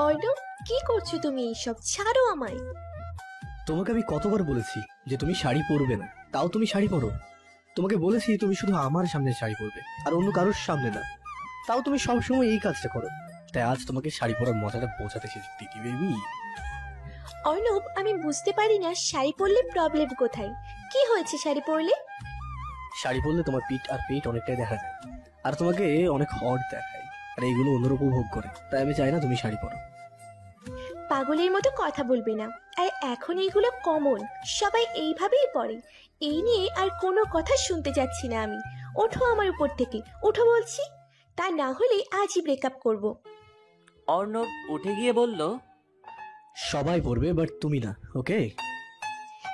অর্ণব, কি করছো তুমি? এইসব ছাড়ো আমায়। তোমাকে আমি কতবার বলেছি যে তুমি শাড়ি পরবে না, তাও তুমি শাড়ি পরো। তোমাকে বলেছি তুমি শুধু আমার সামনে শাড়ি পরবে আর অন্য কারোর সামনে না, তাও তুমি সবসময় এই কাজটা করো। তাই আজ তোমাকে শাড়ি পরার মজাটা বোঝাতে এসেছি দিদি বেবি। অর্ণব, আমি বুঝতে পারি না শাড়ি পরলে প্রবলেম কোথায়? কি হয়েছে শাড়ি পরলে? শাড়ি পরলে তোমার পিঠ আর পেট অনেকটাই দেখা যায়, আর তোমাকে অনেক হট দেখায়, আর এইগুলো অন্যরা উপভোগ করে। তাই আমি চাই না তুমি শাড়ি পরো। পাগলের মতো কথা বলবে না। আর এখন এইগুলো কমন, সবাই এইভাবেই পড়ে। এই নিয়ে আর কোনো কথা শুনতে যাচ্ছি না আমি। ওঠো আমার উপর থেকে, ওঠো বলছি। তা না হলে আজই ব্রেকআপ করব। অর্ণব উঠে গিয়ে বলল, সবাই পরবে বাট তুমি না, ওকে?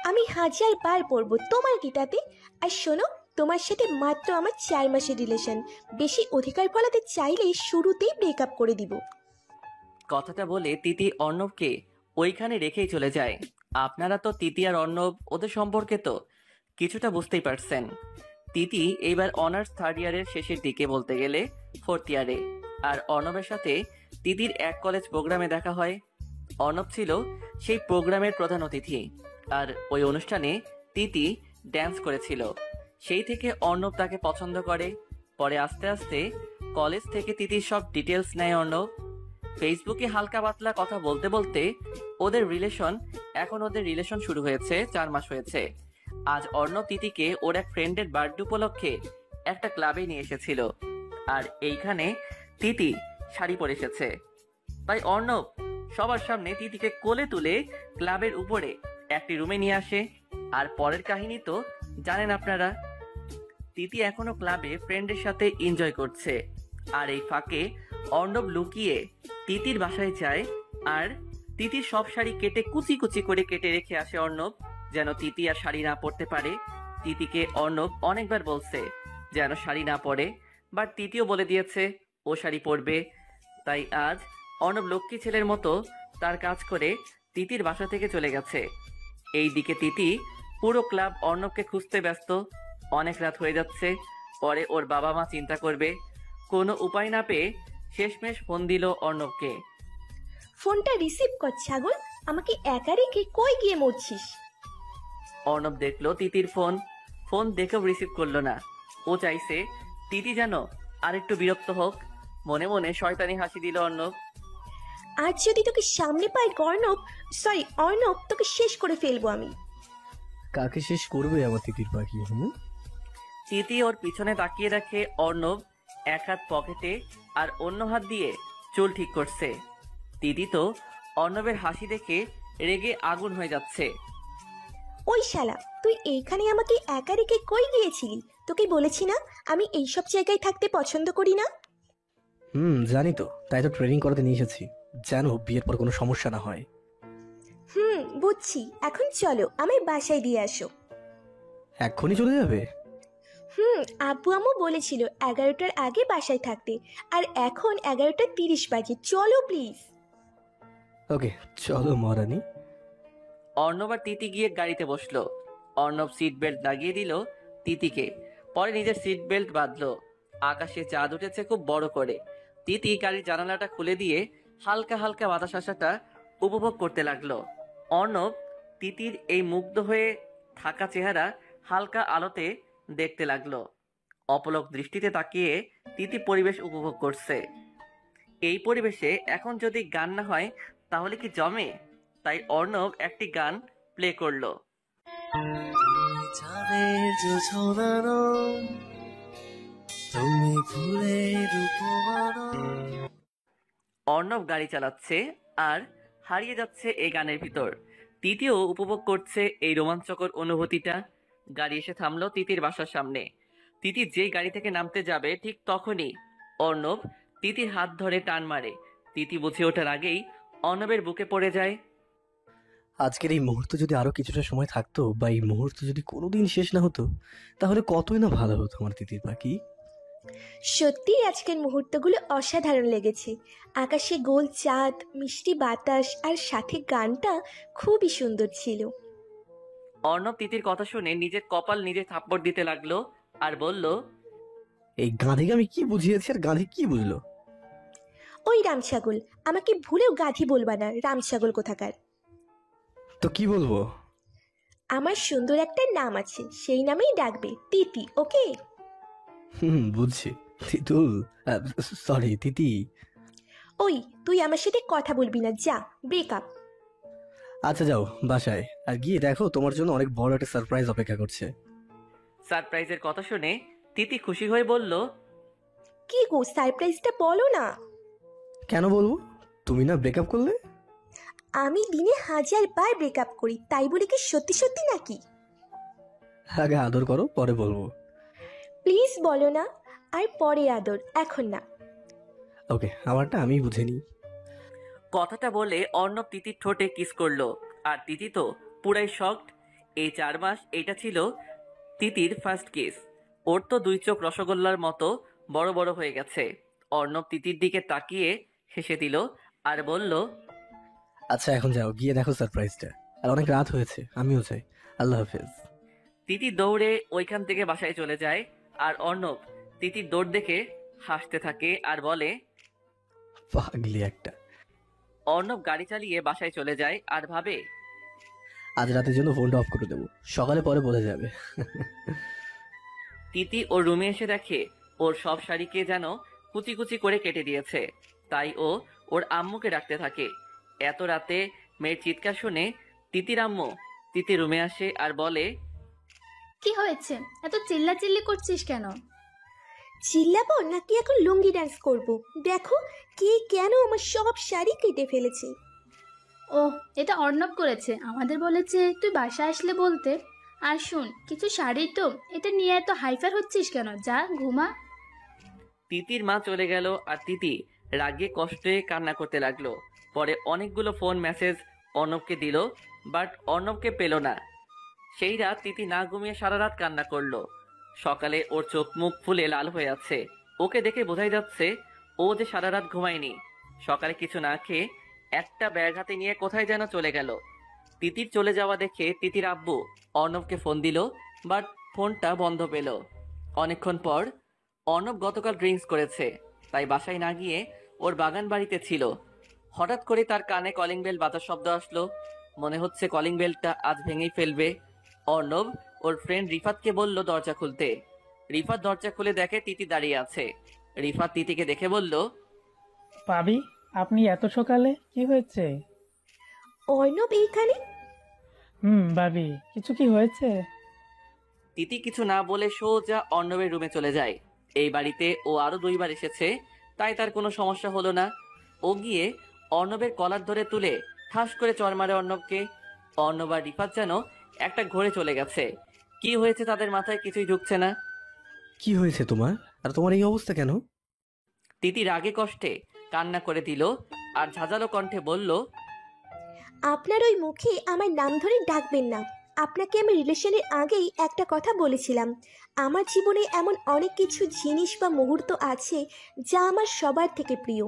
আমি 1000 বার পরবো, তোমার কি তাতে? আর শোনো, তোমার সাথে মাত্র আমার 4 মাসের রিলেশন। বেশি অধিকার ফলাতে চাইলে শুরুতেই ব্রেকআপ করে দিব। কথাটা বলে তিতি অর্ণবকে ওইখানে রেখেই চলে যায়। আপনারা তো তিতি আর অর্ণব ওদের সম্পর্কে তো কিছুটা বুঝতেই পারছেন। তিতি এইবার অনার্স 3rd ইয়ারের শেষের দিকে, বলতে গেলে 4th ইয়ারে। আর অর্ণবের সাথে তিতির এক কলেজ প্রোগ্রামে দেখা হয়। অর্ণব ছিল সেই প্রোগ্রামের প্রধান অতিথি, আর ওই অনুষ্ঠানে তিতি ড্যান্স করেছিল। সেই থেকে অর্ণব তাকে পছন্দ করে। পরে আস্তে আস্তে কলেজ থেকে তিতির সব ডিটেলস নেয় অর্ণব। ফেসবুকে হালকা পাতলা কথা বলতে বলতে ওদের রিলেশন শুরু হয়েছে, 4 মাস হয়েছে। আজ অর্ণব তিতিকে ওর এক ফ্রেন্ডের বার্থডে উপলক্ষে একটা ক্লাবে নিয়ে এসেছিল, আর এইখানে তিতি শাড়ি পরে এসেছে। তাই অর্ণব সবার সামনে তিতিকে কোলে তুলে ক্লাবের উপরে একটি রুমে নিয়ে আসে। আর পরের কাহিনী তো জানেন আপনারা। তিতি এখনো ক্লাবে ফ্রেন্ডের সাথে এনজয় করছে, আর এই ফাঁকে অর্ণব লুকিয়ে তিতির বাসায় যায়। আর তিতির সব শাড়ি কেটে কুচি কুচি করে কেটে রেখে আসে অর্ণব, যেন তিতি আর শাড়ি না পরতে পারে। তিতিকে অর্ণব অনেকবার বলছে যেন শাড়ি না পরে, বাট তিতিও বলে দিয়েছে ও শাড়ি পরবে। তাই আজ অর্ণব লক্ষ্মী ছেলের মতো তার কাজ করে তিতির বাসা থেকে চলে গেছে। এই দিকে তিতি পুরো ক্লাব অর্ণবকে খুঁজতে ব্যস্ত। অনেক রাত হয়ে যাচ্ছে। পরে ওর বাবা মা চিন্তা করবে। কোনো উপায় না পেয়ে শেষমেশ ফোন দিল অর্ণবকে। ফোনটা রিসিভ কর ছাগল, আমাকে একা রেখে কই গিয়ে মরছিস? অর্ণব দেখলো তিতির ফোন দেখেও রিসিভ করলো না। ও চাইছে তিতি যেন আরেকটু বিরক্ত হোক। মনে মনে শয়তানি হাসি দিল অর্ণব। আজ যদি তোকে সামনে পাই অর্ণব, তোকে শেষ করে ফেলবো আমি। কাকে শেষ করবে আমার তিতির পাখি? তিতি ওর পিছনে তাকিয়ে রাখে অর্ণব এক হাত পকেটে আর অন্য হাত দিয়ে চুল ঠিক করছে। তিতি তো অর্ণবের হাসি দেখে রেগে আগুন হয়ে যাচ্ছে। ওই শালা, তুই এইখানে আমাকে একা রেখে কই গিয়েছিলি? তোকে বলেছি না আমি এইসব জায়গায় থাকতে পছন্দ করি না। জানি তো, তাই তো ট্রেনিং করাতে নিয়ে এসেছি, যেন বিয়ের পর কোনো সমস্যা না হয়। বুঝছি। এখন চলো, আমায় বাসায় দিয়ে আসো। এক্ষুনি চলে যাবে? আব্বু আম্মু বলেছিল 11টার আগে বাসায় থাকতে, আর এখন 11:30 বাজে। চলো প্লিজ। ওকে চলো মহারানী। অর্ণব আর তিতি গিয়ে গাড়িতে বসলো। অর্ণব সিট বেল্ট লাগিয়ে দিল তিতিকে, পরে নিজের সিট বেল্ট বাঁধলো। আকাশে চাঁদ উঠেছে খুব বড় করে। তিতি গাড়ির জানালাটা খুলে দিয়ে হালকা হালকা বাতাস আসাটা উপভোগ করতে লাগলো। অর্ণব তিতির এই মুগ্ধ হয়ে থাকা চেহারা হালকা আলোতে দেখতে লাগলো। অপলক দৃষ্টিতে তাকিয়ে তিতি পরিবেশ উপভোগ করছে। এই পরিবেশে এখন যদি গান না হয় তাহলে কি জমে? তাই অর্ণব একটি গান প্লে করলো। অর্ণব গাড়ি চালাচ্ছে আর হারিয়ে যাচ্ছে এই গানের ভিতর। তিতিও উপভোগ করছে এই রোমাঞ্চকর অনুভূতিটা। গাড়ি এসে থামলো তিতির বাসার সামনে। তিতি যেই গাড়ি থেকে নামতে যাবে ঠিক তখনই অর্ণব তিতির হাত ধরে টান মারে। তিতি বুঝে ওঠার আগেই অর্ণবের বুকে পড়ে যায়। আজকের এই মুহূর্ত যদি আরো কিছুটা সময় থাকতো, বা এই মুহূর্ত যদি কোনোদিন শেষ না হতো, তাহলে কতই না ভালো হতো আমার তিতির পাখি। সত্যি আজকের মুহূর্তগুলো অসাধারণ লেগেছে। আকাশে গোল চাঁদ, মিষ্টি বাতাস আর সাথে গানটা খুবই সুন্দর ছিল। অর্ণব তিতির কথা শুনে নিজের কপাল নিজে থাপ্পড় দিতে লাগলো আর বলল, এই গাঁধিকে আমি কি বুঝিয়েছি আর গাঁধি কি বুঝলো? ওই রামছাগল, আমাকে ভুলেও গাধি বলবা না, রামছাগল কোথাকার। তো কি বলবো? আমার সুন্দর একটা নাম আছে, সেই নামেই ডাকবে, তিতি, ওকে? বুঝছি। তিতুল, সরি তিতি। ওই, তুই আমার সাথে কথা বলবি না, যা, ব্রেকআপ। আচ্ছা যাও বাসায়, আর গিয়ে দেখো তোমার জন্য অনেক বড় একটা সারপ্রাইজ অপেক্ষা করছে। সারপ্রাইজের কথা শুনে তিতি খুশি হয়ে বলল, কি গো, সারপ্রাইজটা বলো না। কেন বলবো? তুমি না ব্রেকআপ করলে? আমি দিনে 1000 বার ব্রেকআপ করি, তাই বলে কি সত্যি সত্যি নাকি? আগে আদর করো, পরে বলবো। প্লিজ বলো না, আর পরে আদর, এখন না। ওকে, আমারটা আমি বুঝে নিই। কথাটা বলে অর্ণব তিতির ঠোঁটে কিস করলো। আর তিতি তো পুরাই শকড। এই 4 মাস এটা ছিল তিতির ফার্স্ট কিস। ওর তো 2 চোখ রসগোল্লার মতো বড় বড় হয়ে গেছে। অর্ণব তিতির দিকে তাকিয়ে হেসে দিল আর বলল, আচ্ছা এখন যাও, গিয়ে দেখো সারপ্রাইজটা। আর অনেক রাত হয়েছে, আমিও চাই। আল্লাহ হাফেজ। তিতি দৌড়ে ওইখান থেকে বাসায় চলে যায়। আর অর্ণব তিতির দৌড় দেখে হাসতে থাকে আর বলে, পাগলি একটা। অর্ণব গাড়ি চালিয়ে বাসায় চলে যায় আর ভাবে, আজ রাতের জন্য ফোনটা অফ করে দেবো, সকালে পরে বোঝা যাবে। তিতি ওর রুমে এসে দেখে ওর সব শাড়িকে যেন কুচি কুচি করে কেটে দিয়েছে। তাই ও ওর আম্মুকে ডাকতে থাকে। এত রাতে মেয়ের চিৎকার শুনে তিতির আম্মু তিতি রুমে আসে আর বলে, কি হয়েছে, এত চিল্লাচিল্লি করছিস কেন? চিল্লাবো নাকি এখন লুঙ্গি ডান্স করব? দেখো কে কেন আমার সব শাড়ি কেটে ফেলেছে। ও, এটা অর্ণব করেছে, আমাদের বলেছে তুই বাসায় আসলে বলতে। আর শুন, কিছু শাড়ি তো, এটা নিয়ে এত হাইফার হচ্ছিস কেন? যা ঘুমা। তিতির মা চলে গেল আর তিতি রাগে কষ্টে কান্না করতে লাগলো। পরে অনেকগুলো ফোন মেসেজ অর্ণবকে দিল, বাট অর্ণবকে পেল না। সেই রাত তিতি না ঘুমিয়ে সারা রাত কান্না করলো। সকালে ওর চোখ মুখ ফুলে লাল হয়ে আছে। ওকে দেখে বোঝাই যাচ্ছে ও যে সারা রাত ঘুমায়নি। সকালে কিছু না খেয়ে একটা ব্যাগ হাতে নিয়ে কোথায় যেন চলে গেল। তিতির চলে যাওয়া দেখে তিতির আব্বু অর্ণবকে ফোন দিল, বাট ফোনটা বন্ধ পেল। অনেকক্ষণ পর অর্ণব গতকাল ড্রিঙ্কস করেছে, তাই বাসায় না গিয়ে ওর বাগান বাড়িতে ছিল। হঠাৎ করে তার কানে কলিং বেল বাজার শব্দ আসলো। মনে হচ্ছে কলিং বেলটা আজ ভেঙেই ফেলবে। অর্ণব ওর ফ্রেন্ড রিফাতকে বলল দরজা খুলতে। রিফাত দরজা খুলে দেখে তিতি দাঁড়িয়ে আছে। রিফাত তিতিকে দেখে বলল, ভাবি, আপনি এত সকালে, কি হয়েছে? অর্ণব এইখানে? ভাবি, কিছু কি হয়েছে? তিতি কিছু না বলে সোজা অর্ণবের রুমে চলে যায়। এই বাড়িতে ও আরো 2 বার এসেছে, তাই তার কোনো সমস্যা হলো না। ও গিয়ে অর্ণবের কলার ধরে তুলে ঠাস করে চড় মারে অর্ণবকে। অর্ণব আর রিফাত যেন একটা ঘোরে চলে গেছে। কি হয়েছে তাদের মাথায় কিছুই ঢুকছে না। কি হয়েছে তোমার? আর তোমার এই অবস্থা কেন? তিতি রাগে কষ্টে কান্না করে দিল আর ঝাঁঝালো কণ্ঠে বলল, আপনার ওই মুখে আমার নাম ধরে ডাকবেন না। আপনাকে আমি রিলেশনের আগেই একটা কথা বলেছিলাম, আমার জীবনে এমন অনেক কিছু জিনিস বা মুহূর্ত আছে যা আমার সবার থেকে প্রিয়।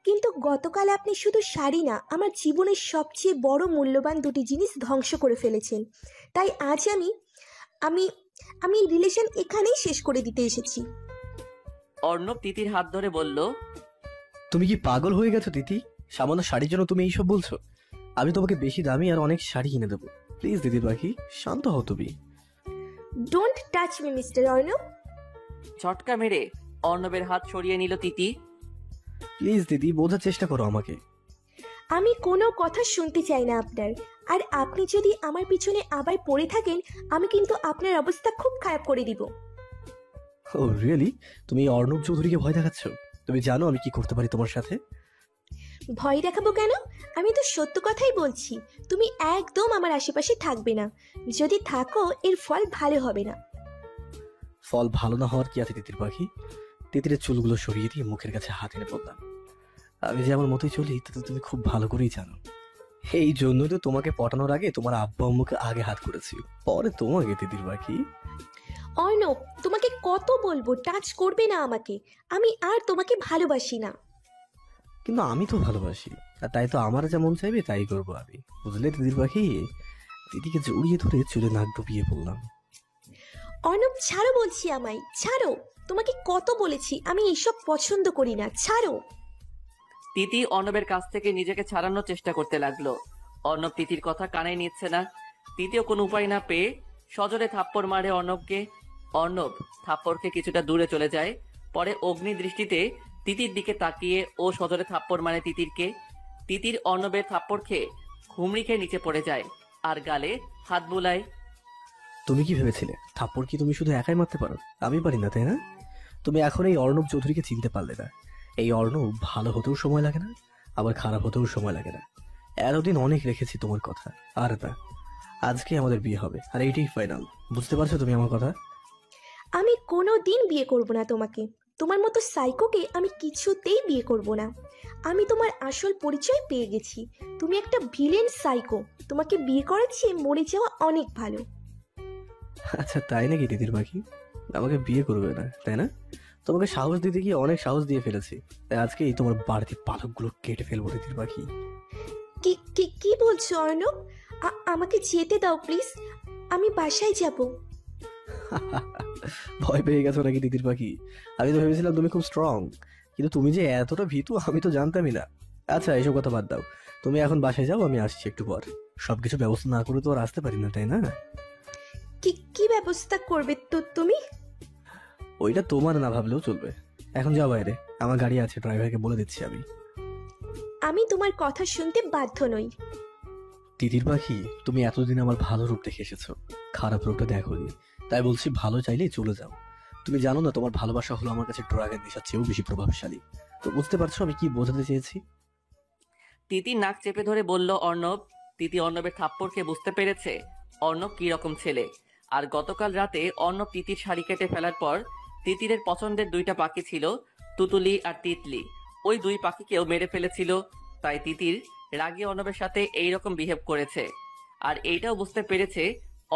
কিন্তু গতকাল আপনি শুধু শাড়ি না, আমার জীবনের সবচেয়ে বড় মূল্যবান 2টি জিনিস ধ্বংস করে ফেলেছেন। তাই আজ আমি আমি আমি রিলেশন এখানেই শেষ করে দিতে এসেছি। অর্ণব তিতির হাত ধরে বলল, তুমি কি পাগল হয়ে গেছো তিতি? সামান্য শাড়ির জন্য তুমি এইসব বলছো? আমি তোমাকে বেশি দামি আর অনেক শাড়ি কিনে দেবো। প্লিজ দিদি পাখি, শান্ত হও তুমি। Don't touch me mister Arnab. ঝটকা মেরে অর্ণবের হাত সরিয়ে নিল তিতি। প্লিজ দিদি, বোঝার চেষ্টা করো আমাকে। আমি কোনো কথা শুনতে চাই না আপনার। আর আপনি যদি আমার পিছনে আবার পড়ে থাকেন, আমি কিন্তু আপনার অবস্থা খুব খারাপ করে দিব। ও রিয়েলি? তুমি এই অর্ণব চৌধুরীকে ভয় দেখাচ্ছ? তুমি জানো আমি কি করতে পারি তোমার সাথে? ভয় দেখাবো কেন? আমি তো সত্য কথাই বলছি। তুমি একদম আমার আশেপাশে থাকবে না। যদি থাকো, এর ফল ভালো হবে না। ফল ভালো না হওয়ার কি আছে তিতির পাখি? তিতিরের চুলগুলো সরিয়ে দিয়ে মুখের কাছে হাত এনে বললাম, আমি যে আমার মতোই চলি তা তো তুমি খুব ভালো করেই জানো। এই জন্যই তো তোমাকে পটানোর আগে তোমার আব্বু আম্মুকে আগে হাত করেছি, পরে তোমাকে তিতির পাখি। অর্ণব, তোমাকে কত বলবো টাচ করবে না আমাকে। আমি আর তোমাকে ভালোবাসি না। কিন্তু আমি তো ভালোবাসি, আর তাই তো আমার যা মন চাইবে তাই করবো আমি, বুঝলে তিতির পাখি? দিদিকে জড়িয়ে ধরে চুলে নাক ডুবিয়ে বললাম। অর্ণব, ছাড়ো বলছি, আমায় ছাড়ো। তোমাকে কত বলেছি আমি এইসব পছন্দ করি না, ছাড়ো। তিতি অর্ণবের কাছ থেকে নিজেকে ছাড়ানোর চেষ্টা করতে লাগলো। অর্ণব তিতির কথা কানে নিচ্ছে না। তৃতীয় কোনো উপায় না পেয়ে সজোরে থাপ্পড় মারে অর্ণবকে। অর্ণব থাপ্পড়কে কিছুটা দূরে চলে যায়। পরে অগ্নি দৃষ্টিতে তিতির দিকে তাকিয়ে ও সজোরে থাপ্পড় মারে তিতিরকে। তিতির অর্ণবের থাপ্পড় খেয়ে হুমড়ি খেয়ে নিচে পড়ে যায় আর গালে হাত বুলায়। তুমি কি ভেবেছিলে থাপ্পড় কি তুমি শুধু একাই মারতে পারো? আমি পারি না, তাই না? তুমি এখন এই অর্ণব চৌধুরীকে চিনতে পারলে না। এই অর্ণব ভালো হতেও সময় লাগে না, আবার খারাপ হতেও সময় লাগে না। এতদিন অনেক রেখেছি তোমার কথা, আর না, আজকে আমাদের বিয়ে হবে, আর এইটাই ফাইনাল। বুঝতে পারছো তুমি আমার কথা? আমি কোনো দিন বিয়ে করব না তোমাকে। তোমার মতো সাইকোকে আমি কিছুতেই বিয়ে করব না। আমি তোমার আসল পরিচয় পেয়ে গেছি। তুমি একটা ভিলেন সাইকো। তোমাকে বিয়ে করেছি মরে যাওয়া অনেক ভালো। আচ্ছা তাই নাকি দিদির পাখি? আমাকে বিয়ে করবে না, তাই না? তোমাকে সাহস দিতে গিয়ে অনেক সাহস দিয়ে ফেলেছি, তাই আজকেই তোমার বাড়তি পালকগুলো কেটে ফেলবো দিদির পাখি। কি কি কি বলছো অর্ণব? আমাকে যেতে দাও প্লিজ। আমি বাসায় যাব। ভয় পেয়ে গেছো নাকি দিদির পাখি? আমি তো ভেবেছিলাম তুমি খুব স্ট্রং, কিন্তু তুমি যে এতটা ভীতু আমি তো জানতামই না। আচ্ছা এসব কথা বাদ দাও, তুমি এখন বাসায় যাও, আমি আসছি একটু পর। সবকিছু ব্যবস্থা না করে তো আর আসতে পারি না, তাই না? কি কি ব্যবস্থা করবে তো তুমি? ওইটা তোমার না ভাবলেও চলবে। এখন যাও বাইরে, আমার গাড়ি আছে, ড্রাইভারকে বলে দিচ্ছি আমি। আমি তোমার কথা শুনতে বাধ্য নই। দিদির পাখি, তুমি এতদিন আমার ভালো রূপ দেখে এসেছো, খারাপ রূপটা দেখোনি। তাই বলছি ভালো চাইলেই চলে যাও। তুমি জানো না তোমার ভালোবাসা হলো আমার কাছে ড্রাগের নেশার চেয়েও বেশি প্রভাবশালী। তো বুঝতে পারছো আমি কি বোঝাতে চেয়েছি? তিতির নাক চেপে ধরে বলল অর্ণব। তিতি অর্ণবের থাপ্পড়কে বুঝতে পেরেছে অর্ণব কি রকম ছেলে। আর গতকাল রাতে অর্ণব তিতির শাড়ি কেটে ফেলার পর তিতিরের পছন্দের দুইটা পাখি ছিল, তুতুলি আর তিতলি। ওই দুই পাখিকেও মেরে ফেলেছিল। তাই তিতির রাগে অর্ণবের সাথে এইরকম বিহেভ করেছে। আর এইটাও বুঝতে পেরেছে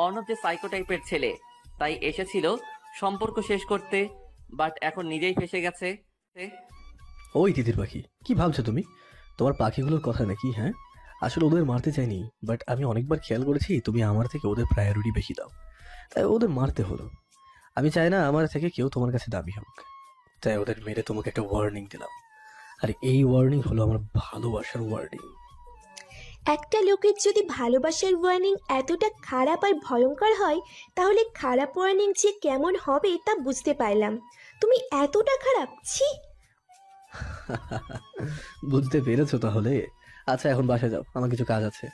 অর্ণব যে সাইকো টাইপের ছেলে, তাই এসেছিল সম্পর্ক শেষ করতে। বাট এখন নিজেই ফেসে গেছে। ওই দিদির পাখি, কি ভাবছো তুমি? তোমার পাখিগুলোর কথা নাকি? হ্যাঁ, আসলে ওদের মারতে চাইনি, বাট আমি অনেকবার খেয়াল করেছি তুমি আমার থেকে ওদের প্রায়োরিটি বেশি দাও, তাই ওদের মারতে হলো। আমি চাই না আমার থেকে কেউ তোমার কাছে দাবি হোক, তাই ওদের মেরে তোমাকে একটা ওয়ার্নিং দিলাম। আর এই ওয়ার্নিং হলো আমার ভালোবাসার ওয়ার্নিং। একটা লোকের যদি ভালোবাসার ওয়ার্নিং এতটা খারাপ আর ভয়ঙ্কর হয়, তাহলে খারাপ ওয়ার্নিং যে কেমন হবে তা বুঝতে পারলাম। তুমি এতটা খারাপ, ছি। বুঝতে পেরেছো তাহলে? আচ্ছা এখন বাসায় যাও, আমার কিছু কাজ আছে।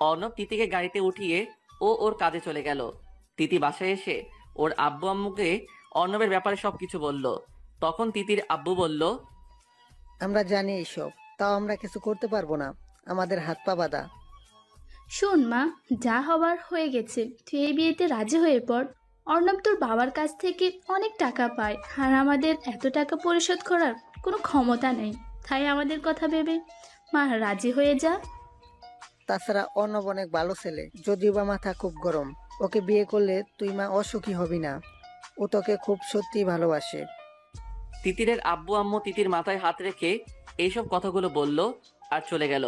অর্ণব তিতিকে গাড়িতে উঠিয়ে ও ওর কাজে চলে গেল। তিতি বাসায় এসে ওর আব্বু আম্মুকে অর্ণবের ব্যাপারে সবকিছু বলল। তখন তিতির আব্বু বলল, আমরা জানি এইসব, তাও আমরা কিছু করতে পারবো না, আমাদের হাত পা বাঁধা। শোন মা, যা হবার হয়ে গেছে, তুই এই বিয়েতে রাজি হয়ে পড়। অর্ণব তোর বাবার কাছ থেকে অনেক টাকা পায়, আর আমাদের এত টাকা পরিশোধ করার কোনো ক্ষমতা নেই। তাই আমাদের কথা ভেবে মা রাজি হয়ে যা। তাছাড়া অর্ণব অনেক ভালো ছেলে, যদিও বা মাথা খুব গরম। ওকে বিয়ে করলে তুই মা অসুখী হবি না, ও তোকে খুব সত্যি ভালোবাসে। তিতিরের আব্বু আম্মু তিতির মাথায় হাত রেখে এইসব কথাগুলো বলল আর চলে গেল।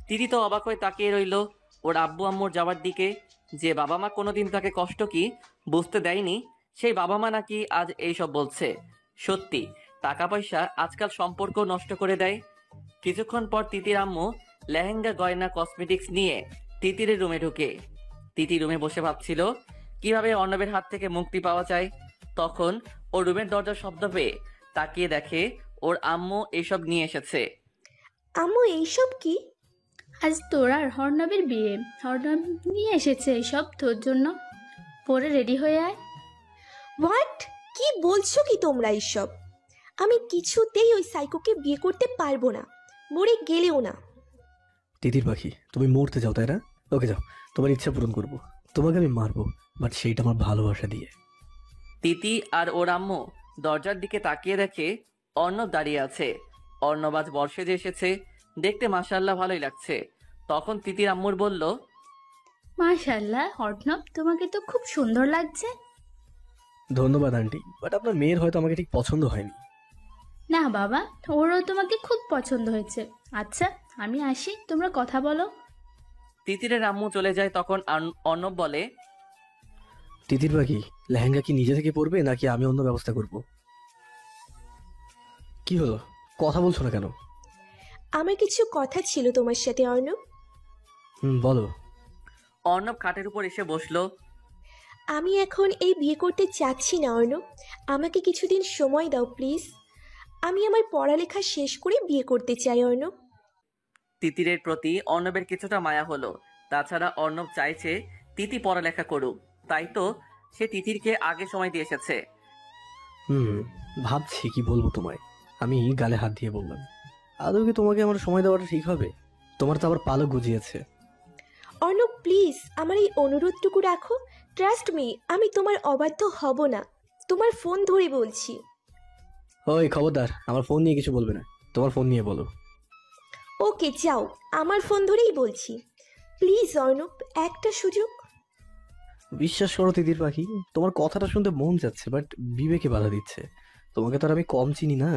তিতি তো অবাক হয়ে তাকিয়ে রইল ওর আব্বু আম্মুর যাওয়ার দিকে। যে বাবা মা কোনোদিন তাকে কষ্ট কি বুঝতে দেয়নি, সেই বাবা মা নাকি আজ এইসব বলছে। সত্যি টাকা পয়সা আজকাল সম্পর্ক নষ্ট করে দেয়। কিছুক্ষণ পর তিতির আম্মু লেহেঙ্গা, গয়না, কসমেটিক্স নিয়ে তিতিরের রুমে ঢুকে। তিতি রুমে বসে ভাবছিল কিভাবে অর্ণবের হাত থেকে মুক্তি পাওয়া যায়। তখন ওর রুমের দরজার শব্দ পেয়ে তাকিয়ে দেখে ওর আম্মু এইসব নিয়ে এসেছে। আম্মু এইসব কি? আজ তোর আর অর্ণবের বিয়ে, অর্ণব নিয়ে এসেছে এইসব তোর জন্য। পরে রেডি হয়ে আয়। হোয়াট? কি বলছো কি তোমরা এইসব? আমি কিছুতেই ওই সাইকোকে বিয়ে করতে পারবো না, মরে গেলেও না। দিদির পাখি, তুমি মরতে যাও তাই না? ওকে যাও, তোমার ইচ্ছা পূরণ করবো। তোমাকে আমি মারবো, বাট সেইটা আমার ভালোবাসা দিয়ে। তিতি আর ওর আম্মু দরজার দিকে তাকিয়ে দেখে অর্ণব দাঁড়িয়ে আছে। অর্ণব আজ বর্ষে যে এসেছে, দেখতে মাশাআল্লাহ ভালোই লাগছে। তখন তিতির আম্মুর বলল, মাশাআল্লাহ অর্ণব, তোমাকে তো খুব সুন্দর লাগছে। ধন্যবাদ আন্টি, বাট আপনার মেয়ের হয়তো আমাকে ঠিক পছন্দ হয়নি। না বাবা, ওরও তোমাকে খুব পছন্দ হয়েছে। আচ্ছা আমি আসি, তোমরা কথা বলো। তিতিরের আম্মু চলে যায়। তখন অর্ণব বলে, দিদির পাখি, লেহেঙ্গা কি নিজে থেকে পরবে নাকি আমি অন্য ব্যবস্থা করব? কি হলো, কথা বলছো না কেন? আমার কিছু কথা ছিল তোমার সাথে অর্ণব। বলো। অর্ণব খাটের উপর এসে বসলো। আমি এখন এই বিয়ে করতে চাচ্ছি না অর্ণব, আমাকে কিছুদিন সময় দাও প্লিজ। আমি আমার পড়ালেখা শেষ করে বিয়ে করতে চাই অর্ণব। তিতিরের প্রতি অর্ণবের কিছুটা মায়া হলো। তাছাড়া অর্ণব চাইছে তিতি পড়ালেখা করুক, তাই তো সে তিতিরকে আগে সময় দিয়ে এসেছে। ভাবছি কি বলবো তোমায়। আমি গালে হাত দিয়ে বললাম, আদৌ কি তোমাকে আমার সময় দেওয়াটা ঠিক হবে? তোমার তো আবার পালক গজিয়েছে। অর্ণব প্লিজ আমার এই অনুরোধটুকু রাখো, ট্রাস্ট মি, আমি তোমার অবাধ্য হব না। তোমার ফোন ধরে বলছি। ওই খবরদার, আমার ফোন নিয়ে কিছু বলবে না। তোমার ফোন নিয়ে বলো। ওকে যাও, আমার ফোন ধরেই বলছি। প্লিজ অর্ণব, একটা সুযোগ। বিশ্বাস করো তিতির পাখি, তোমার কথাটা শুনতে মন যাচ্ছে, বাট বিবেকে বাধা দিচ্ছে। তোমাকে তো আর আমি কম চিনি না।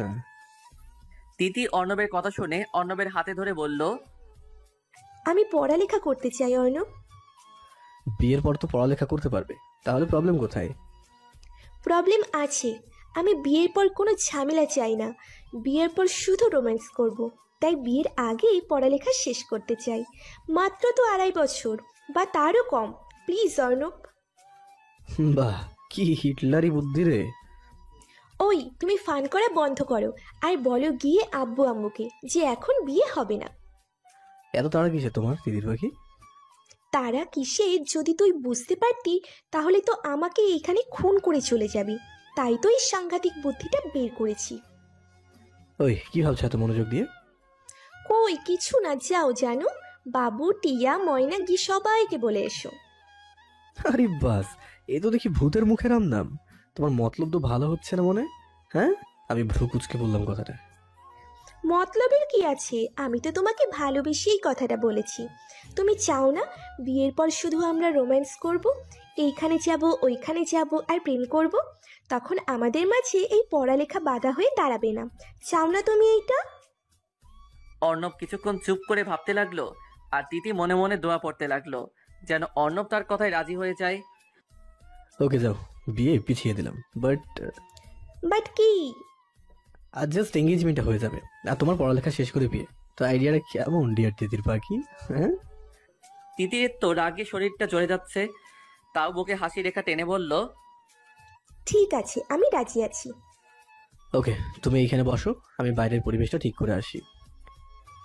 তিতি অর্ণবের কথা শুনে অর্ণবের হাতে ধরে বলল, আমি পড়ালেখা করতে চাই অর্ণব। বিয়ের পর তো পড়ালেখা করতে পারবে, তাহলে প্রবলেম কোথায়? প্রবলেম আছে, আমি বিয়ের পর কোনো ঝামেলা চাই না। বিয়ের পর শুধু রোম্যান্স করব, তাই বিয়ের আগেই পড়ালেখা শেষ করতে চাই। মাত্র তো 2.5 বছর বা তারও কম। প্লিজ অর্ণব। বাহ, কি হিটলারি বুদ্ধি রে। ওই তুমি ফান করা বন্ধ করো, আর বলো গিয়ে আব্বু আম্মুকে যে এখন বিয়ে হবে না। এত তাড়া কিসে তোমার তিতির পাখি? তারা কিসে যদি তুই বুঝতে পারতি, তাহলে তো আমাকে এইখানে খুন করে চলে যাবি। তাই তো এই সাংঘাতিক বুদ্ধিটা বের করেছি। ওই কি ভাবছো এত মনোযোগ দিয়ে? কই কিছু না, যাও জানো, বাবু টিয়া ময়না গিয়ে সবাইকে বলে এসো। আরে বাস, এ তো দেখি ভূতের মুখের নাম। তোমার মতলব তো ভালো হচ্ছে না মনে। হ্যাঁ, আমি ভ্রু কুচকে বললাম কথাটা। মতলবের কি আছে, আমি তো তোমাকে ভালোবেসেই কথাটা বলেছি। তুমি চাও না বিয়ের পর শুধু আমরা রোম্যান্স করব, এইখানে যাব ওইখানে যাব আর প্রেম করব? তখন আমাদের মাঝে এই পড়ালেখা বাধা হয়ে দাঁড়াবে না। চাও না তুমি এইটা? অর্ণব কিছুক্ষণ চুপ করে ভাবতে লাগলো, আর তিতি মনে মনে দোয়া পড়তে লাগলো যেন অর্ণব তার কথায় রাজি হয়ে যায়। ওকে যাও, বিয়ে পিছিয়ে দিলাম, বাট বাট কি? আজ জাস্ট এঙ্গেজমেন্টটা হয়ে যাবে, আর তোমার পড়ালেখা শেষ করে বিয়ে। তো আইডিয়াটা কেমন ডিয়ার তিতির পাখি? হ্যাঁ, তিতির তো রাগে শরীরটা জ্বলে যাচ্ছে, তাও বুকে হাসি রেখা টেনে বলল, ঠিক আছে, আমি রাজি আছি। ওকে তুমি এইখানে বসো, আমি বাইরের পরিবেশটা ঠিক করে আসি।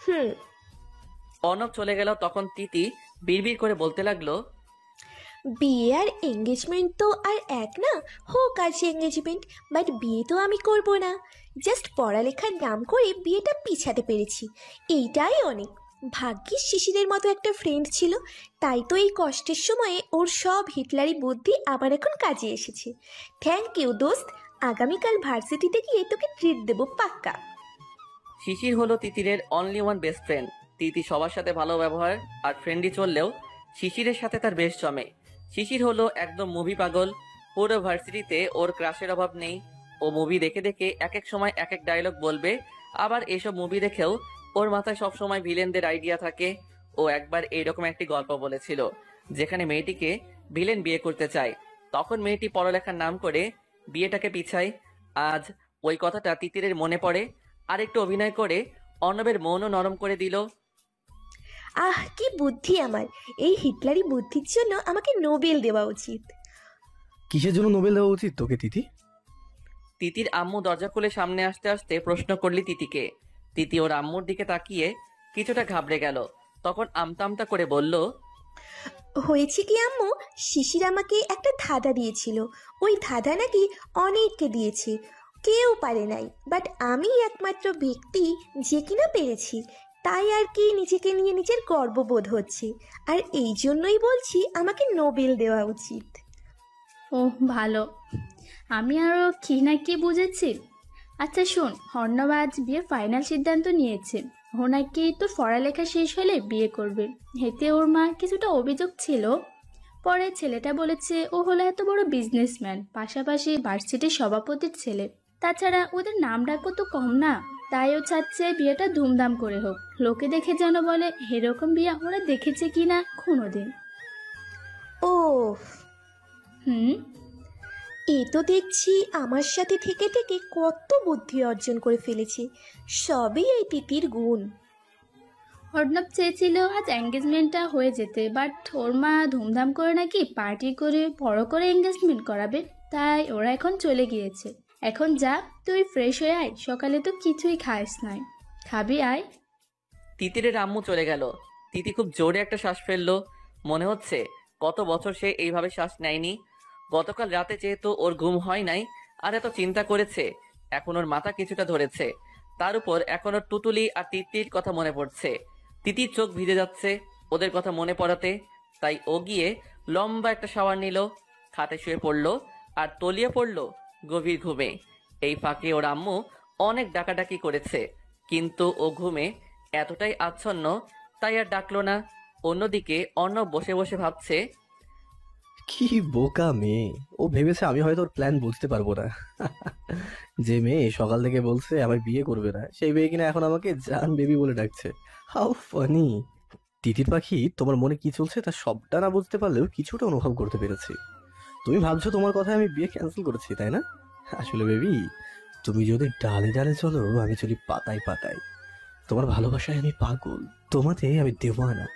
হুম। অর্ণব চলে গেল। তখন তিতি বিড়বিড় করে বলতে লাগলো, বিয়ে আর এঙ্গেজমেন্ট তো আর এক না, হোক আজ এঙ্গেজমেন্ট, বাট বিয়ে তো আমি করব না। জাস্ট পড়ালেখার নাম করে বিয়েটা পিছাতে পেরেছি, এইটাই অনেক। ভাগ্যিস শিশিরের মতো একটা ফ্রেন্ড ছিল, তাই তো এই কষ্টের সময়ে ওর সব হিটলারি বুদ্ধি আবার এখন কাজে এসেছে। থ্যাংক ইউ দোস্ত, আগামীকাল ভার্সিটিতে গিয়ে তোকে ট্রিট দেবো পাক্কা। শিশির হলো তিতিরের অনলি ওয়ান বেস্ট ফ্রেন্ড। তিতি সবার সাথে ভালো ব্যবহার আর ফ্রেন্ডলি চললেও শিশিরের সাথে তার বেশ জমে। শিশির হলো একদম মুভি পাগল। পুরো ভার্সিটিতে ওর ক্রাশের অভাব নেই। ও মুভি দেখে দেখে এক এক সময় এক এক ডায়লগ বলবে। আবার এসব মুভি দেখেও ওর মাথায় সব সময় ভিলেনদের আইডিয়া থাকে। ও একবার এইরকম একটি গল্প বলেছিল যেখানে মেয়েটিকে ভিলেন বিয়ে করতে চায়, তখন মেয়েটি পড়ালেখার নাম করে বিয়েটাকে পিছায়। আজ ওই কথাটা তিতিরের মনে পড়ে, আর একটু অভিনয় করে অর্ণবের মনও নরম করে দিল। আহ কি বুদ্ধি আমার! এই হিটলারি বুদ্ধির জন্য আমাকে নোবেল দেওয়া উচিত। কিসের জন্য নোবেল দেওয়া উচিত তোকে তিথি? তিতির আম্মু দরজা খুলে সামনে আসতে আসতে প্রশ্ন করলি তিতিকে। তিতি ওর আম্মুর দিকে তাকিয়ে কিছুটা ঘাবড়ে গেল। তখন আমতা আমতা করে বলল, হয়েছে কি আম্মু, শিশির আমাকে একটা ধাঁধা দিয়েছিল। ওই ধাঁধা নাকি অনেককে দিয়েছে, কেউ পারে নাই, বাট আমি একমাত্র ব্যক্তি যে কিনা পেরেছি। তাই আর কি নিজেকে নিয়ে নিজের গর্ববোধ হচ্ছে, আর এই জন্যই বলছি আমাকে নোবেল দেওয়া উচিত। ও ভালো, আমি আরও কি না কি বুঝেছি। আচ্ছা শোন, অর্ণব আজ বিয়ের ফাইনাল সিদ্ধান্ত নিয়েছে। ও নাকি তোর পড়ালেখা শেষ হলে বিয়ে করবে। এতে ওর মা কিছুটা অভিযোগ ছিল। পরে ছেলেটা বলেছে ও হলো এত বড় বিজনেসম্যান, পাশাপাশি ভার্সিটির সভাপতির ছেলে। তাছাড়া ওদের নাম ডাকও তো কম না। তাই ও চাচ্ছে বিয়েটা ধুমধাম করে হোক, লোকে দেখে যেন বলে এরকম বিয়ে ওরা দেখেছে কিনা কোনোদিন। ও হুম, এ তো দেখছি আমার সাথে থেকে থেকে কত বুদ্ধি অর্জন করে ফেলেছে। সবই এই তিতির গুণ। অর্ণব চেয়েছিল আজ এঙ্গেজমেন্টটা হয়ে যেতে, বাট ওর মা ধুমধাম করে নাকি পার্টি করে বড় করে এঙ্গেজমেন্ট করাবে, তাই ওরা এখন চলে গিয়েছে। এখন যা, তুই ফ্রেশ হয়ে আয়, সকালে তো কিছুই খাস নাই, খাবি আয়। তিতিরের আম্মু চলে গেল। তিতি খুব জোরে একটা শ্বাস ফেললো। মনে হচ্ছে কত বছর সে এইভাবে শ্বাস নেয়নি। গতকাল রাতে যেহেতু ওর ঘুম হয় নাই আর এত চিন্তা করেছে, এখন ওর মাথা কিছুটা ধরেছে। তার উপর এখন ওর টুতুলি আর তিতির কথা মনে পড়ছে। তিতির চোখ ভিজে যাচ্ছে ওদের কথা মনে পড়াতে, তাই ও গিয়ে লম্বা একটা শাওয়ার নিল, খাটে শুয়ে পড়লো আর তলিয়ে পড়লো গভীর ঘুমে। এই ফাঁকে ওর আম্মু অনেক ডাকাডাকি করেছে, কিন্তু ও ঘুমে এতটাই আচ্ছন্ন তাই আর ডাকলো না। অন্যদিকে অর্ণব বসে বসে ভাবছে, কি বোকা মেয়ে! ও ভেবেছে আমি হয়তো ওর প্ল্যান বুঝতে পারবো না। যে মেয়ে সকাল থেকে বলছে আমায় বিয়ে করবে না, সেই মেয়ে কিনা এখন আমাকে জান বেবি বলে ডাকছে। How funny! তিতির পাখি, তোমার মনে কি চলছে তা সবটা না বুঝতে পারলেও কিছুটা অনুভব করতে পেরেছি। তুমি ভাবছো তোমার কথায় আমি বিয়ে ক্যান্সেল করেছি, তাই না? আসলে বেবি, তুমি যদি ডালে ডালে চলো, আমি চলি পাতায় পাতায়। তোমার ভালোবাসায় আমি পাগল, তোমাতে আমি দেওয়ানা।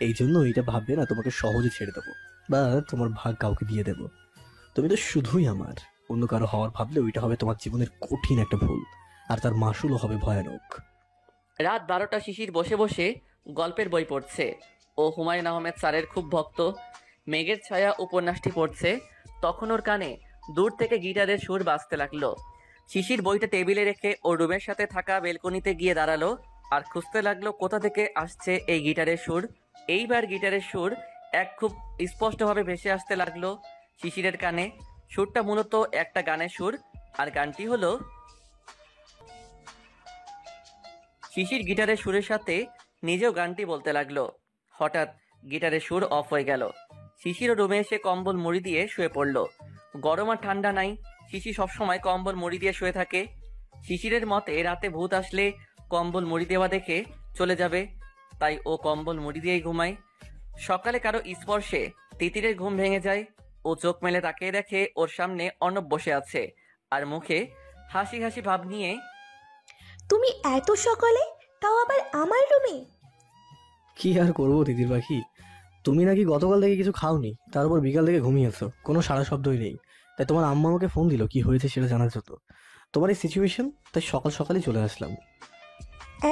এই জন্য এটা ভাববে না তোমাকে সহজে ছেড়ে দেবো বা তোমার ভাগ কাউকে দিয়ে দেবো। তুমি তো শুধুই আমার, অন্য কারো হওয়ার ভাবলে ওইটা হবে তোমার জীবনের কঠিন একটা ভুল, আর তার মাসুলও হবে ভয়ানক। রাত 12টা শিশির বসে বসে গল্পের বই পড়ছে। ও হুমায়ুন আহমেদ স্যারের খুব ভক্ত। মেঘের ছায়া উপন্যাসটি পড়ছে, তখন ওর কানে দূর থেকে গিটারের সুর বাজতে লাগলো। শিশির বইটা টেবিলে রেখে ওর রুমের সাথে থাকা বেলকনিতে গিয়ে দাঁড়ালো আর খুঁজতে লাগলো কোথা থেকে আসছে এই গিটারের সুর। এইবার গিটারের সুর এক খুব স্পষ্টভাবে ভেসে আসতে লাগলো শিশিরের কানে। সুরটা মূলত একটা গানের সুর, আর গানটি হলো, শিশির গিটারের সুরের সাথে নিজেও গানটি বলতে লাগলো। হঠাৎ গিটারের সুর অফ হয়ে গেল। শিশিরও রুমে এসে কম্বল মুড়ি দিয়ে শুয়ে পড়লো। গরম আর ঠান্ডা নাই, শিশির সবসময় কম্বল মুড়ি দিয়ে শুয়ে থাকে। শিশিরের মতে রাতে ভূত আসলে কম্বল মুড়ি দেওয়া দেখে চলে যাবে, তাই ও কম্বল মুড়ি দিয়েই ঘুমায়। সকালে কারো স্পর্শে তিতিরের ঘুম ভেঙে যায়। ও চোখ মেলে তাকিয়ে দেখে ওর সামনে অর্ণব বসে আছে আর মুখে হাসি হাসি ভাব নিয়ে। তুমি এত সকালে, তাও আবার আমার রুমে? কি আর করবো তিতির পাখি, তুমি নাকি গতকাল থেকে কিছু খাওনি, তারপর বিকাল থেকে ঘুমিয়েছো, কোনো সারা শব্দই নেই। তাই তোমার আম্মা আমাকে ফোন দিল কি হয়েছে সেটা জানার জন্য। তোমার এই সিচুয়েশন, তাই সকাল সকালই চলে আসলাম।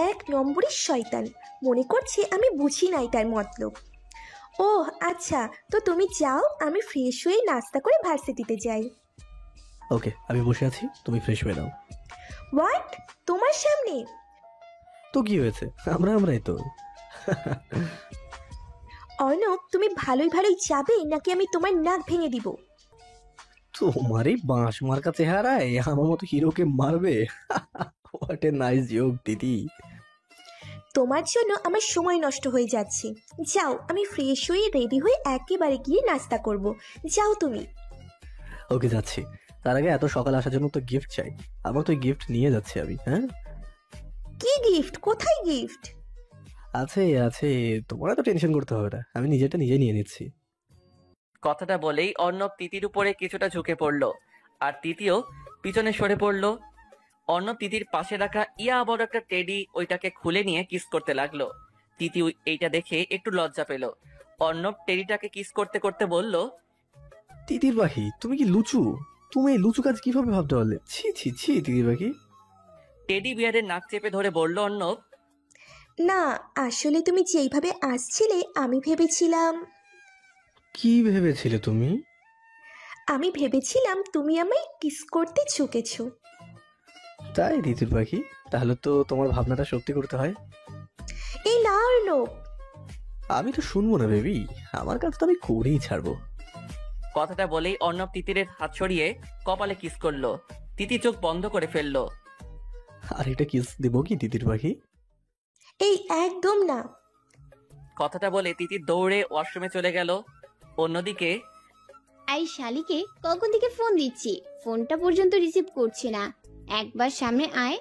এক নম্বরের শয়তান, মনে করছে আমি বুঝি নাই তার মতলব। ও আচ্ছা, তো তুমি যাও, আমি ফ্রেশ হয়ে নাস্তা করে ভার্সিটিতে যাই। ওকে, আমি বসে আছি, তুমি ফ্রেশ হয়ে নাও। হোয়াট? তোমার সামনে? তো কি হয়েছে, আমরাই তো। অর্ণব, তুমি ভালোই ভালোই যাবে নাকি আমি তোমার নাক ভেঙে দিব? তোমার এই বাঁশ মার্কা চেহারায় আমার মতো হিরোকে মারবে? হোয়াট এ নাইস জোক দিদি। তোমার জন্য আমার সময় নষ্ট হয়ে যাচ্ছে। যাও, আমি ফ্রেশ হয়ে রেডি হয়ে একেবারে গিয়ে নাস্তা করব। যাও তুমি। ওকে, যাচ্ছি। তার আগে এত সকাল আসার জন্য তো গিফট চাই। আমার তো গিফট নিয়ে যাচ্ছি আমি। হ্যাঁ, কি গিফট? কোথায় গিফট? আছে আছে, তোমার তো টেনশন করতে হবে না, আমি নিজেরটা নিজে নিয়ে নিচ্ছি। কথাটা বলেই অর্ণব তিতির উপরে কিছুটা ঝুঁকে পড়লো আর তিতিও পিছনে সরে পড়লো। অর্ণব তিতির পাশে রাখা ইয়া বড় একটা টেডি ওইটাকে খুলে নিয়ে কিস করতে লাগলো। তিতি এইটা দেখে একটু লজ্জা পেল। অর্ণব টেডিটাকে কিস করতে করতে বলল, তিতির পাখি, তুমি কি লুচু? তুমি এই লুচু কাজ কিভাবে ভাবতে পারলে? ছি ছি ছি তিতির পাখি। টেডি বিয়ারের নাক চেপে ধরে বলল অর্ণব, না, আসলে তুমি যেইভাবে আসছিলে আমি ভেবেছিলাম কি ভেবেছিলে তুমি? তুমি আমায় কিস করতে ঝুঁকেছো। তাই তিতির পাখি, তাহলে তো তোমার ভাবনাটা সত্যি করতে হয়। এই না অর্ণব। আমি তো শুনবো না বেবি, আমার কাজ তো আমি করেই ছাড়বো। কথাটা বলেই অর্ণব তিতিরের হাত সরিয়ে কপালে কিস করলো। তিতি চোখ বন্ধ করে ফেললো। আর এটা কিস দিব কি তিতির পাখি? এই একদম না। কথাটা বলে তিতির দৌড়ে ওয়াশরুমে চলে গেল। অন্যদিকে এই শালিকে কখন থেকে ফোন দিচ্ছি, ফোনটা পর্যন্ত রিসিভ করছে না। একবার সামনে আয়।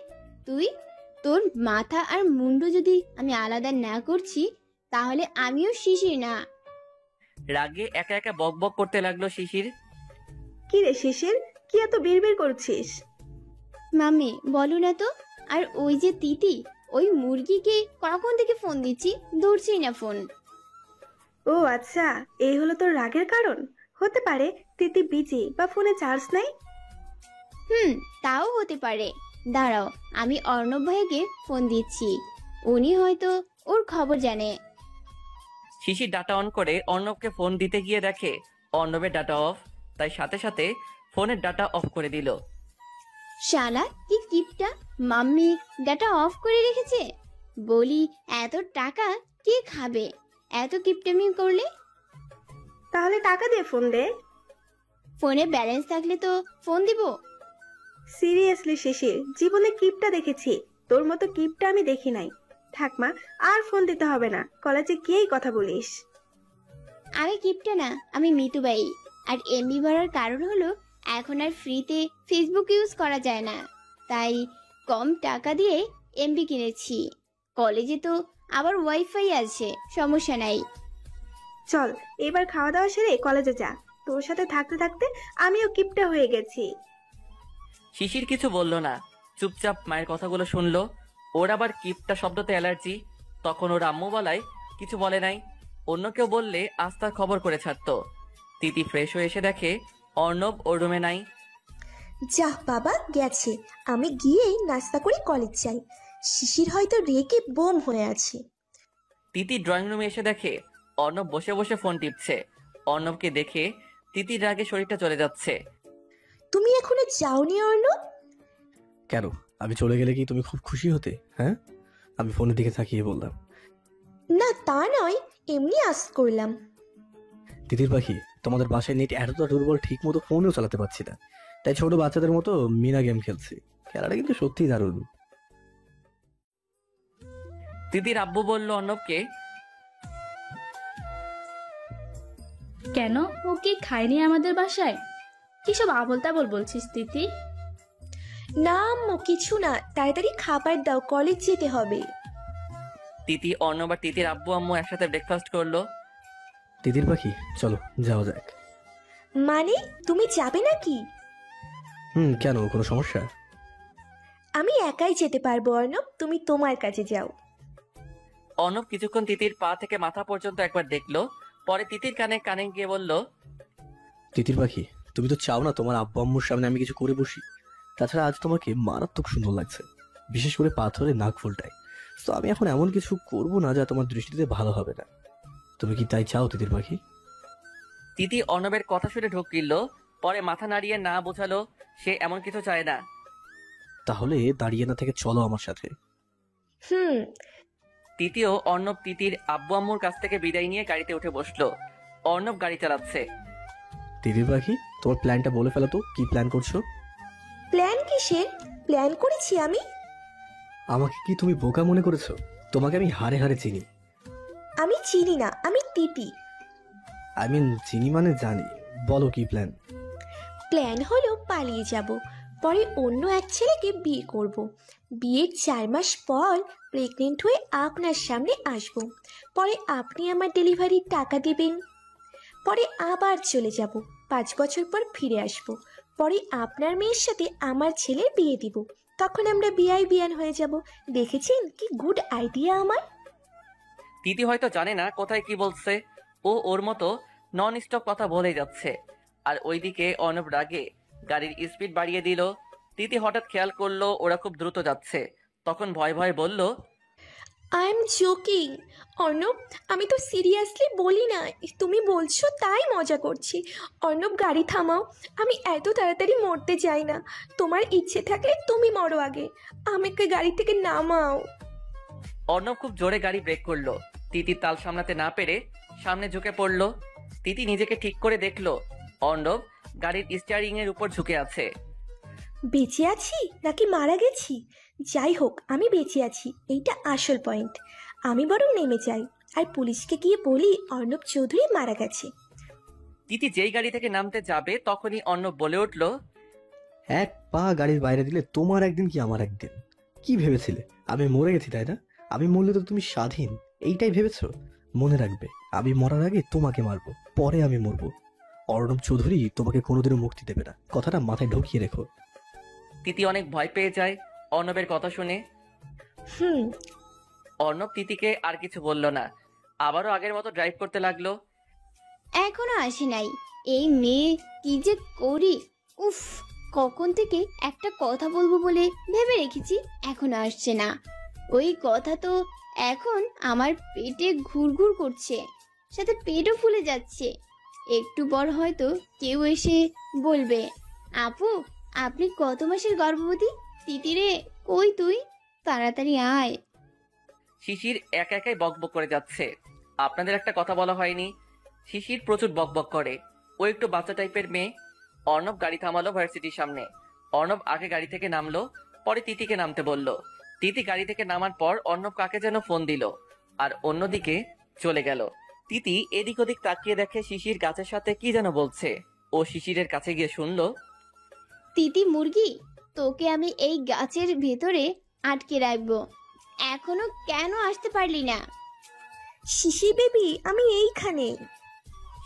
তোর মাথা আর মুন্ডু যদি আমি আলাদা না করছি তাহলে আমিও শিশির না। রাগে একা একা বক বক করতে লাগলো শিশির। কি রে শিশির, কি এত বিড়বিড় করছিস? মামি বলো না তো। আর ওই যে তিতি, ওই মুরগিকে কখন থেকে ফোন দিচ্ছি, ধরছেই না ফোন। ও আচ্ছা, এই হলো তোর রাগের কারণ। হতে পারে তিতি বিজি বা ফোনে চার্জ নাই। তাও হতে পারে। দাঁড়াও, আমি অর্ণব ভাইকে ফোন দিচ্ছি, উনি হয়তো ওর খবর জানে। শিশির ডাটা অন করে অর্ণবকে ফোন দিতে গিয়ে দেখে অর্ণবের ডাটা অফ, তাই সাথে সাথে ফোনের ডাটা অফ করে দিল। শালা কি কিপটা, মাম্মি ডাটা অফ করে রেখেছে। বলি এত টাকা কে খাবে এত কিপটামি করলে? তাহলে টাকা দিয়ে ফোন দে। ফোনে ব্যালেন্স থাকলে তো ফোন দিব। সিরিয়াসলি শিশির, জীবনে কিপটা দেখেছি, তোর মতো কিপটা আমি দেখি নাই। থাক মা, আর ফোন দিতে হবে না, কলেজে গিয়েই কথা বলিস। আমি কিপটা না, আমি মিতুবাই। আর এমবি বাড়ার কারণ হলো এখন আর ফ্রিতে ফেসবুক ইউজ করা যায় না, তাই কম টাকা দিয়ে এমবি কিনেছি। কলেজে তো আবার ওয়াইফাই আছে, সমস্যা নাই। চল এবার খাওয়া দাওয়া সেরে কলেজে যা, তোর সাথে থাকতে থাকতে আমিও কিপটা হয়ে গেছি। শিশির কিছু বলল না, চুপচাপ মায়ের কথাগুলো শুনলো। ওর আবার কিপটা শব্দতে অ্যালার্জি, তখন ওর আম্মু বলায় কিছু বলে নাই। অন্য কেউ বললে আজ তার খবর করে ছাড়তো। তিতি ফ্রেশ হয়ে এসে দেখে অর্ণব ওর রুমে নাই। যা বাবা গেছে, আমি গিয়ে নাস্তা করে কলেজ যাই। শিশির হয়তো রেগে বোম হয়ে আছে। তিতি ড্রয়িং রুমে এসে দেখে অর্ণব বসে বসে ফোন টিপছে। অর্ণবকে দেখে তিতির রাগে শরীরটা চলে যাচ্ছে। তুমি এখনো যাওনি অর্ণব? কেন, আমি চলে গেলে কি তুমি খুব খুশি হতে? হ্যাঁ, আমি ফোনের দিকে তাকিয়ে বললাম। না তা নয়, এমনি আস করলাম। তিতির পাখি, তোমাদের বাসায় নেট এতটা দুর্বল, ঠিক মতো ফোনেও চালাতে পারছি না, তাই ছোট বাচ্চাদের মতো মিনা গেম খেলছি। খেলাটা কিন্তু সত্যিই দারুণ। তিতির আব্বু বলল অর্ণবকে, কেন, ও কি খায়নি আমাদের বাসায়? কিসব আবল তাবল বলছিস তিতি? না আম্মু কিছু না, তাড়াতাড়ি খাবার দাও, কলেজ যেতে হবে। তিতি, অর্ণব আর তিতির আব্বু আম্মু একসাথে ব্রেকফাস্ট করলো। তিতির পাখি চলো যাওয়া যাক। মানে তুমি যাবে নাকি? কেন, কোনো সমস্যা? আমি একাই যেতে পারবো অর্ণব, তুমি তোমার কাছে যাও। অর্ণব কিছুক্ষণ তিতির পা থেকে মাথা পর্যন্ত একবার দেখলো, পরে তিতির কানে কানে গিয়ে বলল, তিতির পাখি, তুমি তো চাও না তোমার আব্বু আম্মুর সামনে আমি কিছু করে বসি। তাছাড়া আজ তোমাকে মারাত্মক সুন্দর লাগছে, বিশেষ করে পাথরে নাক ফুলটায়। তো আমি এখন এমন কিছু করব না যা তোমার দৃষ্টিতে ভালো হবে না। তুমি কি তাই চাও তিতির পাখি? তিতি অর্ণবের কথা শুনে ঢোক গিলল, পরে মাথা নাড়িয়ে না বোঝালো সে এমন কিছু চায় না। তাহলে দাঁড়িয়ে না থেকে চলো আমার সাথে। তৃতীয় অর্ণব তিতির আব্বু আম্মুর কাছ থেকে বিদায় নিয়ে গাড়িতে উঠে বসলো। অর্ণব গাড়ি চালাচ্ছে। তিতির পাখি, তোমার প্ল্যানটা বলে ফেলো তো, কি প্ল্যান করছো? প্ল্যান কিসের? প্ল্যান করেছি আমি? আমাকে কি তুমি বোকা মনে করেছো? তোমাকে আমি হাড়ে হাড়ে চিনি। আমি চিনি না, আমি তিতি। চিনি মানে জানি, বলো কি প্ল্যান? প্ল্যান হলো পালিয়ে যাব, পরে অন্য এক ছেলেকে বিয়ে করব। বিয়ের 4 মাস পর প্রেগনেন্ট হয়ে আপনার সামনে আসব। পরে আপনি আমার ডেলিভারির টাকা দেবেন। পরে আবার চলে যাব, 5 বছর পর ফিরে আসব। পরে আপনার মেয়ের সাথে আমার ছেলের বিয়ে দিব। তখন আমরা বিয়ান হয়ে যাব। দেখেছেন কি গুড আইডিয়া আমার? তিতি হয়তো জানে না কোথায় কি বলছে, ও ওর মতো নন স্টপ কথা বলে যাচ্ছে। আর ওইদিকে অর্ণব রাগে গাড়ির স্পিড বাড়িয়ে দিল। তিতি হঠাৎ খেয়াল করলো ওরা খুব দ্রুত যাচ্ছে, তখন ভয় ভয় বলল, আই এম জোকিং অর্ণব, আমি তো সিরিয়াসলি বলি না, তুমি বলছো তাই মজা করছি। অর্ণব গাড়ি থামাও, আমি এত তাড়াতাড়ি মরতে চাই না। তোমার ইচ্ছে থাকলে তুমি মরো আগে, আমাকে গাড়ি থেকে নামাও। অর্ণব খুব জোরে গাড়ি ব্রেক করলো। তিতি তাল সামলাতে না পেরে সামনে ঝুঁকে পড়লো। তিতি নিজেকে ঠিক করে দেখলো অর্ণব গাড়ির স্টিয়ারিং এর উপর ঝুঁকে আছে। বেঁচে আছি নাকি মারা গেছি? যাই হোক, আমি বেঁচে আছি, এইটা আসল পয়েন্ট। আমি বরং নেমে যাই আর পুলিশকে গিয়ে বলি অর্ণব চৌধুরী মারা গেছে। তিতি যেই গাড়ি থেকে নামতে যাবে তখনই অর্ণব বলে উঠল, এক পা গাড়ির বাইরে দিলে তোমার একদিন কি আমার একদিন। কি ভেবেছিলে আমি মরে গেছি, তাই না? আমি মরলে তো তুমি স্বাধীন, এইটাই ভেবেছো? মনে রাখবে, আমি মরার আগে তোমাকে মারবো, পরে আমি মরবো। অর্ণব চৌধুরী তোমাকে কোনোদিনও মুক্তি দেবে না, কথাটা মাথায় ঢুকিয়ে রেখো। তিতি অনেক ভয় পেয়ে যায় অর্ণবের কথা শুনে। হুম। অর্ণব তিতিকে আর কিছু বলল না, আবারও আগের মতো ড্রাইভ করতে লাগলো। এখনো আসে নাই। এই মেয়ে কি যে করি। উফ, কখন থেকে একটা কথা বলবো বলে ভেবে রেখেছি, এখনো আসছে না। ওই কথা তো এখন আমার পেটে ঘুরঘুর করছে, সাথে পেটও ফুলে যাচ্ছে। একটু পর হয়তো কেউ এসে বলবে, আপু আপনি কত মাসের গর্ভবতী? তিতিরে কই তুই, তাড়াতাড়ি আয়। শিশির একা একাই বকবক করে যাচ্ছে। আপনাদের একটা কথা বলা হয়নি, শিশির প্রচুর বকবক করে। ও একটু বাচ্চা টাইপের মেয়ে। অর্ণব গাড়ি থামালো ভার্সিটির সামনে। অর্ণব আগে গাড়ি থেকে নামলো, পরে তিতিকে নামতে বলল। তিতি গাড়ি থেকে নামার পর অর্ণব কাকে যেন ফোন দিল আর অন্যদিকে চলে গেল। তিতি এদিক ওদিক তাকিয়ে দেখে শিশির গাছের সাথে কি যেন বলছে। ও শিশিরের কাছে গিয়ে শুনলো, তিতি মুরগি, তোকে আমি এই গাছের ভেতরে আটকে রাখবো, এখনো কেন আসতে পারলি না? শিশি বেবি, আমি এইখানে।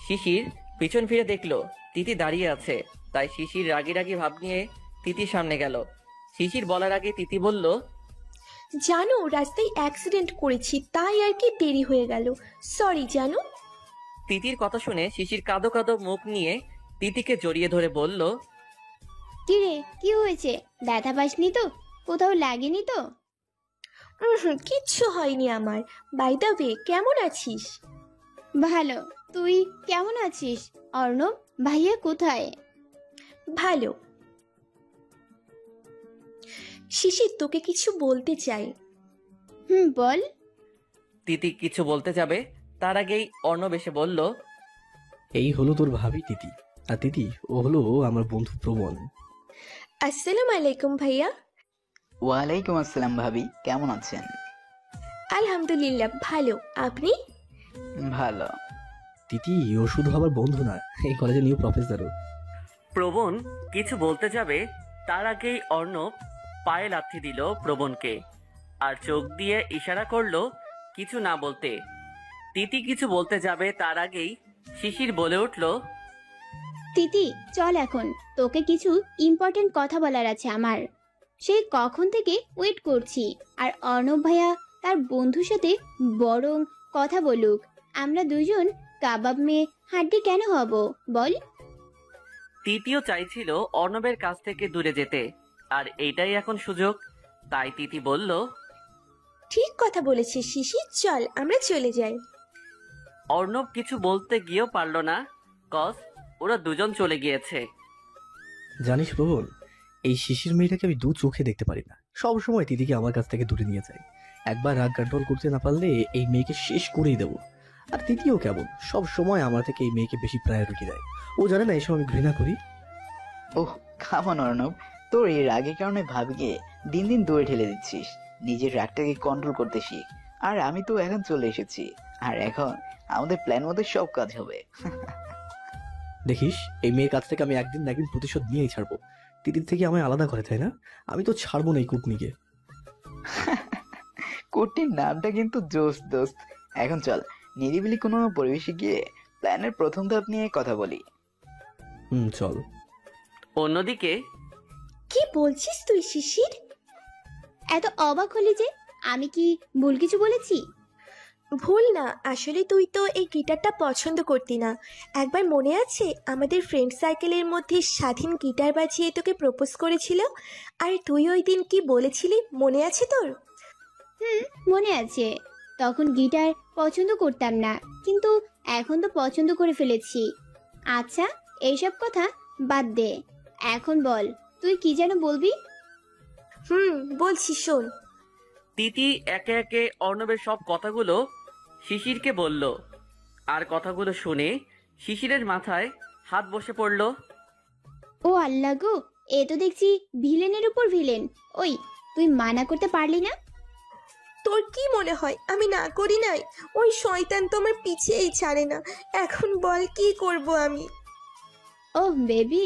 শিশির পিছন ফিরে দেখলো তিতি দাঁড়িয়ে আছে। তাই শিশির রাগি রাগি ভাব নিয়ে তিতির সামনে গেল। শিশির বলার আগে তিতি বলল, জানো রাস্তায় অ্যাক্সিডেন্ট করেছি, তাই আর কি দেরি হয়ে গেল। সরি জানো। তিতির কথা শুনে শিশির কাঁদো কাঁদো মুখ নিয়ে তিতিকে জড়িয়ে ধরে বলল, কিরে কি হয়েছে? ব্যথা পাসনি তো? কোথাও লাগেনি তো? কিচ্ছু হয়নি আমার। বাই দ্য ওয়ে, কেমন আছিস? ভালো, তুই কেমন আছিস? অর্ণব ভাইয়া কোথায়? ভালো। শিশির তোকে কিছু বলতে চাই। বল। তিতি কিছু বলতে যাবে, তার আগেই অর্ণব এসে বলল, এই হলো তোর ভাবি তিতি, আর তিতি ও হলো আমার বন্ধু প্রবণ। আসসালামু আলাইকুম ভাইয়া। ওয়ালাইকুম আসসালাম ভাবি, কেমন আছেন? আলহামদুলিল্লাহ ভালো, আপনি? ভালো। তিতি ও শুধু আমার বন্ধু না, এই কলেজের নিউ প্রফেসরও। প্রবণ কিছু বলতে যাবে, তার আগেই অর্ণব পায়ে লাথি দিল প্রবণকে আর চোখ দিয়ে ইশারা করলো কিছু না বলতে। তিতি কিছু বলতে যাবে, তার আগেই শিশির বলে উঠল, তিতি চল এখন, তোকে কিছু ইম্পর্টেন্ট কথা বলার আছে আমার। সেই কখন থেকে ওয়েট করছি। আর অর্ণব ভাইয়া তার বন্ধুর সাথে বরং কথা বলুক, আমরা দুজন কাবাব মেয়ে হাড্ডি কেন হব বল? তিতিও চাইছিল অর্ণবের কাছ থেকে দূরে যেতে, আর এইটাই এখন সুযোগ। তাই তিতি বলল, ঠিক কথা বলেছিস শিশির, চল আমরা চলে যাই। অর্ণব কিছু বলতে গিয়েও পারল না, কজ ওরা দুজন চলে গিয়েছে। জানিস প্রবল, এই শিশির মেয়েটাকে আমি দু চোখে দেখতে পারি না। সব সময় তিতিকে আমার কাছ থেকে দূরে নিয়ে যায়। একবার রাগ কন্ট্রোল করতে না পারলে এই মেয়েকে শেষ করেই দেবো। আর তিতিও কেমন, সব সময় আমার থেকে এই মেয়েকে বেশি প্রায়োরিটি দেয়। ও জানে না এসব আমি ঘৃণা করি। ওহ কামন অর্ণব, তোর এই রাগের কারণে ভাবিকে দিন দিন দূরে ঠেলে দিচ্ছিস। নিজের রাগটাকে কন্ট্রোল করতে শিখ। আর আমি তো এখন চলে এসেছি, আর এখন আমাদের প্ল্যান মতো সব কাজ হবে। দেখিস, এই মেয়ের কাছ থেকে আমি একদিন না একদিন প্রতিশোধ নিয়েই ছাড়বো। তিতির থেকে আমায় আলাদা করে, তাই না? আমি তো ছাড়বো না এই কুটনিকে। কুটির নামটা কিন্তু জোস দোস্ত। এখন চল নিরিবিলি কোনো পরিবেশে গিয়ে প্ল্যানের প্রথম ধাপ নিয়ে কথা বলি। চল। অন্যদিকে, কি বলছিস তুই শিশির? এত অবাক হলি যে? আমি কি ভুল কিছু বলেছি? ভুল না, আসলে তুই তো এই গিটারটা পছন্দ করতি না। একবার মনে আছে আমাদের ফ্রেন্ড সার্কেলের মধ্যে স্বাধীন গিটার বাজিয়ে তোকে প্রপোজ করেছিল, আর তুই ওই দিন কি বলেছিলি মনে আছে তোর? মনে আছে, তখন গিটার পছন্দ করতাম না, কিন্তু এখন তো পছন্দ করে ফেলেছি। আচ্ছা এইসব কথা বাদ দে, এখন বল তুই কি যেন বলবি? বলছি শোন। তিতি একে একে অর্ণবের সব কথাগুলো শিশিরকে বলল। আর কথাগুলো শুনে শিশিরের মাথায় হাত বসে পড়ল। ও আল্লাহ গো, এ তো দেখছি ভিলেনের উপর ভিলেন। ওই তুই মানা করতে পারলি না? তোর কি মনে হয় আমি না করি নাই? ওই শয়তান তো আমার পিছিয়েই ছাড়ে না। এখন বল কি করব আমি? ও বেবি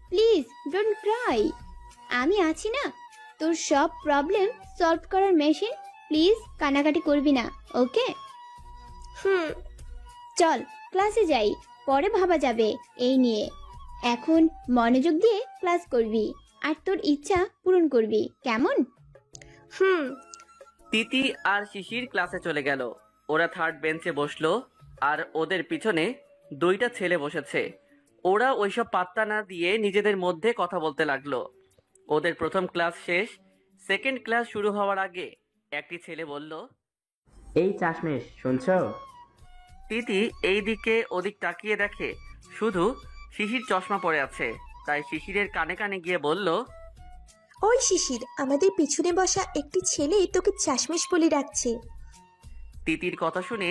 প্লিজ ডোন্ট ক্রাই, আমি আছি না তোর সব প্রবলেম সলভ করার মেশিন। প্লিজ কানাকাটি করবি না, ওকে? চল ক্লাসে যাই, পরে ভাবা যাবে এই নিয়ে। এখন মনোযোগ দিয়ে ক্লাস করবি আর তোর ইচ্ছা পূরণ করবি, কেমন? তিতি আর শিশির ক্লাসে চলে গেল। ওরা থার্ড বেঞ্চে বসলো আর ওদের পিছনে দুইটা ছেলে বসেছে। ওরা ওইসব পাত্তা না দিয়ে নিজেদের মধ্যে কথা বলতে লাগলো। ওদের প্রথম ক্লাস শেষ, সেকেন্ড ক্লাস শুরু হওয়ার আগে একটি ছেলে বলল, এই চাশমিশ শুনছো? তিতি এই দিকে ওদিক তাকিয়ে দেখে শুধু শিশির চশমা পরে আছে। তাই শিশিরের কানে কানে গিয়ে বলল, ওই শিশির, আমাদের পিছনে বসা একটি ছেলে তোকে চাশমিশ বলে ডাকছে। তিতির কথা শুনে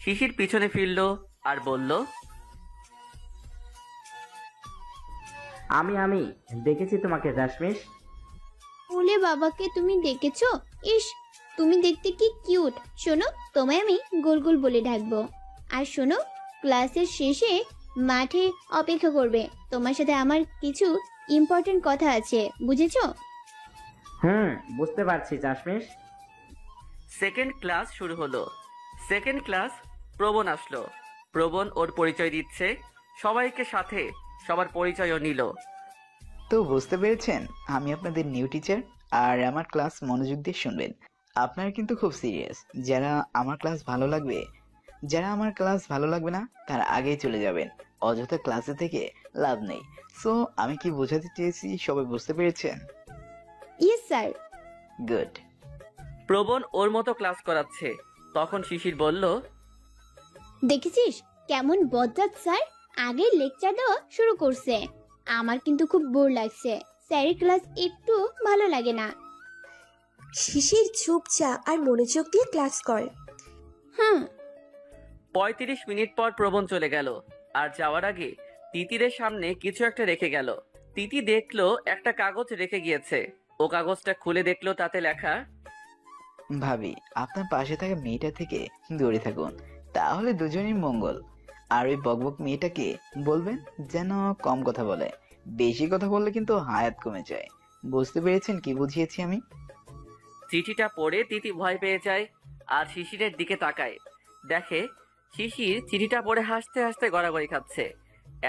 শিশির পিছনে ফিরল আর বলল, আমি দেখেছি তোমাকে চাশমিশ। বলে বাবাকে তুমি ডেকেছো? ইস, তুমি দেখতে কি কিউট। শোনো, তোমায় আমি গোল গোল বলে ডাকবো। আর শোনো, ক্লাসের শেষে মাঠে অপেক্ষা করবে। তোমার সাথে আমার কিছু ইম্পর্টেন্ট কথা আছে, বুঝেছো? বুঝতে পারছি চাশমিশ। সেকেন্ড ক্লাস শুরু হলো। সেকেন্ড ক্লাস প্রবণ আসলো। প্রবণ ওর পরিচয় দিচ্ছে সবাইকে, সাথে সবার পরিচয়ও নিল। তো বুঝতে পেরেছেন, আমি আপনাদের নিউ টিচার। আর আমার ক্লাস মনোযোগ দিয়ে শুনবেন। আপনারা কিন্তু খুব সিরিয়াস। যারা আমার ক্লাস ভালো লাগবে না তারা আগেই চলে যাবেন। অযথা ক্লাসে থেকে লাভ নেই। সো আমি কি বোঝাতে চেয়েছি সবাই বুঝতে পেরেছেন? Yes sir. গুড। প্রবণ ওর মতো ক্লাস করাচ্ছে। তখন শিশির বলল, দেখেছিস কেমন বজ্জাত স্যার, আগের লেকচার দেওয়া শুরু করছে। আমার কিন্তু খুব বোর লাগছে। স্যারের ক্লাস একটু ভালো লাগে না। শিশির চুপচাপ আর মনোযোগ দিয়ে ক্লাস কর। 35 মিনিট পর প্রবণ চলে গেল। আর যাওয়ার আগে তিতিরের সামনে কিছু একটা রেখে গেল। তিতি দেখলো একটা কাগজ রেখে গিয়েছে। ও কাগজটা খুলে দেখলো তাতে লেখা, ভাবি, আপনার পাশে থাকা মেয়েটা থেকে দূরে থাকুন, তাহলে দুজনেই মঙ্গল। আর ওই বকবক মেয়েটাকে বলবেন যেন কম কথা বলে। বেশি কথা বললে কিন্তু হায়াত কমে যায়। বুঝতে পেরেছেন কি বুঝিয়েছি আমি? চিঠিটা পড়ে তিতি ভয় পেয়ে যায় আর শিশিরের দিকে তাকায়। দেখে শিশির চিঠিটা পড়ে হাসতে হাসতে গড়াগড়ি খাচ্ছে।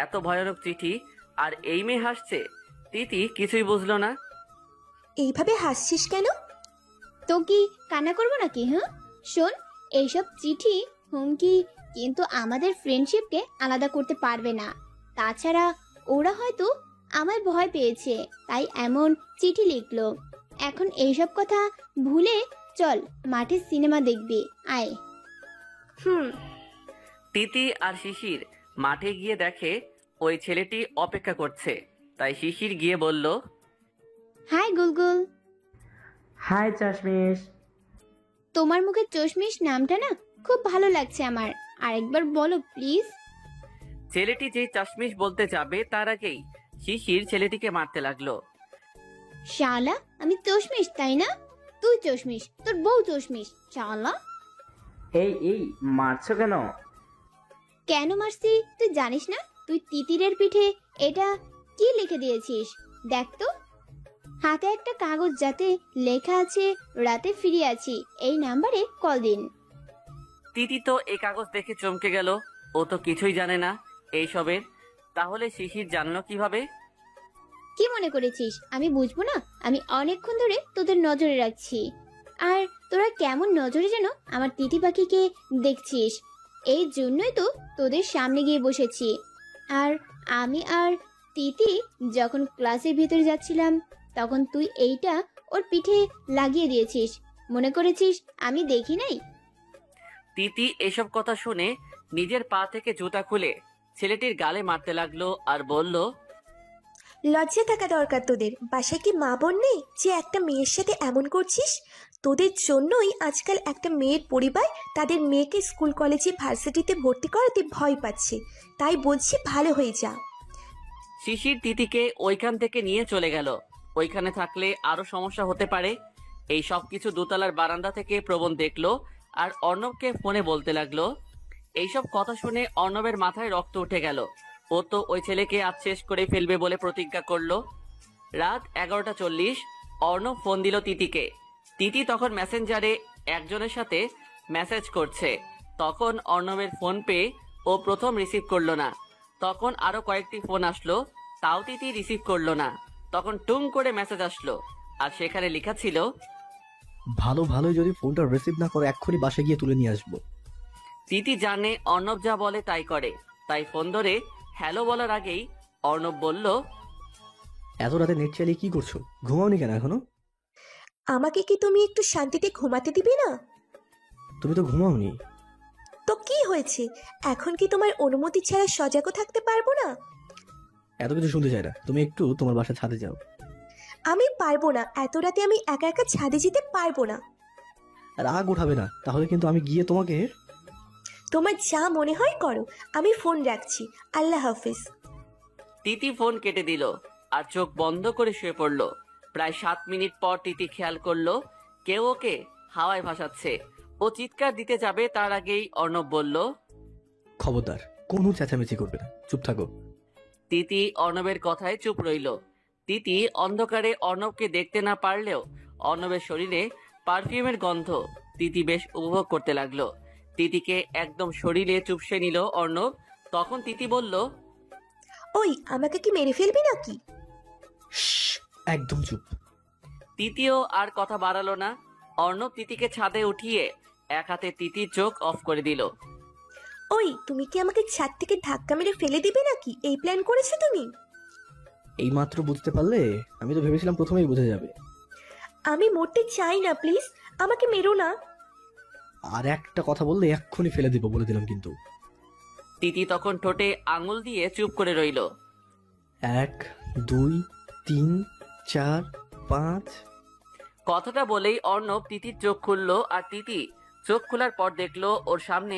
এত ভয়ানক চিঠি আর এই মেয়ে হাসছে। তিতি কিছুই বুঝলো না। এইভাবে হাসছিস কেন? তো কি কান্না করবো নাকি? শোন, এইসব চিঠি হুমকি কিন্তু আমাদের ফ্রেন্ডশিপকে আলাদা করতে পারবে না। তাছাড়া ওরা হয়তো আমায় ভয় পেয়েছে, তাই এমন চিঠি লিখলো। এখন এইসব কথা ভুলে চল মাঠে সিনেমা দেখবি, আয়। তিতি আর শিশির মাঠে গিয়ে দেখে ওই ছেলেটি অপেক্ষা করছে। তাই শিশির গিয়ে বলল, হাই গুলগুল। হাই চাশমিশ। তোমার মুখে চশমিশ নামটা না খুব ভালো লাগছে আমার। আরেকবার বলো প্লিজ। ছেলেটি যেই চাশমিশ বলতে যাবে তার আগেই শিশির ছেলেটিকে মারতে লাগলো। শালা, আমি চশমিশ তাই না? তুই চশমিশ, তোর বউ চশমিশ। শালা। এই মারছো কেন? কেন মারছি তুই জানিস না? তুই তিতিরের পিঠে এটা কি লিখে দিয়েছিস দেখ তো। হাতে একটা কাগজ যাতে লেখা আছে, রাতে ফিরে আছি, এই নাম্বারে কল দিন। তিতি তো এই কাগজ দেখে চমকে গেল। ও তো কিছুই জানে না এইসবের। তাহলে শিশির জানলো কিভাবে? কি মনে করেছিস আমি বুঝবো না? আমি অনেকক্ষণ ধরে তোদের নজরে রাখছি। আর তোরা কেমন নজরে যেন আমার তিতি পাখিকে দেখছিস। এই জন্যই তো তোদের সামনে গিয়ে বসেছি। আর আমি আর তিতি যখন ক্লাসের ভিতরে যাচ্ছিলাম তখন তুই এইটা ওর পিঠে লাগিয়ে দিয়েছিস। মনে করেছিস আমি দেখি নাই? তিতি এসব কথা শুনে নিজের পা থেকে জুতা খুলে ছেলেটির গালে মারতে লাগলো আর বলল, লজ্জা থাকা দরকার তোদের। বাসায় কি মা বোন নেই যে একটা মেয়ের সাথে এমন করছিস? তোদের জন্যই আজকাল একটা মেয়ের পরিবার তাদের মেয়েকে স্কুল কলেজে ভার্সিটিতে ভর্তি করাতে ভয় পাচ্ছে। তাই বলছি ভালো হয়ে যা। শিশির তিতিকে ওইখান থেকে নিয়ে চলে গেল। ওইখানে থাকলে আরো সমস্যা হতে পারে। এই সব কিছু দোতলার বারান্দা থেকে প্রবণ দেখলো আর অর্ণবকে ফোনে বলতে লাগলো। এইসব কথা শুনে অর্ণবের মাথায় রক্ত উঠে গেল। ও তো ওই ছেলেকে আজ শেষ করে ফেলবে বলে প্রতিজ্ঞা করলো। রাত 11:40 অর্ণব ফোন দিল তিতিকে। তিতি তখন মেসেঞ্জারে একজনের সাথে মেসেজ করছে। তখন অর্ণবের ফোন পেয়ে ও প্রথম রিসিভ করলো না। তখন আরো কয়েকটি ফোন আসলো, তাও তিতি রিসিভ করলো না। তখন টুং করে মেসেজ আসলো আর সেখানে লেখা ছিল, ভালোই যদি ফোনটা রিসিভ না করো এক্ষুনি বাসায় গিয়ে তুলে নিয়ে আসবো। তিতি জানে অর্ণব যা বলে তাই করে, তাই ফোন ধরে হ্যালো বলার আগেই অর্ণব বলল, এত রাতে নেট চালিয়ে কি করছো? ঘুমাওনি কেন এখনো? আমাকে কি তুমি একটু শান্তিতে ঘুমাতে দিবে না? তুমি তো ঘুমাওনি। তো কি হয়েছে, এখন কি তোমার অনুমতি ছাড়া সজাগও থাকতে পারবো না? এত কিছু শুনতে চাই না, তুমি একটু তোমার বাসা ছাদে যাও। আমি পারবো না, এত রাতে আমি একা একা ছাদে যেতে পারবো না। রাগ উঠাবে না, তাহলে কিন্তু আমি গিয়ে তোমাকে। তোমার যা মনে হয় করো, আমি ফোন রাখছি, আল্লাহ হাফিজ। তিতি ফোন কেটে দিল আর চোখ বন্ধ করে শুয়ে পড়ল। প্রায় 7 মিনিট পর তিতি খেয়াল করলো কেউ ওকে হাওয়ায় ভাসাচ্ছে। ও চিৎকার দিতে যাবে তার আগেই অর্ণব বলল, খবরদার, কোনো চেঁচামেচি করবে না, চুপ থাকো। তিতি অর্ণবের কথায় চুপ রইল। তিতি অন্ধকারে অর্ণবকে দেখতে না পারলেও অর্ণবের শরীরে পারফিউমের গন্ধ তিতি বেশ উপভোগ করতে লাগলো। তিতিকে একদম শরীরে চুপসে নিল অর্ণব। তখন তিতি বলল, ওই আমাকে কি মেরে ফেলবি নাকি? শ্শ্, একদম চুপ। তিতিও আর কথা বাড়ালো না। অর্ণব তিতিকে ছাদে উঠিয়ে এক হাতে তিতির চোখ অফ করে দিল। ওই তুমি কি আমাকে ছাদ থেকে ধাক্কা মেরে ফেলে দিবে নাকি? এই প্ল্যান করেছো তুমি? এই মাত্র বুঝতে পারলে? আমি তো ভেবেছিলাম প্রথমেই বুঝে যাবে। আমি মরতে চাই না, প্লিজ আমাকে মেরো না। আর একটা কথা বললে এক্ষুনি ফেলে দিব বলে দিলাম কিন্তু। তিতি তখন ঠোঁটে আঙুল দিয়ে চুপ করে রইল। 1 2 3 4 5। কথাটা বলেই অর্ণব তিতির চোখ খুললো। আর তিতি চোখ খোলার পর দেখলো ওর সামনে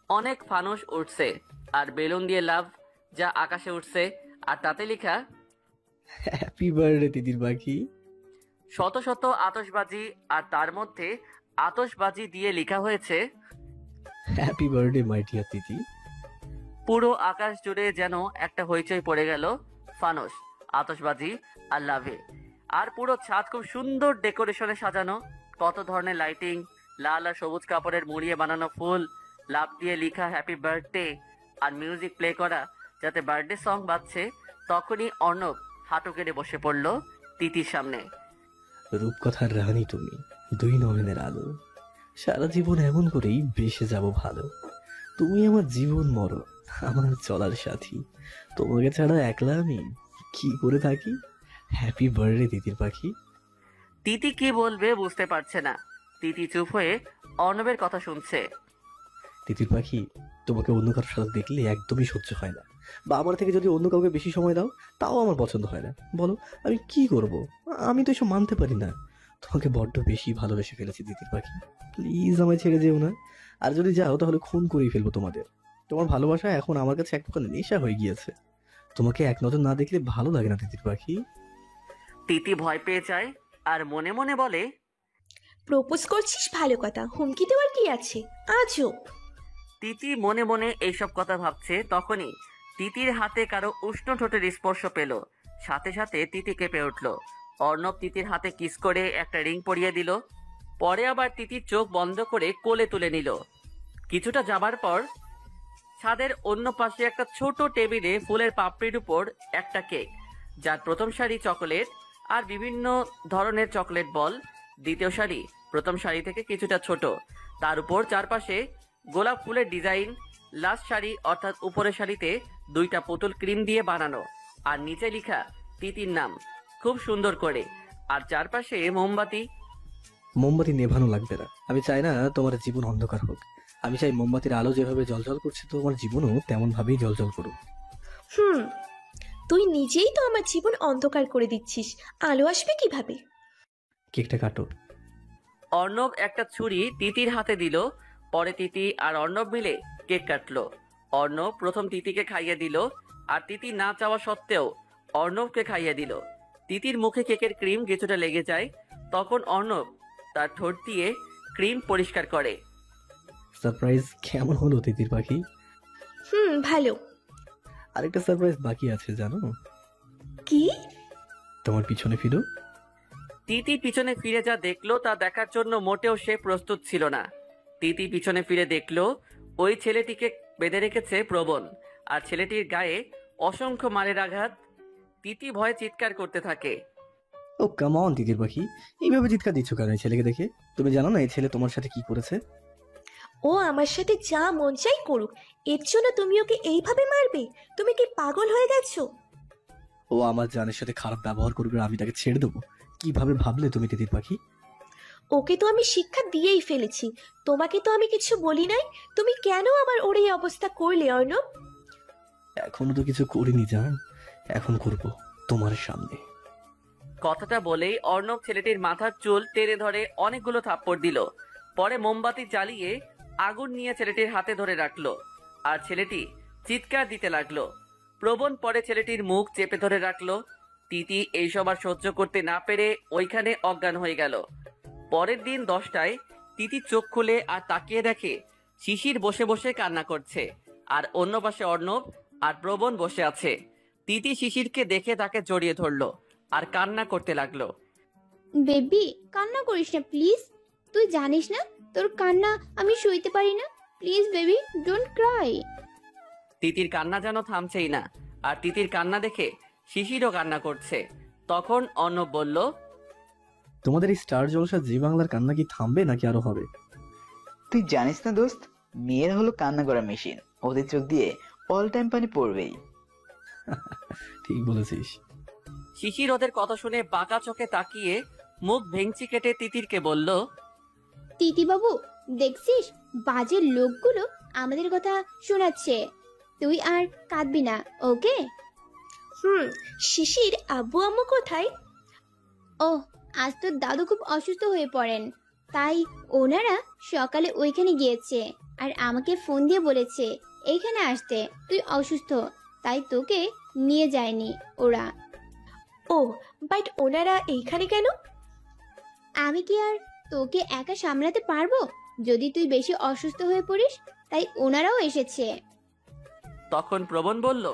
অনেক ফানুস উঠছে আর বেলুন দিয়ে লাভ যা আকাশে উঠছে, আর তাতে লেখা হ্যাপি বার্থডে তিতির পাখি। শত শত আতশবাজি, আর তার মধ্যে আতশবাজি দিয়ে লেখা হয়েছে হ্যাপি বার্থডে মাই ডিয়ার তিতি। পুরো আকাশ জুড়ে যেন একটা হইচই পড়ে গেল। ফানুস, আতশবাজি আর লাভে। আর পুরো ছাদ খুব সুন্দর ডেকোরেশনে সাজানো, কত ধরনের লাইটিং, লাল আর সবুজ কাপড়ের মুড়িয়ে বানানো ফুল, লাভ দিয়ে লেখা হ্যাপি বার্থডে আর মিউজিক প্লে করা যাতে বার্থডে সং বাজছে। তখনই অর্ণব হাঁটু কেড়ে বসে পড়ল তিতির সামনে। রূপকথার রানী তুমি, 2 নয়নের আলো, সারা জীবন এমন করেই বেসে যাব ভালো। তুমি আমার জীবন মরণ, আমার চলার সাথী, তোমাকে ছাড়া একলা আমি কি করে থাকি। হ্যাপি বার্থডে তিতির পাখি। তিতি কি বলবে বুঝতে পারছে না। তিতি চুপ হয়ে অর্ণবের কথা শুনছে। তিতির পাখি, তোমাকে অন্য কারোর সাথে দেখলে একদমই সহ্য হয় না, বা আমার থেকে যদি অন্য কাউকে বেশি সময় দাও তাও আমার পছন্দ হয় না। বলো আমি কি করব? আমি তো এসব মানতে পারি না। তোমাকে বড্ড বেশি ভালোবেসে ফেলেছি তিতির পাখি, প্লিজ আমায় ছেড়ে যেও না। আর যদি যাও তাহলে খুন করেই ফেলবো তোমাদের। তোমার ভালোবাসা এখন আমার কাছে এক প্রকার নেশা হয়ে গিয়েছে। তোমাকে এক নজর না দেখলে ভালো লাগে না তিতির পাখি। তিতি ভয় পেয়ে যায় আর মনে মনে বলে, প্রপোজ করছিস ভালো কথা, হুমকি দেওয়ার কি আছে? আজব। তিতি মনে মনে এইসব কথা ভাবছে। তখনই তিতির হাতে কারো উষ্ণ ঠোঁটের স্পর্শ পেল। সাথে সাথে তিতি কেঁপে উঠল। অর্ণব তিতির হাতে কিস করে একটা রিং পরিয়ে দিল। পরে আবার তিতির চোখ বন্ধ করে কোলে তুলে নিল। কিছুটা যাবার পর ছাদের অন্য পাশে একটা ছোট টেবিলে ফুলের পাপড়ির উপর একটা কেক, যার প্রথম সারি চকোলেট আর বিভিন্ন ধরনের চকলেট বল, দ্বিতীয় সারি প্রথম সারি থেকে কিছুটা ছোট, তার উপর চারপাশে গোলাপ ফুলের ডিজাইন, লাস্ট সারি অর্থাৎ উপরের সারিতে 2টা পুতুল ক্রিম দিয়ে বানানো, আর নিচে লেখা তিতির নাম খুব সুন্দর করে, আর চারপাশে মোমবাতি। মোমবাতি নেভানো লাগবে না, আমি চাই না তোমার জীবন অন্ধকার হোক। আমি চাই মোমবাতির আলো যেভাবে জ্বলজ্বল করছে তোমার জীবনও তেমন ভাবেই জ্বলজ্বল করুক। তুই নিজেই তো আমার জীবন অন্ধকার করে দিচ্ছিস, আলো আসবে কিভাবে? কেকটা কাটো। অর্ণব একটা ছুরি তিতির হাতে দিল। পরে তিতি আর অর্ণব মিলে কেক কাটলো। অর্ণব প্রথম তিতিকে খাইয়ে দিল, আর তিতি না চাওয়া সত্ত্বেও অর্ণবকে খাইয়ে দিল। তিতির মুখে কেকের ক্রিম কিছুটা লেগে যায়। তখন অর্ণব তার ঠোঁট দিয়ে ক্রিম পরিষ্কার করে। সারপ্রাইজ কেমন হলো তিতির পাখি? ভালো। আরেকটা সারপ্রাইজ বাকি আছে জানো? কি? তোমার পিছনে ফিরো। তিতি পিছনে ফিরে যা দেখলো তা দেখার জন্য মোটেও সে প্রস্তুত ছিল না। তিতি পিছনে ফিরে দেখলো ওই ছেলেটিকে বেঁধে রেখেছে প্রবণ, আর ছেলেটির গায়ে অসংখ্য মারের আঘাত। তিতি ভয়ে চিৎকার করতে থাকে। ও কাম অন তিতির পাখি, এইভাবে চিৎকার দিচ্ছ কেন এই ছেলেকে দেখে? তুমি জানো না এই ছেলে তোমার সাথে কি করেছে? ও আমার সাথে যা মন চাই করুক, এর জন্য তুমি ওকে এইভাবে মারবে? তুমি কি পাগল হয়ে গেছো? ও আমার জানের সাথে খারাপ ব্যবহার করবে আর আমি তাকে ছেড়ে দেবো? কিভাবে ভাবলে তুমি তিতির পাখি? ওকে তো আমি শিক্ষা দিয়েই ফেলেছি, তোমাকে তো আমি কিছু বলি নাই। তুমি কেন আমার ওর এই অবস্থা করলে অর্ণব? এখনো তো কিছু করিনি জান, এখন করব তোমার সামনে। কথাটা বলেই অর্ণব ছেলেটির মাথার চুল টেনে ধরে অনেকগুলো থাপ্পড় দিল। পরে মোমবাতি জ্বালিয়ে আগুন নিয়ে ছেলেটির হাতে ধরে রাখলো আর ছেলেটি চিৎকার দিতে লাগলো। প্রবণ পরে ছেলেটির মুখ চেপে ধরে রাখলো। তিতি এইসব আর সহ্য করতে না পেরে ওইখানে অজ্ঞান হয়ে গেল। পরের দিন 10টায় তিতি চোখ খুলে আর তাকিয়ে দেখে শিশির বসে বসে কান্না করছে আর অন্য পাশে অর্ণব আর প্রবণ বসে আছে। তিতি শিশিরকে দেখে তাকে জড়িয়ে ধরলো আর কান্না করতে লাগলো। বেবি, কান্না করিস না প্লিজ। তুই জানিস না তোর কান্না আমি সইতে পারি না। Please baby, don't cry. Titir কান্না যেন থামছেই না, আর তিতির কান্না দেখে শিশিরও কান্না করছে। তখন অর্ণব বলল, তোমাদের এই স্টার জলসা জি বাংলার কান্না কি থামবে নাকি আরো হবে? তুই জানিস না দোস্ত, মেয়েরা হলো কান্না করা মেশিন, ওদের চোখ দিয়ে অল টাইম পানি পড়বেই। ঠিক বলেছিস। শিশির ওদের কথা শুনে বাঁকা চোখে তাকিয়ে মুখ ভেঙচি কেটে তিতিরকে বলল, তিতি বাবু, দেখছিস বাজে লোকগুলো আমাদের কথা শোনাচ্ছে। তুই আর কাঁদবি না, ওকে? শিশির আব্বু আম্মু কোথায়? ও, আজ তোর দাদু খুব অসুস্থ হয়ে পড়েন, তাই ওনারা সকালে ওইখানে গিয়েছে আর আমাকে ফোন দিয়ে বলেছে এইখানে আসতে। তুই অসুস্থ, তাই তোকে নিয়ে যায়নি ওরা। ও, বাট ওনারা এইখানে কেন? আমি কি আর তোকে একা সামলাতে পারবো যদি তুই বেশি অসুস্থ হয়ে পড়িস? তাই ওনারাও এসেছে। তখন প্রবণ বলল,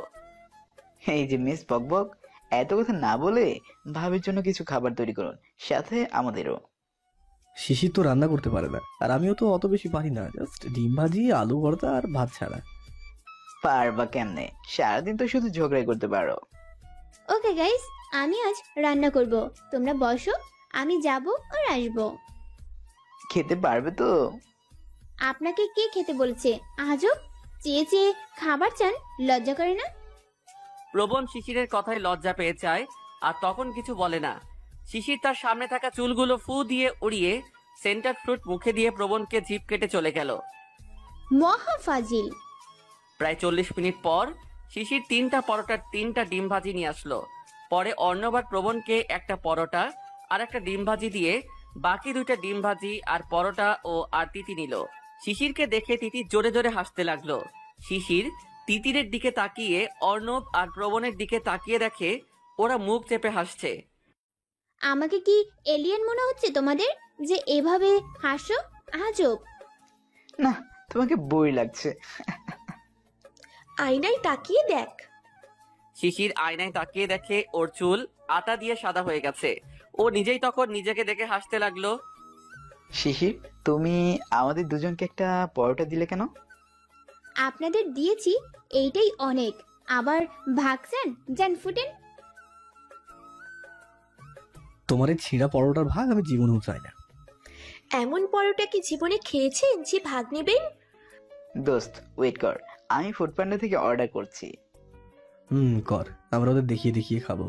এই যে মিস বকবক, এত কথা না বলে ভাবির জন্য কিছু খাবার তৈরি করুন, সাথে আমাদেরও। শিশির তো রান্না করতে পারে না, আর আমিও তো অত বেশি পারি না, জাস্ট ডিম ভাজি, আলু ভর্তা আর ভাত ছাড়া। পারবা কেমনে? সারাদিন তো শুধু ঝগড়াই করতে পারো। ওকে গাইস, আমি আজ রান্না করব, তোমরা বসো, আমি যাব আর আসবো। খেতে পারবে তো? আপনাকে কে খেতে বলছে? আজব, চেয়ে চেয়ে খাবার চান, লজ্জা করে না? প্রবণ শিশিরের কথায় লজ্জা পেয়ে যায় আর তখন কিছু বলে না। শিশির তার সামনে থাকা চুলগুলো ফু দিয়ে উড়িয়ে সেন্টার ফ্রুট মুখে দিয়ে প্রবণকে জিভ কেটে চলে গেল। মহা ফাজিল। প্রায় 40 মিনিট পর শিশির 3টা পরোটার 3টা ডিম ভাজি নিয়ে আসলো। পরে অর্ণব আর প্রবণকে একটা পরোটা আর একটা ডিম ভাজি দিয়ে বাকি 2টা ডিম ভাজি আর পরোটা ও আর তিতি নিল। শিশিরকে দেখে তিতি জোরে জোরে হাসতে লাগলো। শিশির তিতিরের দিকে তাকিয়ে অর্ণব আর প্রবণের দিকে তাকিয়ে দেখে ওরা মুখ চেপে হাসছে। আমাকে কি এলিয়েন মনে হচ্ছে তোমাদের যে এভাবে হাসো? আজব। না, তোমাকে বই লাগছে। আয়নায় তাকিয়ে দেখ। শিশির আয়নায় তাকিয়ে দেখে ওর চুল আটা দিয়ে সাদা হয়ে গেছে। ও নিজেই তখন নিজেকে দেখে হাসতে লাগলো। শিশির, তুমি আমাদের দুজনকে একটা পরোটা দিলে কেন? আপনাদের দিয়েছি, এইটাই অনেক। আবার ভাগ চান? যান ফুটেন। তোমার এই ছিঁড়া পরোটার ভাগ আমি জীবনেও চাই না। এমন পরোটা কি জীবনে খেয়েছেন যে ভাগ নেবেন? দোস্ত ওয়েট কর, আমি ফুড পান্ডা থেকে অর্ডার করছি। কর, আমরা ওদের দেখিয়ে দেখিয়ে খাবো।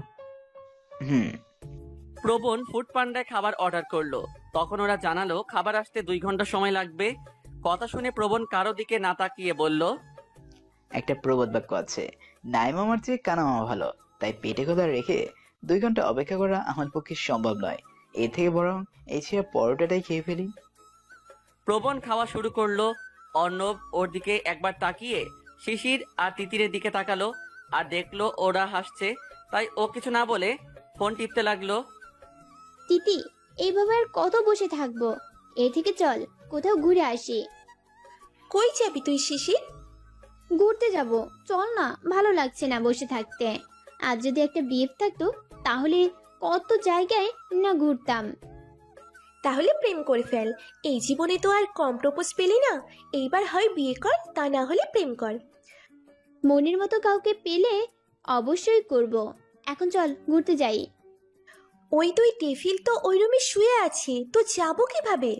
প্রবণ ফুড পান্ডায় খাবার অর্ডার করলো। তখন ওরা জানালো খাবার আসতে 2 ঘন্টা সময় লাগবে। কথা শুনে প্রবণ কারো দিকে না তাকিয়ে বলল, একটা প্রবাদ বাক্য আছে, নাই মামার চেয়ে কানা মামা ভালো। তাই পেটে কথা রেখে 2 ঘন্টা অপেক্ষা করা আমার পক্ষে সম্ভব নয়। এর থেকে বরং এই ছেঁড়া পরোটাটাই খেয়ে ফেলি। প্রবণ খাওয়া শুরু করলো। অর্ণব ওর দিকে একবার তাকিয়ে শিশির আর তিতিরের দিকে তাকালো আর দেখলো ওরা হাসছে, তাই ও কিছু না বলে ফোন টিপতে লাগলো। তিতি, এইভাবে আর কত বসে থাকবো? এ থেকে চল কোথাও ঘুরে আসি। কই যাবি তুই শিশির? ঘুরতে যাব, চল না, ভালো লাগছে না বসে থাকতে। আজ যদি একটা বিয়ে থাকতো তাহলে কত জায়গায় না ঘুরতাম। তাহলে প্রেম করে ফেল, এই জীবনে তো আর কম প্রপোজ পেলি না। এইবার হয় বিয়ে কর, তা না হলে প্রেম কর। মনের মতো কাউকে পেলে অবশ্যই করব। এখন চল ঘুরতে যাই। ওই দুই টেফিল তো ওই রুমে শুয়ে আছে, তো যাবো কিভাবে?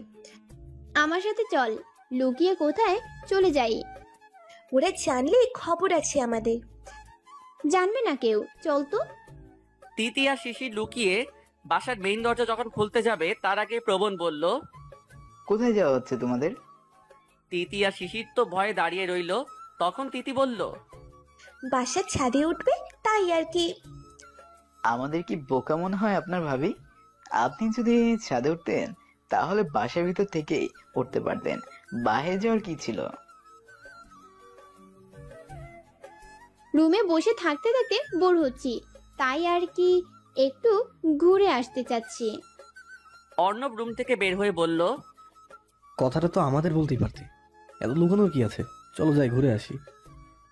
আমার সাথে চল, লুকিয়ে কোথায় চলে যাই। ওরা জানলে খবর আছে আমাদের। জানবে না কেউ, চল তো। তিতি আর শিশির লুকিয়ে বাসার মেইন দরজা যখন খুলতে যাবে তার আগে প্রবণ বলল, কোথায় যাওয়া হচ্ছে তোমাদের? তিতি আর শিশির তো ভয়ে দাঁড়িয়ে রইল। তখন তিতি বলল, বাসার ছাদে উঠবে, তাই আর কি। আমাদের কি বোকা মনে হয় আপনার ভাবি? আপনি যদি ছাদে উঠতেন তাহলে বাসার ভিতর থেকেই উঠতে পারতেন, বাইরে যাওয়ার কি ছিল? রুমে বসে থাকতে থাকতে বোর হচ্ছি, তাই আর কি একটু ঘুরে আসতে চাচ্ছি। অর্ণব রুম থেকে বের হয়ে বলল, কথাটা তো আমাদের বলতেই পারতে, এত লুকানোর কি আছে? চলো যাই, ঘুরে আসি।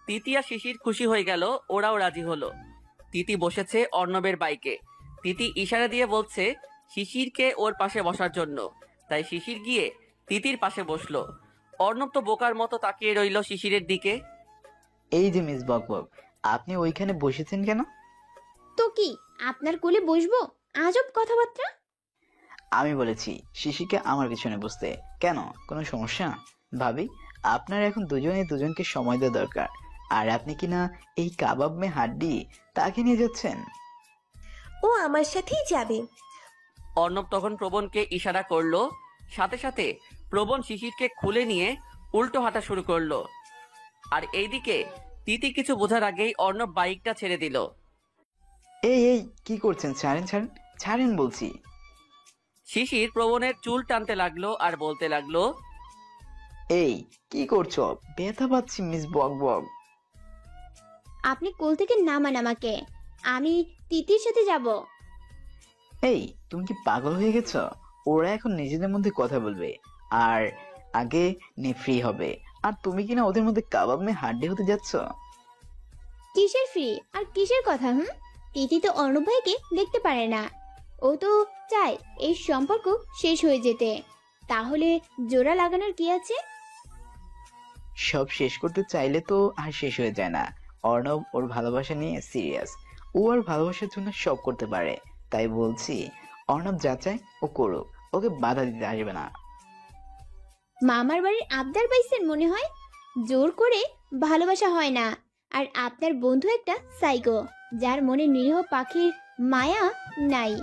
তিতি আর শিশির খুশি হয়ে গেল, ওরাও রাজি হলো। তিতি বসেছে অর্ণবের বাইকে। তিতি ইশারা দিয়ে বলছে শিশিরকে ওর পাশে বসার জন্য, তাই শিশির গিয়ে তিতির পাশে বসলো। অর্ণব তো বোকার মতো তাকিয়ে রইল শিশিরের দিকে। এই যে মিস বকবক, আপনি ওইখানে বসেছেন কেন? তো কি আপনার কোলে বসবো? আজব কথাবার্তা। আমি বলেছি শিশিকে আমার পিছনে বসতে। কেন, কোনো সমস্যা? ভাবি, আপনার এখন দুজনে দুজনকে সময় দেওয়া দরকার। আর আপনি কিনা এই কাবাব মে হাড্ডি তাকে নিয়ে যাচ্ছেন। ও আমার সাথেই যাবে। অর্ণব তখন প্রবণকে ইশারা করলো, সাথে সাথে প্রবণ শিশিরকে খুলে নিয়ে উল্টো হাঁটা শুরু করলো। আর এইদিকে তিতি কিছু বোঝার আগেই অর্ণব বাইকটা ছেড়ে দিল। এই এই কি করছেন? ছাড়েন ছাড়েন ছাড়েন বলছি। শিশির প্রবণের চুল টানতে লাগলো আর বলতে লাগলো, এই কি করছো? ব্যথা পাচ্ছি মিস বকবক। আপনি কোল থেকে নামান আমাকে, আমি তিতির সাথে যাব। এই তুমি কি পাগল হয়ে গেছো? ওরা এখন নিজেদের মধ্যে কথা বলবে আর আগে ফ্রি হবে, আর তুমি কিনা ওদের মধ্যে কাবাব মে হাড্ডি হতে যাচ্ছ। কিসের ফ্রি আর কিসের কথা? তিতি তো অর্ণব ভাইকে দেখতে পারে না, ও তো চায় এই সম্পর্ক শেষ হয়ে যেতে। তাহলে জোড়া লাগানোর কি আছে? সব শেষ করতে চাইলে তো আর শেষ হয়ে যায় না। অর্ণব ওর ভালোবাসা নিয়ে সিরিয়াস, ও আর ভালোবাসার জন্য সব করতে পারে। তাই বলছি অর্ণব যা চায় ও করুক, ওকে বাধা দিতে আসবে না। মামার বাড়ির আবদার পাইছেন মনে হয়। জোর করে ভালোবাসা হয় না। আর আপনার বন্ধু একটা সাইকো, যার মনে নিরীহ পাখির মায়া নাই।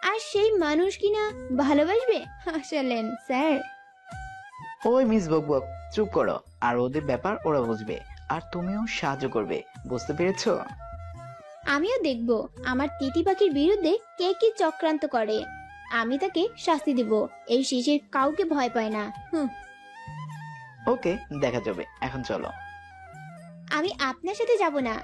আর সেই মানুষ কিনা ভালোবাসবে? হাসালেন স্যার। ওই মিস বকবক, চুপ করো। আর ওদের ব্যাপার ওরা বুঝবে, আর তুমিও সাহায্য করবে, বুঝতে পেরেছো? আমিও দেখব আমার তিতি পাখির বিরুদ্ধে কে কি চক্রান্ত করে। আমি তাকে শাস্তি দেব। এই শিশির কাউকে ভয় পায় না। ওকে, দেখা যাবে। এখন চলো। আমি আপনার সাথে যাব না।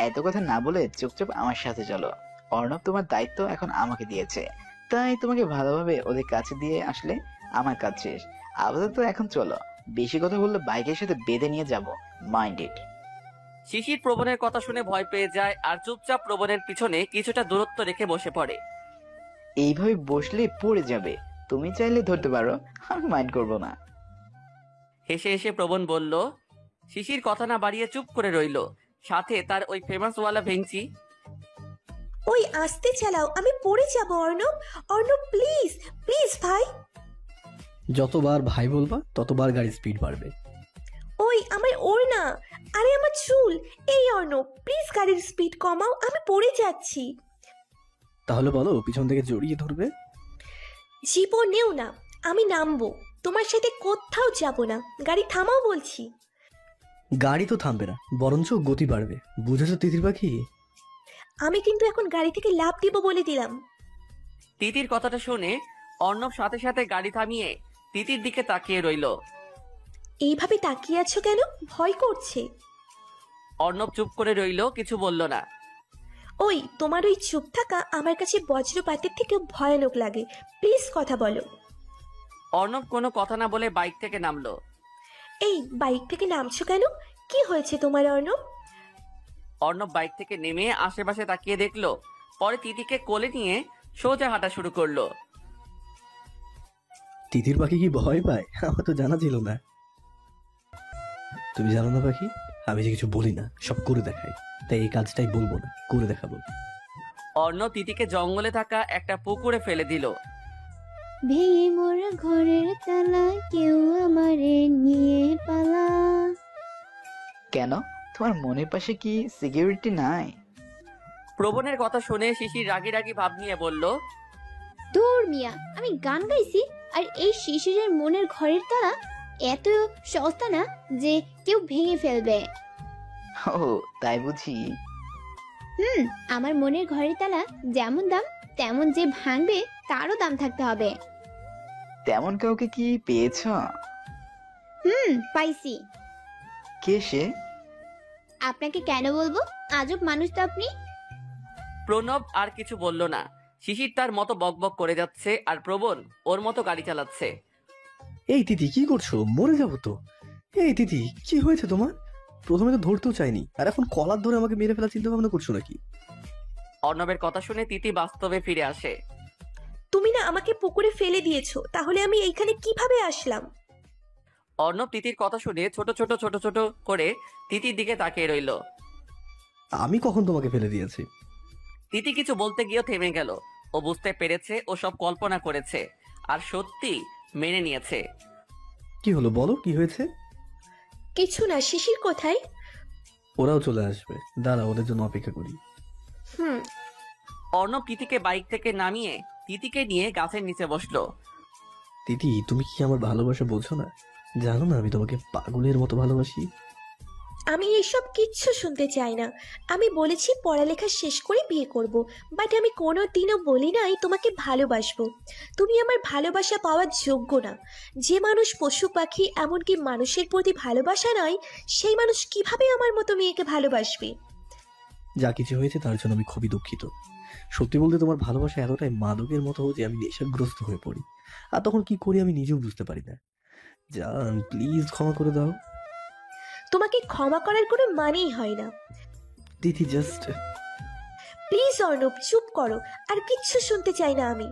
এত কথা না বলে চুপচাপ আমার সাথে চলো। অর্ণব তোমার দায়িত্ব এখন আমাকে দিয়েছে, তাই তোমাকে ভালোভাবে ওদের কাছে দিয়ে আসলে আমার কাজ শেষ। আপাতত এখন চলো, বেশি কথা বললে বাইকের সাথে বেঁধে নিয়ে যাব। Mind it. শিশির প্রবণের কথা শুনে ভয় পেয়ে যায় আর চুপচাপ প্রবণের পিছনে কিছুটা দূরত্ব রেখে বসে পড়ে। এইভাবে বসলে পড়ে যাবে, তুমি চাইলে ধরতে পারো, আমি মাইন্ড করবো না। হেসে হেসে প্রবণ বলল। শিশির কথা না বাড়িয়ে চুপ করে রইল, সাথে তার ওই ফেমাস ওয়ালা ভেঙচি। ওই আস্তে চালাও, আমি পড়ে যাব। অর্ণব, অর্ণব প্লিজ, প্লিজ ভাই। যতবার ভাই বলবা ততবার গাড়ি স্পিড বাড়বে। ওই আমার ওর না, আরে আমার চুল। এই অর্ণব প্লিজ গাড়ির স্পিড কমাও, আমি পড়ে যাচ্ছি। তাহলে বলো পিছন থেকে জড়িয়ে ধরবে? জীবনেও না, আমি নামবো। তোমার সাথে কোথাও যাব না, গাড়ি থামাও বলছি। গাড়ি তো থামবে না, বরঞ্চ গতি বাড়বে, বুঝেছো তিতির পাখি? আমি কিন্তু এখন গাড়ি থেকে লাফ দিব বলে দিলাম। তিতির কথাটা শুনে অর্ণব সাথে সাথে গাড়ি থামিয়ে তিতির দিকে তাকিয়ে রইল। এইভাবে তাকিয়ে আছো কেন? ভয় করছে। অর্ণব চুপ করে রইল, কিছু বলল না। ওই তোমার ওই চুপ থাকা আমার কাছে বজ্রপাতের থেকে ভয়ানক লাগে। প্লিজ কথা বলো। অর্ণব কোনো কথা না বলে বাইক থেকে নামলো। এই বাইক থেকে নামছো কেন? কি হয়েছে তোমার অর্ণব? অর্ণব বাইক থেকে নেমে আশেপাশে তাকিয়ে দেখলো, পরে তিতিকে কোলে নিয়ে সোজা হাঁটা শুরু করলো। তিতির পাখি কি ভয় পায়? আমার তো জানা ছিল না। তুমি জানো না পাখি, আমি যে কিছু বলি না সব করে দেখাই, তাই এই কাজটাই বলবো না, করে দেখাবো। অর্ণব তিতিকে জঙ্গলে থাকা একটা পুকুরে ফেলে দিল। ভেঙে মোরা ঘরের তালা, কেউ আমারে নিয়ে পালা। কেন, তোমার মনের পাশে কি সিকিউরিটি নাই? প্রবণের কথা শুনে শিশির রাগি রাগি ভাব নিয়ে বলল, দূর মিয়া, আমি গান গাইছি আর এই শিশিরের মনের ঘরের তালা এত সস্তা না যে কেউ ভেঙে ফেলবে। ও তাই বুঝি। আমার মনের ঘরের তালা যেমন দাম, তেমন যে ভাঙবে তারও দাম থাকতে হবে। তেমন কাউকে কি পেয়েছ? পাইছি। কে সে? আপনাকে কেন বলবো, আজব মানুষ তো আপনি। প্রণব আর কিছু বলল না। শিশির তার মতো বকবক করে যাচ্ছে আর প্রবণ ওর মতো গাড়ি চালাচ্ছে। এই তিথি কি করছো? মরে যাবো তো। এই তিথি কি হয়েছে তোমার? প্রথমে তো ধরতেও চাইনি, আর এখন কলার ধরে আমাকে মেরে ফেলার চিন্তা ভাবনা করছো নাকি? অর্ণবের কথা শুনে তিতি বাস্তবে ফিরে আসে। তুমি না আমাকে পুকুরে ফেলে দিয়েছো, তাহলে আমি এইখানে কিভাবে আসলাম? অর্ণব তিতির কথা শুনে ছোট ছোট করে তিতির দিকে তাকিয়ে রইল। আমি কখন তোমাকে ফেলে দিয়েছি? তিতি কিছু বলতে গিয়েও থেমে গেল। ও বুঝতে পেরেছে ও সব কল্পনা করেছে আর সত্যি মেনে নিয়েছে। কি হলো বলো, কি হয়েছে? কিছু না। শিশির কোথায়? ওরাও চলে আসবে, দাঁড়া ওদের জন্য অপেক্ষা করি। অর্ণব তিতিকে বাইক থেকে নামিয়ে তিতিকে নিয়ে গাছের নিচে বসলো। তিথি তুমি কি আমার ভালোবাসা বোঝো না? জানো না আমি তোমাকে পাগলের মতো ভালোবাসি। আমি এসব কিচ্ছু শুনতে চাই না। আমি বলেছি পড়ালেখা শেষ করে বিয়ে করব, বাট আমি কোনো দিনও বলি নাই তোমাকে ভালোবাসবো। তুমি আমার ভালোবাসা পাওয়ার যোগ্য না। যে মানুষ পশু পাখি এমনকি মানুষের প্রতি ভালোবাসা নয়, সেই মানুষ কিভাবে আমার মতো মেয়েকে ভালোবাসবে? যা কিছু হয়েছে তার জন্য আমি খুবই দুঃখিত। সত্যি বলতে তোমার ভালোবাসা এতটাই মাদকের মতো যে আমি নেশাগ্রস্ত হয়ে পড়ি, আর তখন কি করি আমি নিজেও বুঝতে পারি না। জান প্লিজ ক্ষমা করে দাও। তোমাকে ক্ষমা করার কোনো মানেই হয় না। তিথি জাস্ট প্লিজ অর্ণব চুপ করো, আর কিচ্ছু শুনতে চাই না আমি।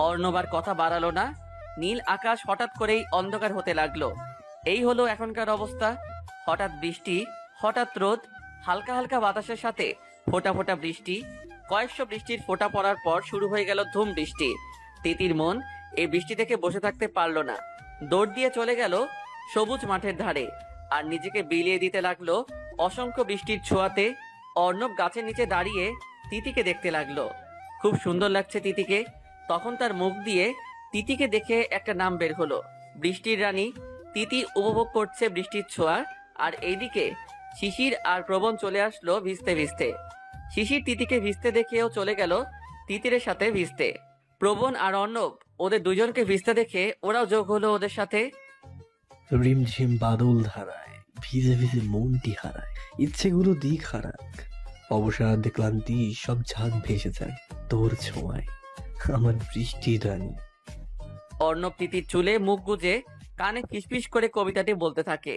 অর্ণব আর কথা বাড়ালো না। নীল আকাশ হঠাৎ করেই অন্ধকার হতে লাগলো। এই হলো এখনকার অবস্থা। হঠাৎ বৃষ্টি, হঠাৎ রোদ, হালকা হালকা বাতাসের সাথে ফোঁটা ফোঁটা বৃষ্টি। কয়েকশো বৃষ্টির ফোঁটা পড়ার পর শুরু হয়ে গেল ধুম বৃষ্টি। তিতির মন এই বৃষ্টি থেকে বসে থাকতে পারলো না। দৌড় দিয়ে চলে গেল সবুজ মাঠের ধারে আর নিজেকে বিলিয়ে দিতে লাগলো অসংখ্য বৃষ্টির ছোঁয়াতে। অর্ণব গাছের নিচে দাঁড়িয়ে তিতিকে দেখতে লাগলো। খুব সুন্দর লাগছে তিতিকে। তখন তার মুখ দিয়ে তিতিকে দেখে একটা নাম বের হলো, বৃষ্টির রানী। তিতি উপভোগ করছে বৃষ্টির ছোঁয়া, আর এইদিকে শিশির আর প্রবণ চলে আসলো ভিজতে ভিজতে। শিশির তিতিকে ভিজতে দেখেও চলে গেল তিতিরের সাথে ভিজতে। প্রবণ আর অর্ণব ওদের দুজনকে ভিজতে দেখে ওরাও যোগ হলো ওদের সাথে। রিমঝিম বাদল ধারায় ভিজে ভিজে মনটি হারায়, ইচ্ছেগুলো দিক হারাক, অবসাদ ক্লান্তি সব ঝাঁক ভেসে যায় তোর ছোঁয়ায়, আমার বৃষ্টি রানী। অর্ণব তিতির চুলে মুখ গুজে কানে ফিসফিস করে কবিতাটি বলতে থাকে।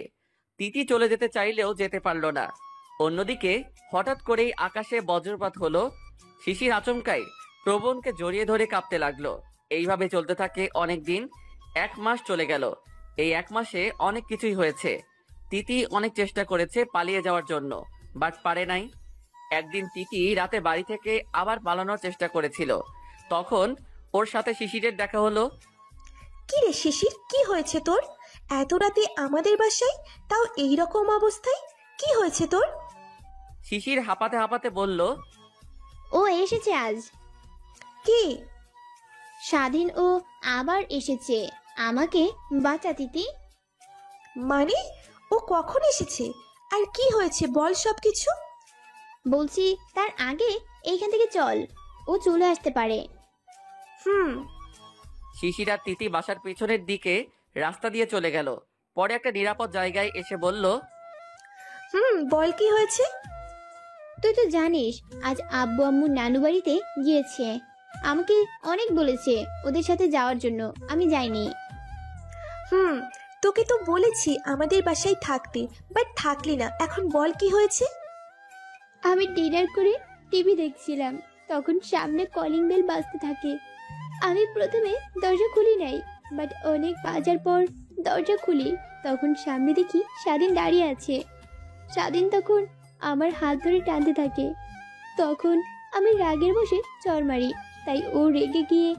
তিতি চলে যেতে চাইলেও যেতে পারল না। অন্যদিকে হঠাৎ করেই আকাশে বজ্রপাত হলো। শিশির আচমকাই প্রবণকে জড়িয়ে ধরে কাঁপতে লাগলো। এইভাবে চলতে থাকে অনেক দিন। 1 মাস চলে গেল। এই 1 মাসে অনেক কিছুই হয়েছে। তিতি অনেক চেষ্টা করেছে পালিয়ে যাওয়ার জন্য, বাট পারে নাই। একদিন তিতি রাতে বাড়ি থেকে আবার পালানোর চেষ্টা করেছিল। তখন ওর সাথে শিশিরের দেখা হলো। কি রে শিশির, কি হয়েছে তোর? এত রাতে আমাদের বাসায়, তাও এই রকম অবস্থায়? কি হয়েছে তোর? শিশির হাঁপাতে হাঁপাতে বলল, ও এসেছে আজ। কি? স্বাধীন ও আবার এসেছে আমাকে বাঁচাতে। মানে ও কখন এসেছে আর কি হয়েছে বল সব কিছু। বলছি তার আগে এইখান থেকে চল, ও চলে আসতে পারে। শিশির আর তিতি বাসার পিছনের দিকে রাস্তা দিয়ে চলে গেল। পরে একটা নিরাপদ জায়গায় এসে বলল, বল কি হয়েছে? তুই তো জানিস আজ আব্বু আম্মু নানু বাড়িতে গিয়েছে। আমাকে অনেক বলেছে ওদের সাথে যাওয়ার জন্য, আমি যাইনি। তোকে তো বলেছি আমাদের বাসায় থাকতে, বাট থাকলি না। এখন বল কি হয়েছে? আমি ডিনার করে টিভি দেখছিলাম, তখন সামনে কলিং বেল বাজতে থাকে। আমি প্রথমে দরজা খুলি নাই, বাট অনেক বাজার পর দরজা খুলি। তখন সামনে দেখি স্বাধীন দাঁড়িয়ে আছে। স্বাধীন তখন আমার হাত ধরে টানতে থাকে। তখন আমি রাগের বসে চর মারি, তাই ও রেগে গিয়ে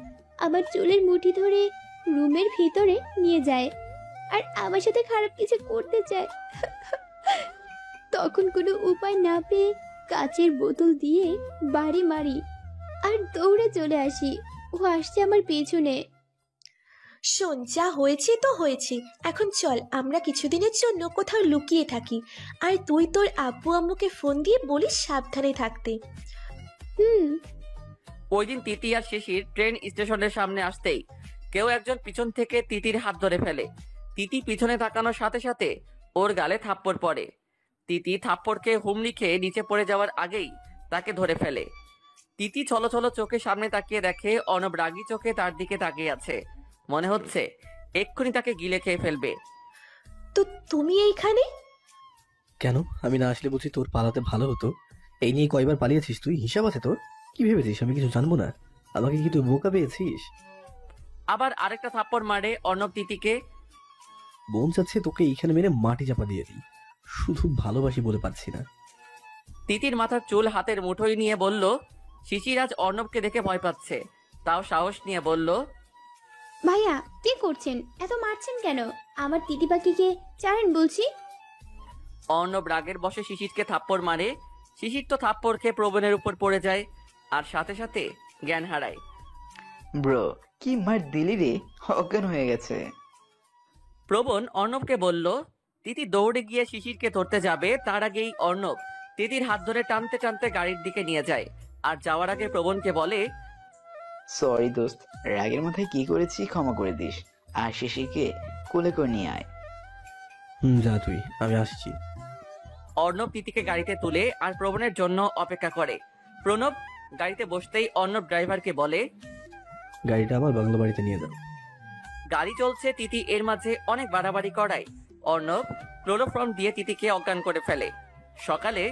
আমার চুলের মুঠি ধরে রুমের ভিতরে নিয়ে যায় আর আমার সাথে খারাপ কিছু করতে চায়। তখন কোনো উপায় না পেয়ে কাচের বোতল দিয়ে বাড়ি মারি আর দৌড়ে চলে আসি। ও আসছে আমার পেছনে। শোন, যা হয়েছে তো হয়েছে, এখন চল আমরা কিছুদিনের জন্য কোথাও লুকিয়ে থাকি, আর তুই তোর আব্বু আম্মুকে ফোন দিয়ে বলিস সাবধানে থাকতে। হুম। ওই দিন তিতি আর শিশির ট্রেন স্টেশনের সামনে আসতেই কেউ একজন পিছন থেকে তিতির হাত ধরে ফেলে। তিতি পিছনে তাকানোর সাথে সাথে ওর গালে থাপ্পড় পড়ে। তিতি থাপ্পড়কে হুমড়ি খেয়ে নিচে পড়ে যাওয়ার আগেই তাকে ধরে ফেলে। তিতি ছলছল চোখে সামনে তাকিয়ে দেখে অর্ণব রাগী চোখে তার দিকে তাকিয়ে আছে। মনে হচ্ছে এক্ষুনি তাকে গিলে খেয়ে ফেলবে। তো তুমি এইখানে? কেন, আমি না আসলে বুঝি তোর পালাতে ভালো হতো? এই নিয়ে কয়বার পালিয়েছিস তুই, হিসাব আছে তোর? কি ভেবেছিস আমি কিছু জানবো না? আমাকে কি তুই বোকা পেয়েছিস? আবার আরেকটা থাপ্পড় মারে অর্ণব তিতিকে। বোন চাচ্ছে তোকে এইখানে মেরে মাটি চাপা দিয়ে দিই, শুধু ভালোবাসি বলে পারছি না। তিতির মাথার চুল হাতের মুঠোয় নিয়ে বলল। শিশির আজ অর্ণবকে দেখে ভয় পাচ্ছে, তাও সাহস নিয়ে বলল, ভাইয়া কি করছেন, এত মারছেন কেন? আমার তিতি পাখিকে ছাড়েন বলছি। অর্ণব রাগের বশে শিশিরকে থাপ্পড় মারে। শিশির তো থাপ্পড় খেয়ে প্রবণের উপর পড়ে যায় আর সাথে সাথে জ্ঞান হারায়। ব্রো, কি মার দিলি রে, অজ্ঞান হয়ে গেছে। প্রবণ অর্ণবকে বলল। তিতি দৌড়ে গিয়ে শিশিরকে ধরতে যাবে, তার আগেই অর্ণব তিতির হাত ধরে টানতে টানতে গাড়ির দিকে নিয়ে যায়। আর যাওয়ার আগে প্রবণকে বলে, সরি দোস্ত, রাগের মাথায় কি করেছি ক্ষমা করে দিস। আর শিশিরকে কোলে করে নিয়ে আয়। যা তুই, আমি আসছি। অর্ণব তিতিকে গাড়িতে তুলে আর প্রবণের জন্য অপেক্ষা করে। প্রণব গাড়িতে বসতেই অর্ণব ড্রাইভারকে বলে, গাড়িটা আমার বাংলো বাড়িতে নিয়ে যাও। গাড়ি চলছে, তিতি এর মাঝে অনেক বাড়াবাড়ি করায় অর্ণব ক্লোরোফর্ম দিয়ে তিতিকে অজ্ঞান করে ফেলে। সকালে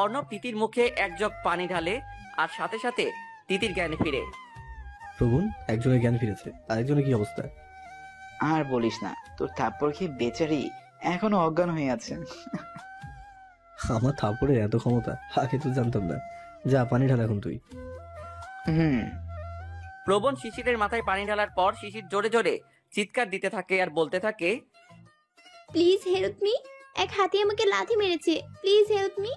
অর্ণব তিতির মুখে এক জগ পানি ঢালে আর সাথে সাথে তিতির জ্ঞান ফিরে। প্রবণ, একজনের জ্ঞান ফিরেছে, আরেকজনের কি অবস্থা? আর বলিস না, তোর থাপ্পড় খেয়ে বেচারি এখনো অজ্ঞান হয়ে আছে। আমার থাপড়ের এত ক্ষমতা, আগে তো জানতাম না। যা পানি ঢাল এখন তুই। হুম। প্রবণ শিশিরের মাথায় পানি ঢালার পর শিশির জোরে জোরে চিৎকার দিতে থাকে আর বলতে থাকে, প্লিজ হেল্প মি, এক হাতি আমাকে লাথি মেরেছে, প্লিজ হেল্প মি।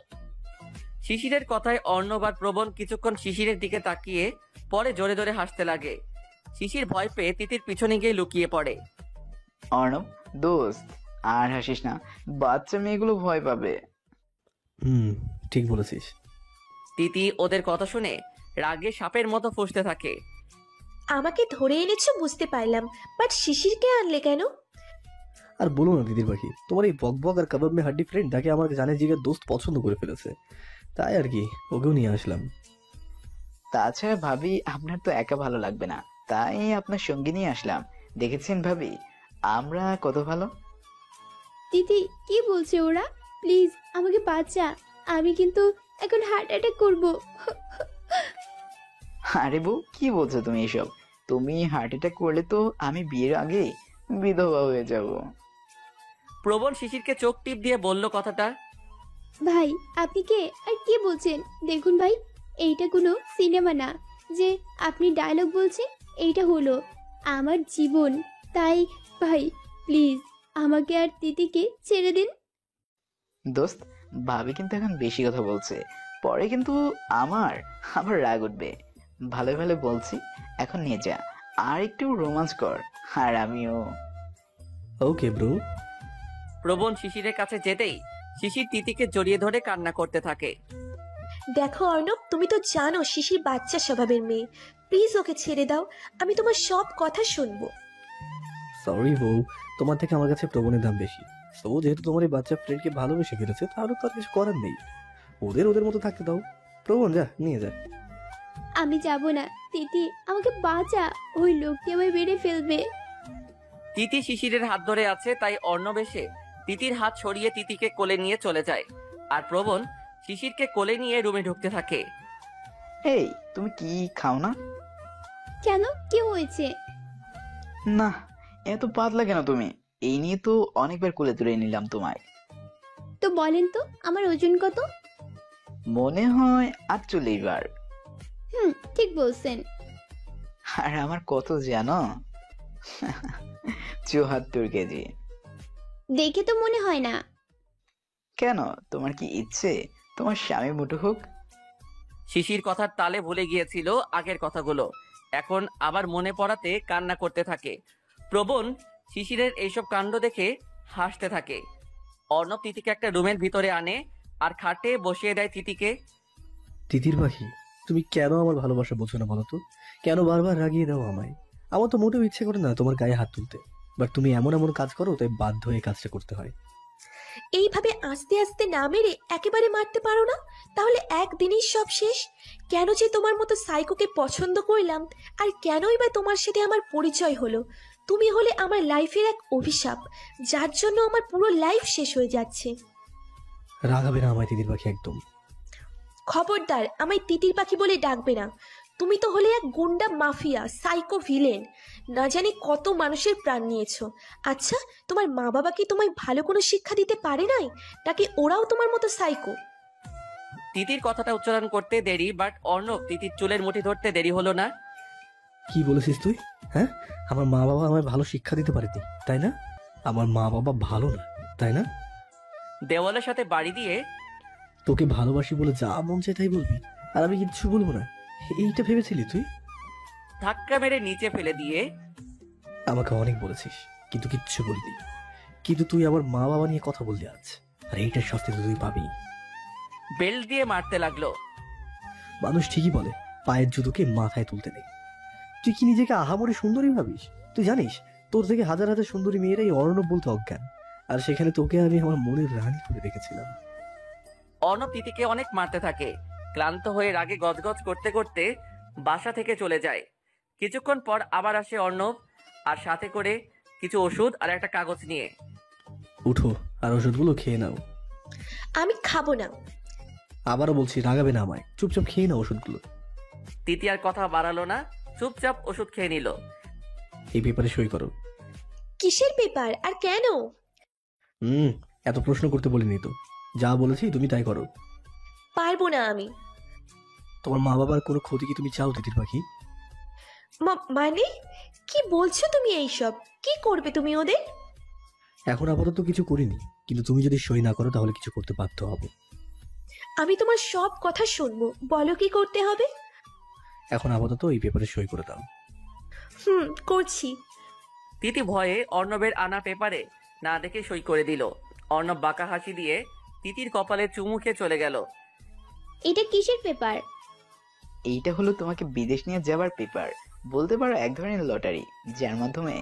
শিশিরের কথায় অর্ণব আর প্রবণ কিছুক্ষণ শিশিরের দিকে তাকিয়ে পরে জোরে জোরে হাসতে লাগে। শিশির ভয় পেয়ে তিতির পিছনে গিয়ে লুকিয়ে পড়ে। অর্ণব দোস্ত, আর হাসিস না, বাচ্চা মেয়েগুলো ভয় পাবে। ঠিক বলেছিস। তিতি ওদের কথা শুনে রাগে সাপের মতো ফুঁসতে থাকে। আমাকে ধরে এনেছো বুঝতে পারলাম, বাট শিশিরকে আনলে কেন? আর বলো না দিদির পাখি, তোমার এই বকবক আর কাবাব মে হাড্ডি ফ্রেন্ড তাকে আমার জানে জিগের দোস্ত পছন্দ করে ফেলেছে, তাই আর কি ওকেও নিয়ে আসলাম। তাছাড়া ভাবি আপনার তো একা ভালো লাগবে না, তাই আপনার সঙ্গী নিয়ে আসলাম। দেখেছেন ভাবি আমরা কত ভালো। দিদি কি বলছে ওরা? প্লিজ আমাকে বাঁচা, আমি কিন্তু এখন হার্ট অ্যাটাক করবো। আরে বউ, কি বলছো তুমি এসব? তুমি হার্ট অ্যাটাক করলে তো আমি বিয়ের আগে বিধবা হয়ে যাব। প্রবণ শিশিরকে চোখ টিপ দিয়ে বলল কথাটা। ভাই আপনি কে আর কি বলছেন? দেখুন ভাই, এইটা কোনো সিনেমা না যে আপনি ডায়লগ বলছেন, এইটা হলো আমার জীবন। তাই ভাই প্লিজ আমাকে আর তিতিকে ছেড়ে দিন। দোস্ত, ভাবি কিন্তু এখন বেশি কথা বলছে, পরে কিন্তু আমার আবার রাগ উঠবে। ভালো ভালো বলছি, এখন নিয়ে যা, আর একটু রোমান্স কর, আর আমিও। Okay bro. প্রবণ শিশিরের কাছে যেতেই শিশির তিতিকে জড়িয়ে ধরে কান্না করতে থাকে। দেখো অর্ণব, তুমি তো জানো শিশির বাচ্চা স্বভাবের মেয়ে, প্লিজ ওকে ছেড়ে দাও, আমি তোমার সব কথা শুনবো। সরি বউ, তোমার থেকে আমার কাছে প্রবণের দাম বেশি। তো যেহেতু তোমার এই বাচ্চা ফ্রেন্ডকে ভালোবেসে ফেলেছে, তাহলে তো আর কিছু করার নেই, ওদের ওদের মতো থাকতে দাও। প্রবণ যা, নিয়ে যা। আমি যাব না, তিতি আমাকে বাঁচা, ওই লোকটি আমায় মেরে ফেলবে। তিতি শিশিরের হাত ধরে আছে, তাই অর্ণব এসে তিতির হাত সরিয়ে তিতিকে কোলে নিয়ে চলে যায় আর প্রবণ শিশিরকে কোলে নিয়ে রুমে ঢুকতে থাকে। এই তুমি কি খাও না? কেন, কি হয়েছে? না, এত পাতলা কেন তুমি? এই নিয়ে তো অনেকবার কোলে তুলে নিলাম তোমায়। তো বলেন তো আমার ওজন কত? মনে হয় 48 বার। ঠিক বলছেন। আর আমার কত জানো? 74 কেজি। দেখে তো মনে হয় না। কেন, তোমার কি ইচ্ছে তোমার স্বামী মোটু হোক? শিশির কথার তালে ভুলে গিয়েছিল আগের কথাগুলো, এখন আবার মনে পড়াতে কান্না করতে থাকে। প্রবণ শিশিরের এইসব কাণ্ড দেখে হাসতে থাকে। অর্ণব তিতিকে একটা রুমের ভিতরে আনে আর খাটে বসিয়ে দেয় তিতিকে। তিতির পাখি, তুমি কেন আমার ভালোবাসা বোঝো না বলো তো? কেন বারবার রাগিয়ে দাও আমায়? আমার তো মোটেও ইচ্ছে করে না তোমার গায়ে হাত তুলতে, বাট তুমি এমন এমন কাজ করো তাই বাধ্য হয়ে কাজটা করতে হয়। এইভাবে আস্তে আস্তে না মেরে একেবারে মারতে পারো না? তাহলে একদিনই সব শেষ। কেন যে তোমার মতো সাইকোকে পছন্দ করলাম, আর কেনই বা তোমার সাথে আমার পরিচয় হলো? তুমি হলে আমার লাইফের এক অভিশাপ, যার জন্য আমার পুরো লাইফ শেষ হয়ে যাচ্ছে। রাগাবে না আমায় তিতির পাখি একদম। খবরদার, আমায় তিতির পাখি বলে ডাকবে না। তুমি তো হলে এক গুন্ডা মাফিয়া, সাইকো ভিলেন। না জানি কত মানুষের প্রাণ নিয়েছো। আচ্ছা, তোমার মা বাবা কি তোমায় ভালো কোনো শিক্ষা দিতে পারে নাই, নাকি ওরাও তোমার মতো সাইকো? তিতির কথাটা উচ্চারণ করতে দেরি, বাট অর্ণব তিতির চুলের মুঠি ধরতে দেরি হলো না। কি বলেছিস তুই? হ্যাঁ, আমার মা বাবা আমায় ভালো শিক্ষা দিতে পারেনি, তাই না? আমার মা বাবা ভালো না, তাই না? দেওয়ালের সাথে বাড়ি দিয়ে তোকে ভালোবাসি বলে যা মন চায় তাই বলবি, আর আমি কিচ্ছু বলবো না, এইটা ভেবেছিলি তুই? ধাক্কা মেরে নিচে ফেলে দিয়ে আমাকে অনেক বলেছিস, কিন্তু কিচ্ছু বলবি। কিন্তু তুই আমার মা বাবা নিয়ে কথা বললি আজ, আর এইটার শাস্তি তো তুই পাবি। বেল্ট দিয়ে মারতে লাগলো। মানুষ ঠিকই বলে পায়ের জুতোকে মাথায় তুলতে নেই। তুই কি নিজেকে আহামরি সুন্দরী ভাবিস? তুই জানিস তোর থেকে হাজার হাজার সুন্দরী মেয়েরাই অর্ণব বলতে অজ্ঞান, আর সেখানে তোকে আমি আমার মনের রানী করে রেখেছিলাম। অর্ণব তিতিকে অনেক মারতে থাকে। ক্লান্ত হয়ে রাগে গজগজ করতে করতে বাসা থেকে চলে যায়। কিছুক্ষণ পর আবার আসে অর্ণব, আর সাথে করে কিছু ওষুধ আর একটা কাগজ নিয়ে। উঠো আর ওষুধগুলো খেয়ে নাও। আমি খাবো না। আবারও বলছি, রাগাবে না আমায়, চুপচাপ খেয়ে নাও ওষুধগুলো। তিতি আর কথা বাড়ালো না, চুপচাপ ওষুধ খেয়ে নিল। এই পেপারে সই করো। কিসের পেপার আর কেন? এত প্রশ্ন করতে বলিনি তো, যা বলেছি তুমি তাই করো। পারবো না আমি। তোমার মা বাবার কোনো ক্ষতি কি তুমি চাও তিতির পাখি? মানে কি বলছো তুমি এইসব? কি করবে তুমি ওদের? এখন আপাতত কিছু করিনি, কিন্তু তুমি যদি সই না করো তাহলে কিছু করতে বাধ্য হব। আমি তোমার সব কথা শুনবো, বলো কি করতে হবে। এখন আপাতত এই পেপারে সই করে দাও। করছি। তিতি ভয়ে অর্ণবের আনা পেপারে না দেখে সই করে দিল। অর্ণব বাঁকা হাসি দিয়ে তিতির কপালে চুমু খেয়ে চলে গেল। এটা কিসের পেপার? এইটা হলো তোমাকে বিদেশ নিয়ে যাবার পেপার, বলতে পারো এক ধরনের লটারি, যার মাধ্যমে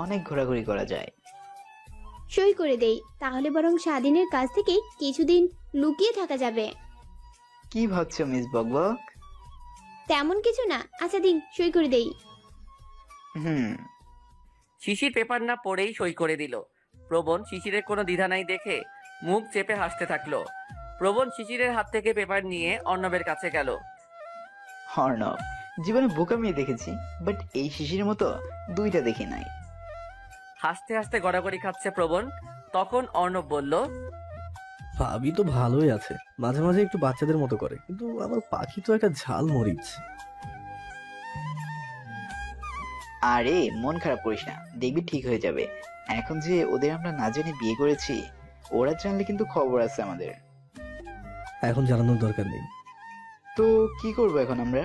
অনেক ঘোরাঘুরি করা যায়। সই করে দেই, তাহলে বরং স্বাধীনের কাছ থেকে কিছুদিন লুকিয়ে থাকা যাবে। কি ভাবছো মিস বকবক? তেমন কিছু না। আচ্ছা দিন, সই করে দেই। শিশির পেপার না পড়েই সই করে দিল। প্রবণ শিশিরের কোনো দ্বিধা নাই দেখে মুখ চেপে হাসতে থাকলো। প্রবণ শিশিরের হাত থেকে পেপার নিয়ে অর্ণবের কাছে গেল। অর্ণব, জীবনে বোকা মেয়ে দেখেছি, বাট এই শিশির মতো দুইটা দেখি নাই। হাসতে হাসতে গড়াগড়ি খাচ্ছে প্রবণ। তখন অর্ণব বলল, ভাবি তো ভালোই আছে, মাঝে মাঝে একটু বাচ্চাদের মতো করে, কিন্তু আমার পাখি তো একটা ঝাল মরিচ। আরে মন খারাপ করিস না, দেখবি ঠিক হয়ে যাবে। এখন যে ওদের আমরা না জেনে বিয়ে করেছি, ওরা জানলে কিন্তু খবর আছে আমাদের। এখন জানানোর দরকার নেই। তো কি করবো এখন আমরা?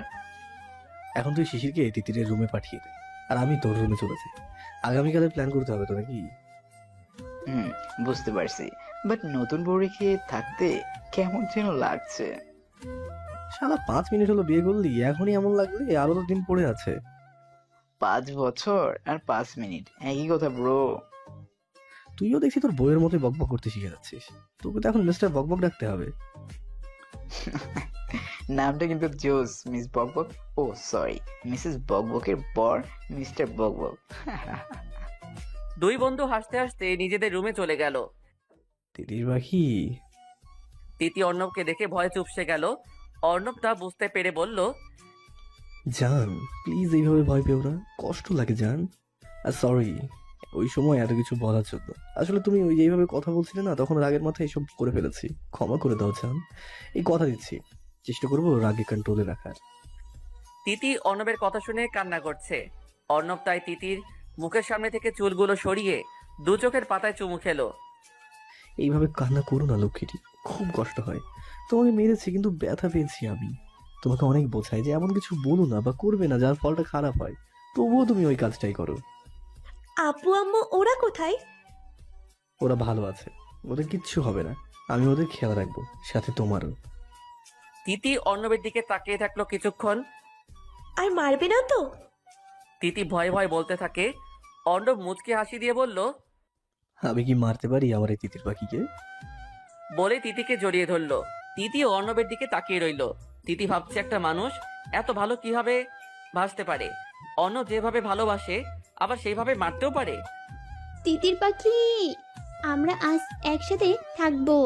এখন তুই শিশিরকে তিতিরের রুমে পাঠিয়ে দে, আর আমি তোর রুমে চলে যাই। আগামীকালের প্ল্যান করতে হবে তো নাকি? বুঝতে পারছি, বাট নতুন বউ রেখে থাকতে কেমন যেন লাগছে। সারা 5 মিনিট হলো বিয়ে করলি, এখনই এমন লাগলে? আরো তো দিন পড়ে আছে। 5 বছর আর 5 মিনিট একই কথা ব্রো। তুইও দেখছি তোর বইয়ের মতোই বকবক করতে শিখে যাচ্ছিস। তোকে তো এখন মিস্টার বকবক ডাকতে হবে। নামটা কিন্তু জোস, মিস বকবক। ও সরি, মিসেস বকবকের পর মিস্টার বকবক। দুই বন্ধু হাসতে হাসতে নিজেদের রুমে চলে গেল। তিতির পাখি। তিতি অর্ণবকে দেখে ভয়ে চুপসে গেল। অর্ণব তা বুঝতে পেরে বলল, জান প্লিজ এইভাবে ভয় পেও না, কষ্ট লাগে জান। আর সরি, ওই সময় এত কিছু বলার জন্য। আসলে তুমি ওই যেইভাবে কথা বলছিলে না, তখন রাগের মাথায় এসব করে ফেলেছি। ক্ষমা করে দাও জান, এই কথা দিচ্ছি চেষ্টা করবো রাগে কন্ট্রোলে রাখার। তিতি অর্ণবের কথা শুনে কান্না করছে। অর্ণব তাই তিতির মুখের সামনে থেকে চুলগুলো সরিয়ে দু চোখের পাতায় চুমু খেলো। এইভাবে কান্না করো না লক্ষ্মীটি, খুব কষ্ট হয়। তোমাকে মেরেছি কিন্তু ব্যথা পেয়েছি আমি। তোমাকে অনেক বোঝাই যে এমন কিছু বলো না বা করবে না যার ফলটা খারাপ হয়, তবুও তুমি ওই কাজটাই করো। আপু আম্মু ওরা কোথায়? ওরা ভালো আছে, ওদের কিচ্ছু হবে না। আমি ওদের খেয়াল রাখবো, সাথে তোমারও। তিতি অর্ণবের দিকে তাকিয়ে থাকলো কিছুক্ষণ। আর মারবে না তো? তিতি ভয় ভয় বলতে থাকে। অর্ণব মুচকি হাসি দিয়ে বলল, আমি কি মারতে পারি আমার এই তিতির পাখিকে? বলে তিতিকে জড়িয়ে ধরলো। তিতি অর্ণবের দিকে তাকিয়ে রইল। তিতি ভাবছে একটা মানুষ এত ভালো কিভাবে ভাসতে পারে। অর্ণব যেভাবে ভালোবাসে আবার সেইভাবে মারতেও পারে। তিতির পাখি, আমরা আজ একসাথে থাকবো।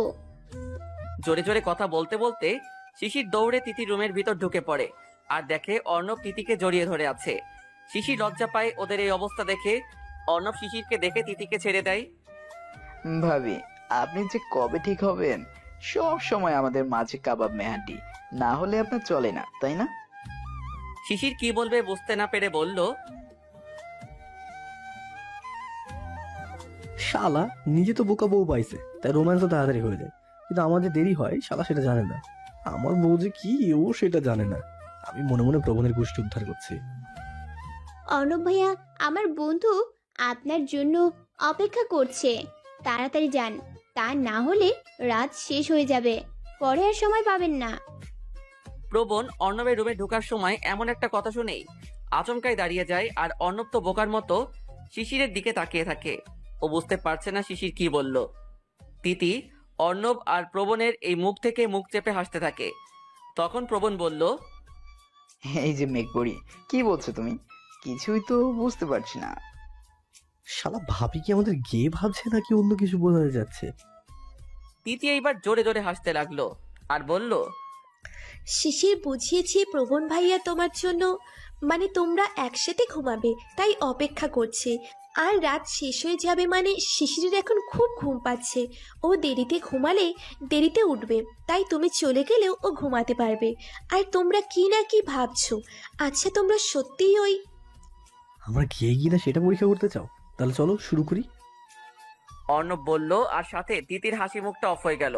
জোরে জোরে কথা বলতে বলতে শিশির দৌড়ে তিতির রুমের ভিতর ঢুকে পড়ে আর দেখে অর্ণব তিতিকে জড়িয়ে ধরে আছে। শিশির লজ্জা পায় ওদের এই অবস্থা দেখে। অর্ণব শিশিরকে দেখে তিতিকে ছেড়ে দেয়। ভাবি, আপনি যে কবে ঠিক হবেন? সব সময় আমাদের মাঝে কাবাব মেহান্ডি না হলে আপনার চলে না, তাই না? শিশির কি বলবে বুঝতে না পেরে বলল, শালা নিজে তো বোকা বউ পাইছে, তাই রোম্যান্স তাড়াতাড়ি হয়ে যায়। কিন্তু আমাদের দেরি হয়, শালা সেটা জানে না। আমার বউ যে কি, ও সেটা জানে না। আমি মনে মনে প্রবণের গোষ্ঠী উদ্ধার করছি। অর্ণব ভাইয়া, আমার বন্ধু আপনার জন্য অপেক্ষা করছে। তাড়াতাড়ি যান, তা না হলে রাত শেষ হয়ে যাবে, পরে আর সময় পাবেন না। প্রবণ অর্ণবের রুমে ঢোকার সময় এমন একটা কথা শুনেই আচমকাই দাঁড়িয়ে যায়। আর অর্ণব তো বোকার মতো শিশিরের দিকে তাকিয়ে থাকে। ও বুঝতে পারছে না শিশির কি বলল। তিতি অর্ণব আর প্রবণের এই মুখ থেকে মুখ চেপে হাসতে থাকে। তখন প্রবণ বলল, এই যে মেঘপরি, কি বলছো তুমি? কিছুই তো বুঝতে পারছি না। শালা ভাবি কি আমাদের গে ভাবছে নাকি অন্য কিছু বোঝাতে যাচ্ছে? তিতি এইবার জোরে জোরে হাসতে লাগলো আর বলল, শিশির বুঝিয়েছি প্রবণ ভাইয়া তোমার জন্য, মানে তোমরা একসাথে ঘুমাবে তাই অপেক্ষা করছে। আর রাত শেষ হয়ে যাবে মানে শিশিরের এখন খুব ঘুম পাচ্ছে। ও দেরিতে ঘুমালে দেরিতে উঠবে, তাই তুমি চলে গেলেও ও ঘুমাতে পারবে। আর তোমরা কি না কি ভাবছো? আচ্ছা তোমরা সত্যিই ওই? আমরা গিয়ে গিয়ে না সেটা পরীক্ষা করতে চাও? তাহলে চলো শুরু করি। অর্ণব বলল, আর সাথে তিতির হাসি মুখটা অফ হয়ে গেল।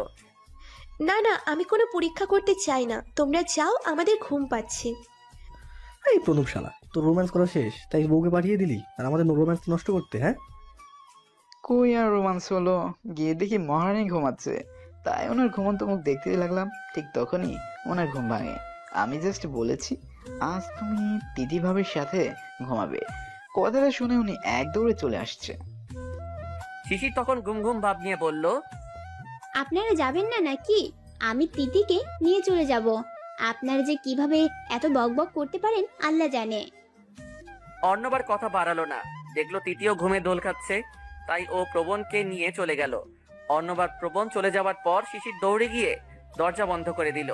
না না, আমি কোনো পরীক্ষা করতে চাই না, তোমরা যাও, আমাদের ঘুম পাচ্ছে। এই প্রণব শালা, তোর রোম্যান্স করা শেষ তাই বউকে পাঠিয়ে দিলি আর আমাদের রোম্যান্স নষ্ট করতে? হ্যাঁ, কই আর রোমান্স হলো? গিয়ে দেখি মহারানী ঘুমাচ্ছে, তাই ওনার ঘুমন্ত মুখ দেখতে লাগলাম। ঠিক তখনই ওনার ঘুম ভাঙে। আমি জাস্ট বলেছি আজ তুমি দিদি ভাবির সাথে ঘুমাবে, কথাটা শুনে উনি এক দৌড়ে চলে আসছে। শিশির তখন ঘুম ঘুম ভাব নিয়ে বলল, আপনারা যাবেন না নাকি? আমি তিতিকে নিয়ে চলে যাব। আপনারা যে কিভাবে এত বকবক করতে পারেন আল্লাহ জানে। অর্ণব আর কথা বাড়ালো না। দেখলো তিতিও ঘুমে দোল খাচ্ছে, তাই ও প্রবণকে নিয়ে চলে গেল। অর্ণব আর প্রবণ চলে যাওয়ার পর শিশির দৌড়ে গিয়ে দরজা বন্ধ করে দিল।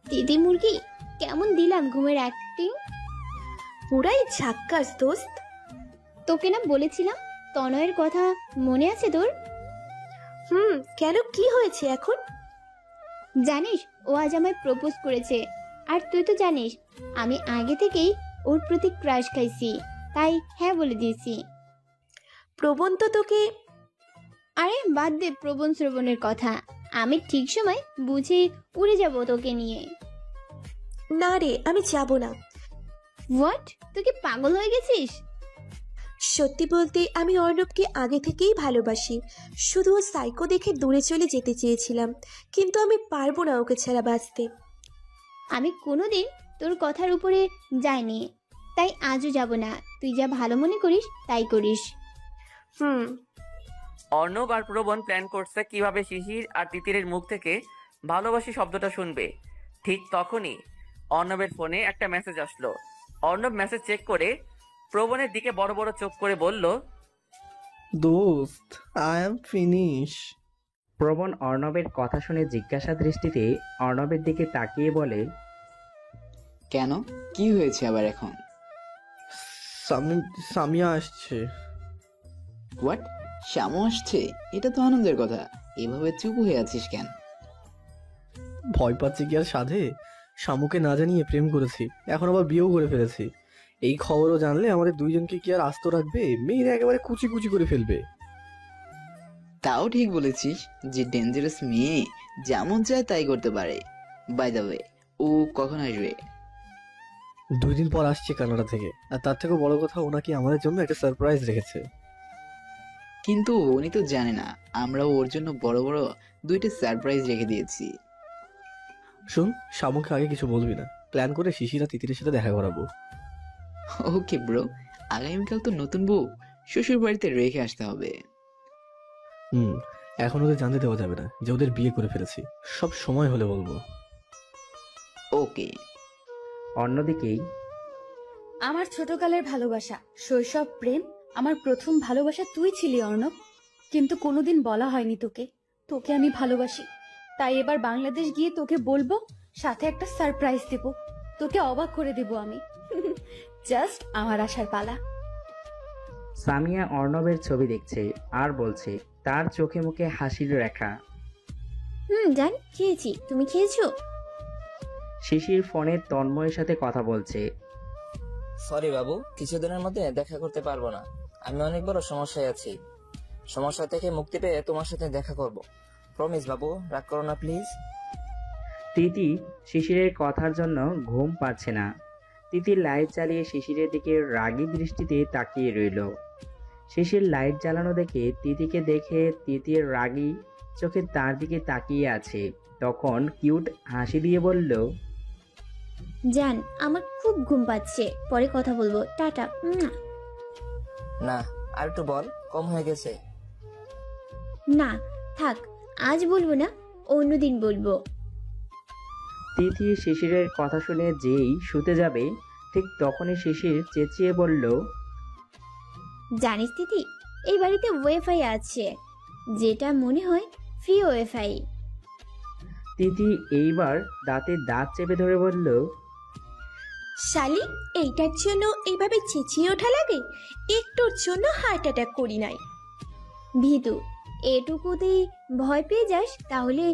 তিতি মুরগি, কেমন দিলাম ঘুমের অ্যাক্টিং? পুরাই ঝাক্কাস দোস্ত। তোকে না বলেছিলাম তনয়ের কথা মনে আছে তোর? কেন, কি হয়েছে এখন? জানিস ও আজ আমায় প্রপোজ করেছে। আর তুই তো জানিস আমি আগে থেকেই ওর প্রতি ক্রাশ খাইছি, তাই হ্যাঁ বলে দিয়েছি। প্রবণ তো তোকে... আরে বাদ দে প্রবণ শ্রবণের কথা, আমি ঠিক সময় বুঝে উড়ে যাব তোকে নিয়ে। না রে, আমি যাব না। হোয়াট, তুই কি পাগল হয়ে গেছিস? সত্যি বলতে আমি অর্ণবকে আগে থেকেই ভালোবাসি। শুধু ও সাইকো দেখে দূরে চলে যেতে চেয়েছিলাম, কিন্তু আমি পারবো না ওকে ছাড়া বাঁচতে। আমি কোনোদিন তোর কথার উপরে যাইনি, তাই আজও যাব না। তুই যা ভালো মনে করিস তাই করিস। অর্ণব আর প্রবণ প্ল্যান করছে কিভাবে শিশির আর তিতিরের মুখ থেকে ভালোবাসি শব্দটা শুনবে। ঠিক তখনই অর্ণবের ফোনে একটা মেসেজ আসলো। অর্ণব মেসেজ চেক করে প্রবণের দিকে বড় বড় চোখ করে বলল, দোস্ত, আই এম ফিনিশ। প্রবণ অর্ণবের কথা শুনে জিজ্ঞাসা দৃষ্টিতে অর্ণবের দিকে তাকিয়ে বলে, কেন, কি হয়েছে আবার এখন? সামিয়া আসছে। হোয়াট? শ্যামু আসছে? এটা তো আনন্দের কথা। এভাবে চুপ হয়ে আছিস কেন? ভয় পাচ্ছি কি আর সাধে? শামুকে না জানিয়ে প্রেম করেছি, এখন আবার বিয়েও করে ফেলেছি। এই খবরও জানলে আমাদের দুইজনকে কি আর আস্ত রাখবে? মেয়েরা একেবারে কুচি কুচি করে ফেলবে। তাও ঠিক বলেছিস যে ডেঞ্জারাস মেয়ে যেমন চায় তাই করতে পারে। বাই দ্য ওয়ে, ও কখন আসবে? 2 দিন পর আসছে কানাডা থেকে, আর তার থেকেও বড় কথা, ও নাকি আমাদের জন্য একটা সারপ্রাইজ রেখেছে। কিন্তু উনি তো জানে না আমরাও ওর জন্য বড় বড় 2টা সারপ্রাইজ রেখে দিয়েছি। শুন, শামুকে আগে কিছু বলবি না। প্ল্যান করে শিশিরা তিতিরের সাথে দেখা করাবো। ওকে ব্রো, আগামীকাল তো নতুন বউ শ্বশুর বাড়িতে রেখে আসতে হবে। এখন ওদের জানতে দেওয়া যাবে না যে ওদের বিয়ে করে ফেলেছি। সব সময় হলে বলবো। ওকে। অন্যদিকেই আমার ছোটকালের ভালোবাসা, শৈশব প্রেম, আমার প্রথম ভালোবাসা তুই ছিলি অর্ণব। কিন্তু কোনোদিন বলা হয়নি তোকে তোকে আমি ভালোবাসি। তাই এবার বাংলাদেশ গিয়ে তোকে বলবো, সাথে একটা সারপ্রাইজ দেব, তোকে অবাক করে দেব আমি। জাস্ট আমার আসার পালা। সামিয়া অর্ণবের ছবি দেখছে আর বলছে, তার চোখে মুখে হাসির রেখা। জান, খেয়েছি। তুমি খেয়েছো? শিশির ফোনে তন্ময়ের সাথে কথা বলছে। সরি বাবু, কিছুদিনের মধ্যে দেখা করতে পারবো না। আমি অনেক বড় সমস্যায় আছি। সমস্যা থেকে মুক্তি পেয়ে তোমার সাথে দেখা করব। প্রমিস বাবু, রাগ করো না প্লিজ। তিতি শিশিরের কথার জন্য ঘুম পাচ্ছে না। তিতি লাইট জ্বালিয়ে শিশিরের দিকে রাগী দৃষ্টিতে তাকিয়ে রইল। শিশির লাইট জ্বালানো দেখে তিতিকে দেখে তিতির রাগী চোখে তার দিকে তাকিয়ে আছে। তখন কিউট হাসি দিয়ে বলল, জান, আমার খুব ঘুম পাচ্ছে, পরে কথা বলবো, টাটা। না, আর একটু বল, কম হয়ে গেছে। না থাক, আজ বলবো না, অন্যদিন বলবো। তিথি শিশিরের কথা শুনে যেই শুতে যাবে ঠিক তখনই শিশির চেঁচিয়ে বলল, জানিস তিথি, এই বাড়িতে ওয়াইফাই আছে, যেটা মনে হয় ফ্রি ওয়াইফাই। তিথি এইবার দাঁতে দাঁত চেপে ধরে বলল, শালি, এইটার জন্য এইভাবে চেঁচিয়ে ওঠা লাগে? একটুর জন্য হার্ট অ্যাটাক করি নাই। ভীতু, এটুকুতেই ভয় পেয়ে যাস? তাহলে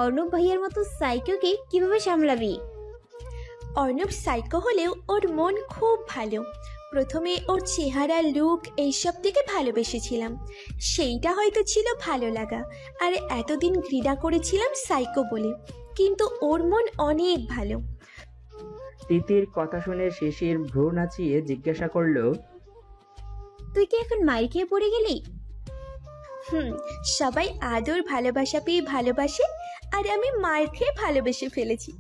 অর্ণব ভাইয়ের মতো সাইকোকে কিভাবে সামলাবি? অর্ণব সাইকো হলেও ওর মন খুব ভালো। প্রথমে ওর চেহারা, লুক এইসব থেকে ভালোবেসেছিলাম, সেইটা হয়তো ছিল ভালো লাগা, আর এতদিন ঘৃণা করেছিলাম সাইকো বলে। কিন্তু ওর মন অনেক ভালো। তিতির কথা শুনে শিশির ভ্রু নাচিয়ে জিজ্ঞাসা করলো, তুই কি এখন মার খেয়ে পড়ে গেলি? সবাই আদর ভালোবাসা পেয়ে ভালোবাসে, আর আমি মার খেয়ে ভালোবেসে ফেলেছি।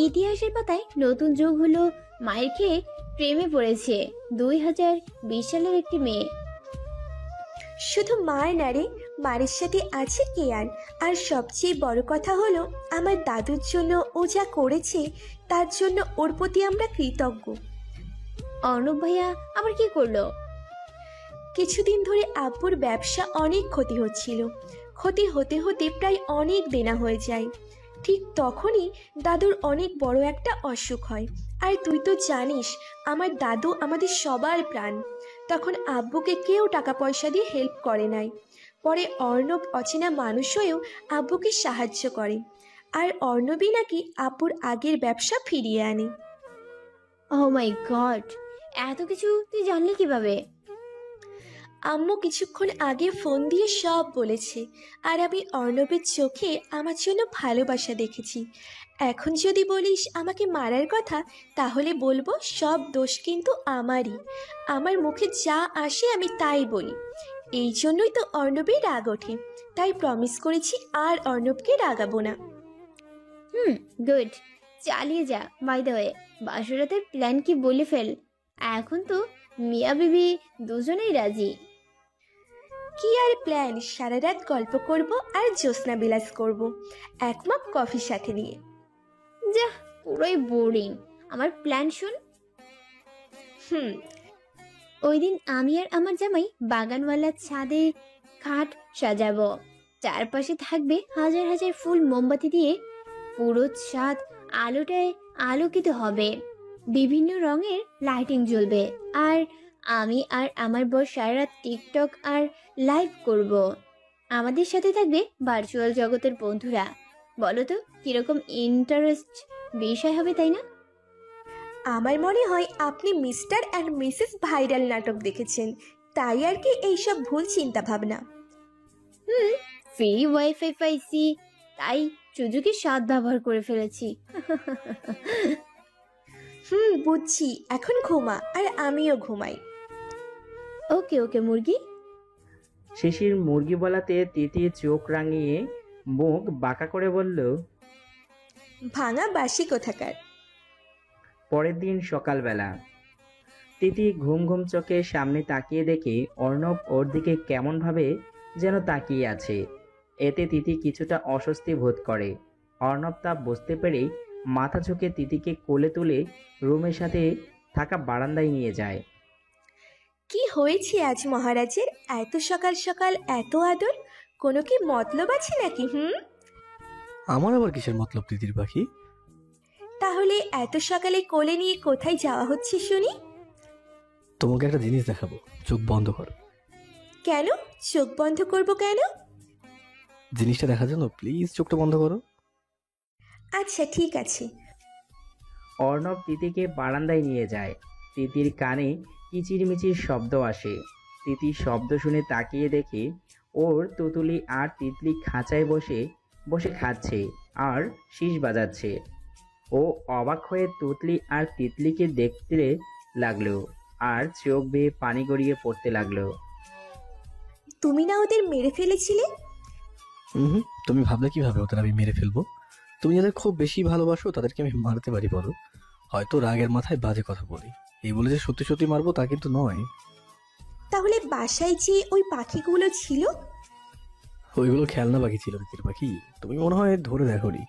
ইতিহাসের পাতায় নতুন যুগ হলো মায়ের খেয়ে প্রেমে পড়েছে 2020 সালের একটি মেয়ে। শুধু মার না রে, মায়ের সাথে আছে কেয়ার। আর সবচেয়ে বড় কথা হলো, আমার দাদুর জন্য ও যা করেছে তার জন্য ওর প্রতি আমরা কৃতজ্ঞ। অর্ণব ভাইয়া আবার কি করলো? কিছুদিন ধরে আব্বুর ব্যবসা অনেক ক্ষতি হচ্ছিল। ক্ষতি হতে হতে প্রায় অনেক দেনা হয়ে যায়। ঠিক তখনই দাদুর অনেক বড় একটা অসুখ হয়। আর তুই তো জানিস, আমার দাদু আমাদের সবার প্রাণ। তখন আব্বুকে কেউ টাকা পয়সা দিয়ে হেল্প করে নাই। পরে অর্ণব অচেনা মানুষ হয়েও আব্বুকে সাহায্য করে, আর অর্ণবই নাকি আব্বুর আগের ব্যবসা ফিরিয়ে আনে। ও মাই গড, এত কিছু তুই জানলি কিভাবে? আম্মু কিছুক্ষণ আগে ফোন দিয়ে সব বলেছে, আর আমি অর্ণবের চোখে আমার জন্য ভালোবাসা দেখেছি। এখন যদি বলিস আমাকে মারার কথা, তাহলে বলবো সব দোষ কিন্তু আমারই। আমার মুখে যা আসে আমি তাই বলি। এই জন্যই তো অর্ণবের রাগ ওঠে। তাই প্রমিস করেছি আর অর্ণবকে রাগাবো না। গুড, চালিয়ে যা। বাই দ্য ওয়ে, বাসরাতের প্ল্যান কি বলে ফেল। এখন তো মিয়া বিবি দুজনেই রাজি। কি আর প্ল্যান, সারা রাত গল্প করব আর জ্যোৎস্না বিলাস করব, এক মাপ কফির সাথে নিয়ে। যা, পুরোই বোরিং। আমার প্ল্যান শুন। ওই দিন আমি আর আমার জামাই বাগানওয়ালার ছাদে খাট সাজাবো। চারপাশে থাকবে হাজার হাজার ফুল, মোমবাতি দিয়ে পুরো ছাদ আলোটায় আলোকিত হবে। বিভিন্ন রঙের লাইটিং জ্বলবে, আর আমি আর আমার বর সারা রাত টিকটক আর লাইভ করব। আমাদের সাথে থাকবে ভার্চুয়াল জগতের বন্ধুরা। বলো তো কিরকম ইন্টারেস্ট বিষয় হবে, তাই না? আমার মনে হয় আপনি মিস্টার অ্যান্ড মিসেস ভাইরাল নাটক দেখেছেন, তাই আর কি এইসব ভুল চিন্তা ভাবনা। ফ্রি ওয়াইফাই পাইছি, তাই সুযোগের সদ্ব্যবহার করে ফেলেছি। বুঝছি, এখন ঘুমা আর আমিও ঘুমাই। ওকে ওকে মুরগি। শিশির মুরগি বলাতে তিতি চোখ রাঙিয়ে মুখ বাঁকা করে বলল। ভাঙা বাসি কোথাকার। পরের দিন সকালবেলা তিতি ঘুম ঘুম চোখে সামনে তাকিয়ে দেখে অর্ণব ওর দিকে কেমন ভাবে যেন তাকিয়ে আছে। এতে তিতি কিছুটা অস্বস্তি বোধ করে। অর্ণব তা বুঝতে পেরেই মাথা ঝুঁকে তিতিকে কোলে তুলে রুমের সাথে থাকা বারান্দায় নিয়ে যায়। কি হয়েছে আজ মহারাজের, এত সকাল সকাল এত আদর? কোনো কি মতলব আছে নাকি? আমার আবার কিসের মতলব তিতির পাখি? তাহলে এত সকালে কোলে নিয়ে কোথায় যাওয়া হচ্ছে শুনি? তোমাকে একটা জিনিস দেখাবো, চোখ বন্ধ করো। কেন চোখ বন্ধ করব কেন? জিনিসটা দেখার জন্য, প্লিজ চোখটা বন্ধ করো। আচ্ছা ঠিক আছে। অর্ণব তিতিকে বারান্দায় নিয়ে যায়। তিতির কানে কিচিরমিচির শব্দ আসে। তিতির শব্দ শুনে তাকিয়ে দেখে ওর তুতুলি আর তিতলি খাঁচায় বসে বসে খাচ্ছে আর শীষ বাজাচ্ছে। ও অবাক হয়ে তুতলি আর তিতলিকে দেখতে লাগলো আর চোখ বেয়ে পানি গড়িয়ে পড়তে লাগলো। তুমি না ওদের মেরে ফেলেছিলে? তুমি ভাবলে কিভাবে ওদের আমি মেরে ফেলবো? তুমি যাদের খুব বেশি ভালোবাসো তাদেরকে আমি মারতে পারি বলো? হয়তো রাগের মাথায় বাজে কথা বলি, এই বলে যে সত্যি সত্যি মারবো তা কিন্তু নয়। তাহলে বাসায় যে ওই পাখিগুলো ছিল? ওইগুলো খেলনা পাখি ছিল তিতির পাখি, তুমি মনে হয় ধরে দেখোনি,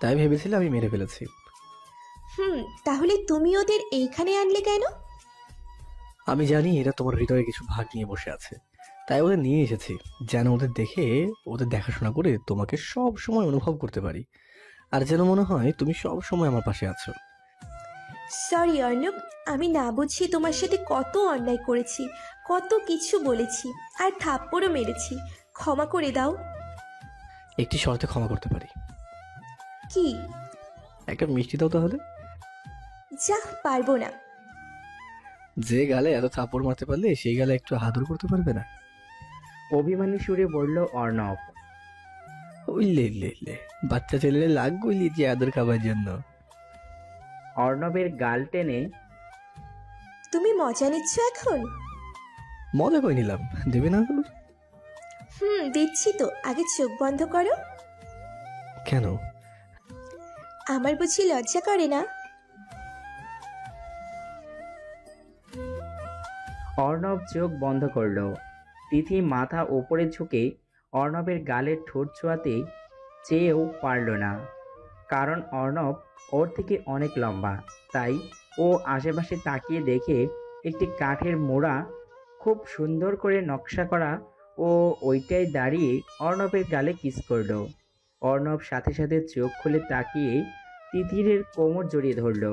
তাই ভেবেছিলে আমি মেরে ফেলেছি। তাহলে তুমি ওদের এইখানে আনলে কেন? আমি জানি এরা তোমার হৃদয়ে কিছু ভাগ নিয়ে বসে আছে, তাই ওদের নিয়ে এসেছি যেন ওদের দেখে ওদের দেখাশোনা করে তোমাকে সব সময় অনুভব করতে পারি, আর যেন মনে হয় তুমি সব সময় আমার পাশে আছো। সরি অর্ণব, আমি না বুঝি তোমার সাথে কত অন্যায় করেছি, কত কিছু বলেছি আর থাপ্পড়ও মেরেছি, ক্ষমা করে দাও। একটি শর্তে ক্ষমা করতে পারি। কি? একটা মিষ্টি দাও তাহলে। যা, পারবো না। যে গালে এত থাপ্পড় মারতে পারলে সেই গালে একটু আদর করতে পারবে না? অভিমানী সুরে বলল অর্ণব। উইলে লে বাচ্চা ছেলে লাগ গইলি যে আদর খাবার জন্য। অর্ণবের গাল টেনে। তুমি মজা নিচ্ছ এখন? মজা করে নিলাম, দেবে না? দিচ্ছি তো, আগে চোখ বন্ধ করো। কেন? আমার বুঝি লজ্জা করে না? অর্ণব চোখ বন্ধ করলো। তিথি মাথা ওপরে ঝুঁকে অর্ণবের গালের ঠোঁট ছোঁয়াতে চেয়েও পারল না, কারণ অর্ণব ওর থেকে অনেক লম্বা। তাই ও আশেপাশে তাকিয়ে দেখে একটি কাঠের মোড়া খুব সুন্দর করে নকশা করা ও ওইটাই দাঁড়িয়ে অর্ণবের গালে কিস করলো। অর্ণব সাথে সাথে চোখ খুলে তাকিয়ে তিথির কোমর জড়িয়ে ধরলো।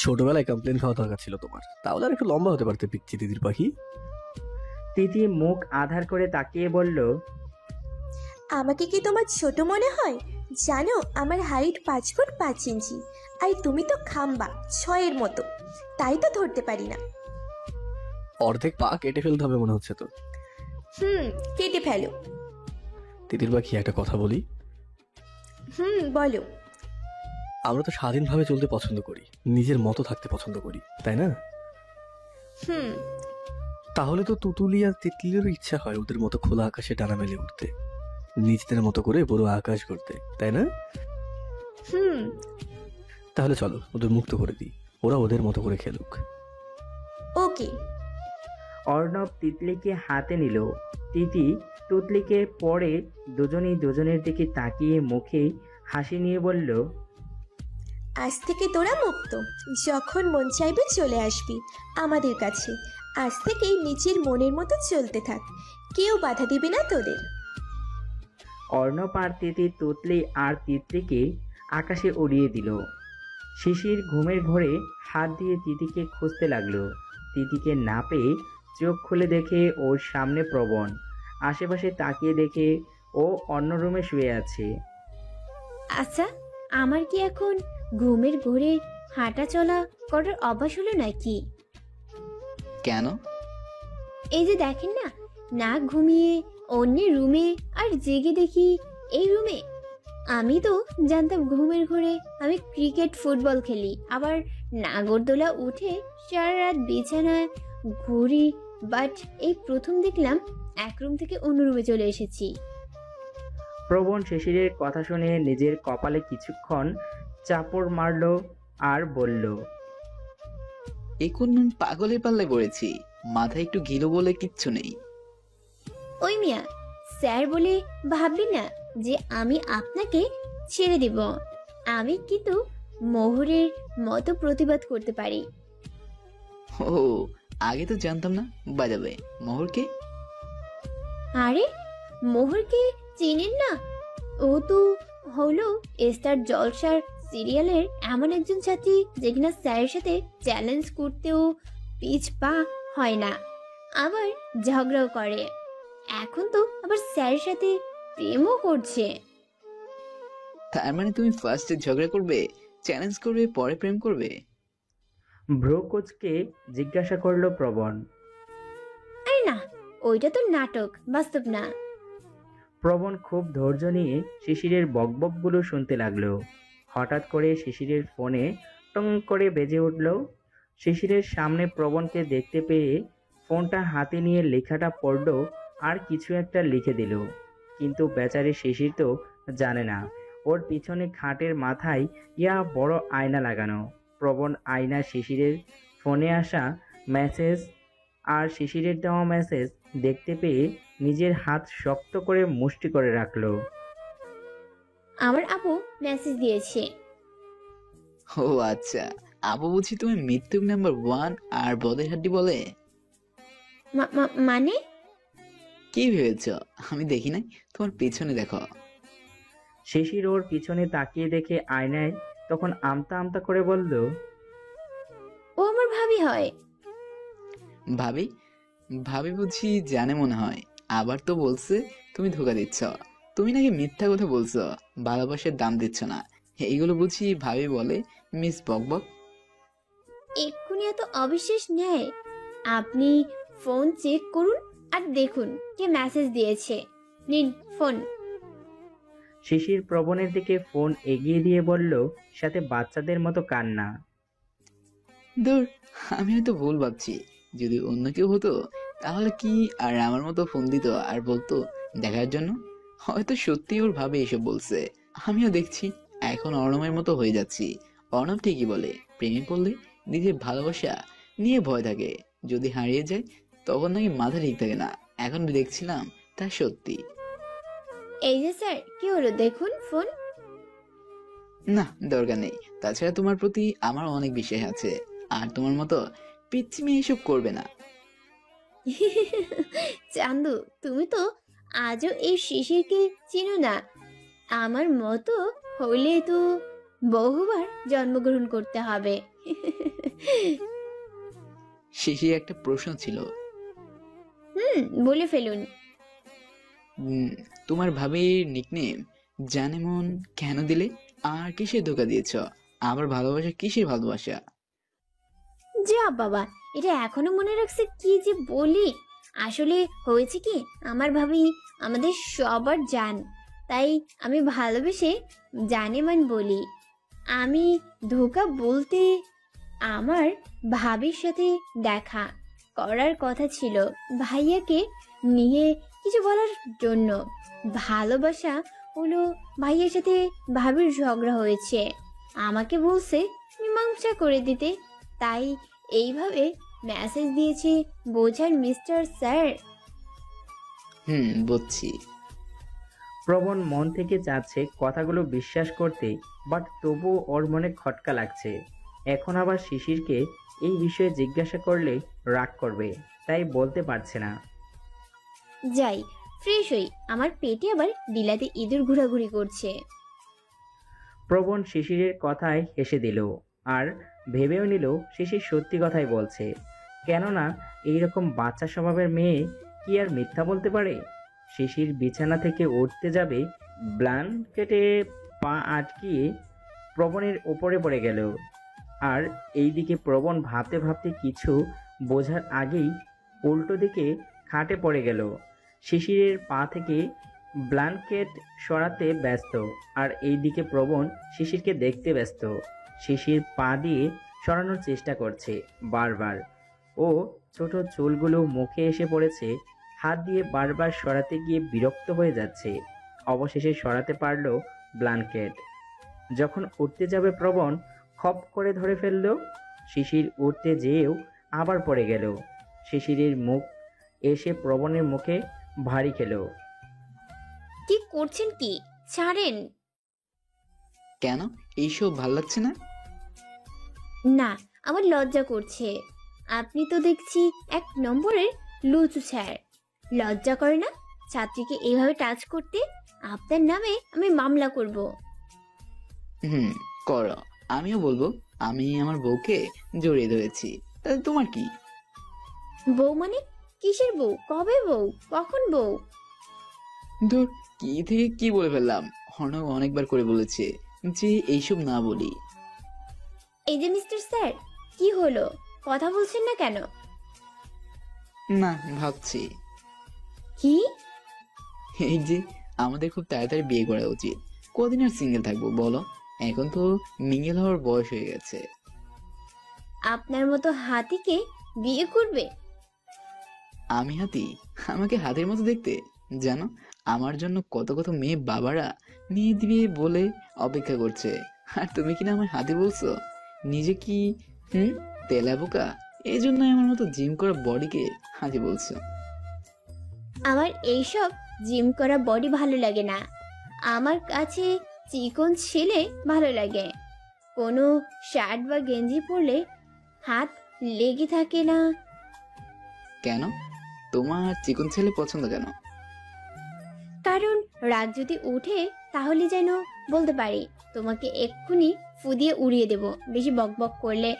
ছোটবেলায় কমপ্লেন খাওয়া দরকার ছিল তোমার, তাহলে আর একটু লম্বা হতে পারতে পিচ্ছি দিদির পাখি। তিথি মুখ আধার করে তাকিয়ে বলল, আমাকে কি তোমার ছোট মনে হয়? জানো আমার হাইট 5 ফুট 5 ইঞ্চি, আর তুমি তো খাম্বা 6-এর মতো, তাই তো ধরতে পারি না। অর্ধেক পা কেটে ফেলতে হবে মনে হচ্ছে তো। কেটে ফেলো। দিদির পাখি একটা কথা বলি। বলো। আমরা তো স্বাধীনভাবে চলতে পছন্দ করি, নিজের মতো থাকতে পছন্দ করি, তাই না? তাহলে তো তুতুলি আর তিতলিরও ইচ্ছা হয় ওদের মতো খোলা আকাশে ডানা মেলে উঠতে, নিজেদের মতো করে পুরো আকাশ করতে, তাই না? তাহলে চলো ওদের মুক্ত করে দিই, ওরা ওদের মতো করে খেলুক। ওকে। অর্ণব তিতলিকে হাতে নিল। তিতি তুতলিকে পরে দুজনেই দুজনের দিকে তাকিয়ে মুখে হাসি নিয়ে বলল, আজ থেকে তোরা মুক্ত, যখন মন চাইবে চলে আসবি আমাদের কাছে। আজ থেকেই নিজের মনের মতো চলতে থাক, কেউ বাধা দিবে না তোদের। অর্ণব আর তিতি তুতলি আর তিতলিকে আকাশে উড়িয়ে দিল। শিশির ঘুমের ঘোরে হাত দিয়ে তিতিকে খুঁজতে লাগলো, তিতিকে না পেয়ে চোখ খুলে দেখে ওর সামনে প্রবণ। আশেপাশে তাকিয়ে দেখে ও অন্য রুমে শুয়ে আছে। আচ্ছা, আমার কি এখন ঘুমের ঘোরে হাঁটা চলা করার অভ্যাস হলো নাকি? কেন? এই যে দেখেন না, না ঘুমিয়ে অন্যের রুমে আর জেগে দেখি এই রুমে। আমি তো জানতাম ঘুমের ঘোরে আমি ক্রিকেট ফুটবল খেলি, আবার নাগরদোলা উঠে সারা রাত বিছানায় ঘুরি, বাট এই প্রথম দেখলাম এক রুম থেকে অন্য রুমে চলে এসেছি। প্রবণ শিশিরের কথা শুনে নিজের কপালে কিছুক্ষণ চাপড় মারল আর বলল, এই কোন পাগলের পাল্লে পড়েছি? মাথায় একটু ঘিলো বলে কিচ্ছু নেই। ওই মিয়া, স্যার বলে ভাবলি না যে আমি আপনাকে ছেড়ে দেব। আমি কিন্তু মোহরের মতো প্রতিবাদ করতে পারি। ও, আগে তো জানতাম না। বাজাবে মোহরকে? আরে, মোহরকে চিনেন না? ও তো হলো স্টার জলসার সিরিয়ালের এমন একজন ছাত্রী যে কিনা স্যারের সাথে চ্যালেঞ্জ করতেও পিছ পা হয় না, আবার ঝগড়াও করে। এখন তো আবার স্যারের সাথে প্রেমও করছে। তার মানে তুমি ফার্স্টে ঝগড়া করবে, চ্যালেঞ্জ করবে, পরে প্রেম করবে? ভ্রু কোচকে জিজ্ঞাসা করলো প্রবণ। আরে না, ওইটা তো নাটক, বাস্তব না। প্রবণ খুব ধৈর্য নিয়ে শিশিরের বকবকগুলো শুনতে লাগলো। হঠাৎ করে শিশিরের ফোনে টং করে বেজে উঠল। শিশিরের সামনে প্রবণকে দেখতে পেয়ে ফোনটা হাতে নিয়ে লেখাটা পড়ল আর কিছু একটা লিখে দিল। কিন্তু বেচারি শিশির তো জানে না ওর পিছনে খাটের মাথায় ইয়া বড় আয়না লাগানো। প্রবণ আয়না শিশিরের ফোনে আসা মেসেজ আর শিশিরের দেওয়া মেসেজ দেখতে পেয়ে নিজের হাত শক্ত করে মুষ্টি করে রাখলো। আমার আপু মেসেজ দিয়েছে। ও আচ্ছা, আপু বুঝি তুমি মৃত্যুক নাম্বার 1 আর বদের হাড্ডি বলে? মানে? কি ভেবেছ আমি দেখি নাই? তোমার পেছনে দেখো। শিশির ওর পিছনে তাকিয়ে দেখে আয়নায় তখন আমতা আমতা করে বলল, ও আমার ভাবি হয়। ভাবি? ভাবি বুঝি জানে মনে হয়। আবার তো বলছে তুমি ধোকা দিচ্ছ, তুমি নাকি মিথ্যা কথা বলছো, ভালোবাসার দাম দিচ্ছ না। এইগুলো বুঝি ভাবি বলে মিস বকবক? এক্ষুনি এত অবিশ্বাস নেয়? আপনি ফোন চেক করুন আর দেখুন কে মেসেজ দিয়েছে। নিন ফোন। শিশির প্রবণের দিকে ফোন এগিয়ে দিয়ে বলল, সাথে বাচ্চাদের মতো কান্না। দূর, আমি হয়তো ভুল ভাবছি। যদি অন্য কেউ হতো তাহলে কি আর আমার মতো ফোন দিত আর বলতো দেখার জন্য? হয়তো সত্যি ওর ভাবে এসব বলছে। আমিও দেখছি এখন অর্ণবের মতো হয়ে যাচ্ছি। অর্ণব ঠিকই বলে, প্রেমে পড়লে নিজের ভালোবাসা নিয়ে ভয় থাকে, যদি হারিয়ে যায় তখন নাকি মাথা ঠিক থাকে না। এখন দেখছিলাম তা সত্যি। এই যে স্যার, কি হলো দেখুন ফোন। না, দরকার নেই। তাছাড়া তোমার প্রতি আমার অনেক বিশ্বাস আছে, আর তোমার মতো পিচ্ছি মেয়ে এসব করবে না। চান্দু, তুমি তো আজও এই শিশিরকে চিনো না। আমার মতো হলে তো বহুবার জন্মগ্রহণ করতে হবে। শেষে একটা প্রশ্ন ছিল। বলে ফেলুন। তোমার ভাবির নিকনেম জানেমন কেন দিলে? আর কিসের ধোকা দিয়েছ? আবার ভালোবাসা কিসের ভালোবাসা? যা বাবা, এটা এখনো মনে রাখছে? কি যে বলি। আসলে হয়েছে কি, আমার ভাবি আমাদের সবার জান, তাই আমি ভালোবেসে জানেমান বলি। আমি ধোকা বলতে আমার ভাবির সাথে দেখা করার কথা ছিল, ভাইয়াকে নিয়ে কিছু বলার জন্য। ভালোবাসা হলো ভাইয়ের সাথে ভাবির ঝগড়া হয়েছে, আমাকে বলছে মীমাংসা করে দিতে, তাই এইভাবে মেসেজ দিয়েছে বোঝার মিস্টার স্যার। বুঝছি। প্রবণ মন থেকে চাচ্ছে কথাগুলো বিশ্বাস করতে, বাট তবুও ওর মনে খটকা লাগছে। এখন আবার শিশিরকে এই বিষয়ে জিজ্ঞাসা করলে রাগ করবে, তাই বলতে পারছে না। যাই ফ্রেশ হই, আমার পেটে আবার বিলাতে ইঁদুর ঘোরাঘুরি করছে। প্রবণ শিশিরের কথায় হেসে দিল আর ভেবেও নিল শিশির সত্যি কথাই বলছে। কেননা এইরকম বাচ্চা স্বভাবের মেয়ে কি আর মিথ্যা বলতে পারে? শিশির বিছানা থেকে উঠতে যাবে, ব্ল্যাঙ্কেটে পা আটকিয়ে প্রবণের উপরে পড়ে গেল। আর এইদিকে প্রবণ ভাবতে ভাবতে কিছু বোঝার আগেই উল্টো দিকে খাটে পড়ে গেল। শিশিরের পা থেকে ব্ল্যাঙ্কেট সরাতে ব্যস্ত, আর এইদিকে প্রবণ শিশিরকে দেখতে ব্যস্ত। শিশির পা দিয়ে সরানোর চেষ্টা করছে বারবার। ও ছোট চুলগুলো মুখে এসে পড়েছে, হাত দিয়ে বারবার সরাতে গিয়ে বিরক্ত হয়ে যাচ্ছে। অবশেষে সরাতে পারল ব্ল্যাঙ্কেট। যখন উঠতে যাবে প্রবণ খপ করে ধরে ফেলল। শিশির উঠতে যেয়েও আবার পড়ে গেল। শিশিরের মুখ এসে প্রবণের মুখে ভারী খেল। কি করছেন কি? ছাড়েন। কেন, এইসব ভাল লাগছে না? না, আমার লজ্জা করছে। আপনি তো দেখছি এক নম্বরের লুচু স্যার। লজ্জা করে না ছাত্রীকে এইভাবে টাচ করতে? আপনার নামে আমি মামলা করব। করো, আমিও বলবো আমি আমার বউকে জড়িয়ে ধরেছি। তাহলে তোমার কি? বউ মানে কিসের বউ? কবে বউ? কখন বউ? ধর, কি থেকে কি বলে ফেললাম। অর্ণব অনেকবার করে বলেছে যে এইসব না বলি। এই যে মিস্টার স্যার, কি হলো? কথা বলছেন না কেন? না, ভাবছি কি? এই যে আমাদের খুব তাড়াতাড়ি বিয়ে করা উচিত। কদিন আর সিঙ্গেল থাকবো বলো? এখন তো মিঙ্গেল হওয়ার বয়স হয়ে গেছে। আপনার মতো হাতিকে বিয়ে করবে? আমি হাতি? আমাকে হাতির মতো দেখতে? জানো, আমার জন্য কত কত মেয়ে বাবারা নিয়ে দিবে বলে অপেক্ষা করছে, আর তুমি কিনা আমার হাতি বলছো? নিজে কি তেলা বোকা? এই জন্য আমার মতো জিম করা বডিকে হাতি বলছো? আমার এইসব জিম করা বডি ভালো লাগে না। আমার কাছে চিকন ছেলে ভালো লাগে। কোনো শার্ট বা গেঞ্জি পরলে হাত লেগে থাকে না। কেন, তোমার চিকন ছেলে পছন্দ কেন? কারণ রাগ যদি উঠে তাহলে যেন বলতে পারি তোমাকে এক্ষুনি ফুদিয়ে উড়িয়ে দেব, বেশি বকবক করলে,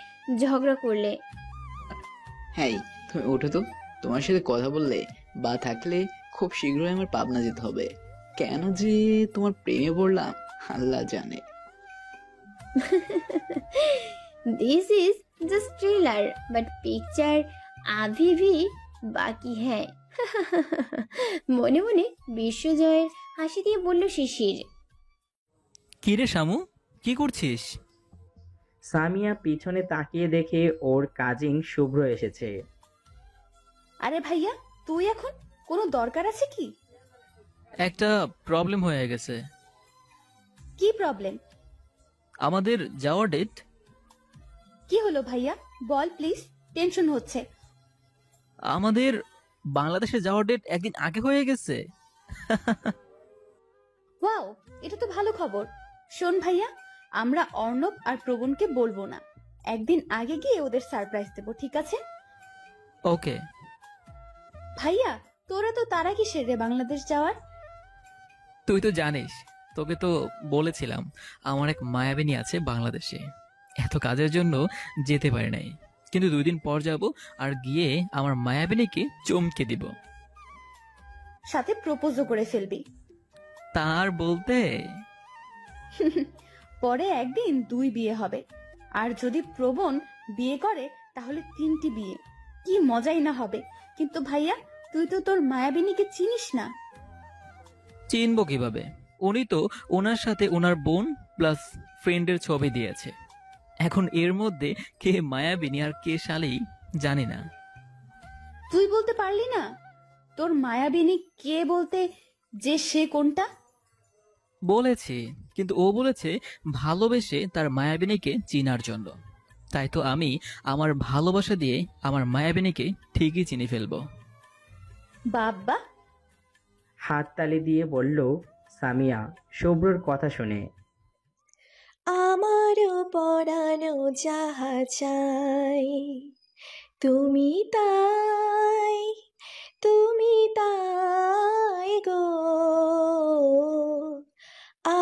ঝগড়া করলে। হ্যাঁ, তুমি ওঠো তো। তোমার সাথে কথা বললে বা থাকলে খুব শীঘ্রই আমার পাবনা যেতে হবে। কেন যে তোমার প্রেমে পড়লাম আল্লাহ জানে। This is just trailer, but picture Avi V বাকি হ্যাঁ। মনে মনে বিশ্বজয়ের হাসি দিয়ে বলল শিশির। কি রে শামু, কি করছিস? সামিয়া পিছনে তাকিয়ে দেখে ওর কাজিন শুভ্র এসেছে। আরে ভাইয়া, তুই এখন কোনো দরকার আছে কি? একটা প্রবলেম হয়ে গেছে। কি প্রবলেম? আমাদের যাওয়ার ডেট। কি হলো ভাইয়া, বল প্লিজ, টেনশন হচ্ছে। আমাদের বাংলাদেশে যাওয়ার ডেট একদিন আগে হয়ে গেছে। ওয়াও, এটা তো ভালো খবর। শোন ভাইয়া, আমরা অর্ণব আর প্রবণকে বলবো না, একদিন আগে গিয়ে ওদের সারপ্রাইজ দেবো, ঠিক আছে? ওকে। ভাইয়া, তোরা তো তারা কিসের রে বাংলাদেশ যাওয়ার? তুই তো জানিস, তোকে তো বলেছিলাম আমার এক মায়াবিনী আছে বাংলাদেশে। এত কাজের জন্য যেতে পারি নাই, কিন্তু 2 দিন পর যাব, আর গিয়ে আমার মায়াবিনীকে চমকে দিব। সাথে প্রপোজও করে ফেলবি? তার বলতে পরে একদিন 2 বিয়ে হবে, আর যদি প্রবণ বিয়ে করে তাহলে 3টি বিয়ে। কি মজাই না হবে। কিন্তু ভাইয়া, তুই তো তোর মায়াবিনীকে চিনিস না। চিনবো কিভাবে? উনি তো ওনার সাথে ওনার বোন প্লাস ফ্রেন্ডের ছবি দিয়েছে। এখন এর মধ্যে কে মায়াবিনী আর কে শালী জানি না। তুই বলতে পারলি না তোর মায়াবিনী কে, বলতে যে সে কোনটা? বলেছি, কিন্তু ও বলেছে ভালোবেসে তার মায়াবিনীকে চিনার জন্য। তাই তো আমি আমার ভালোবাসা দিয়ে আমার মায়াবিনীকে ঠিকই চিনে ফেলবো। বাবা, হাততালি দিয়ে বলল সামিয়া শুভ্রর কথা শুনে। আমারও পরানো যাহা চাই, তুমি তাই, তুমি তাই গো।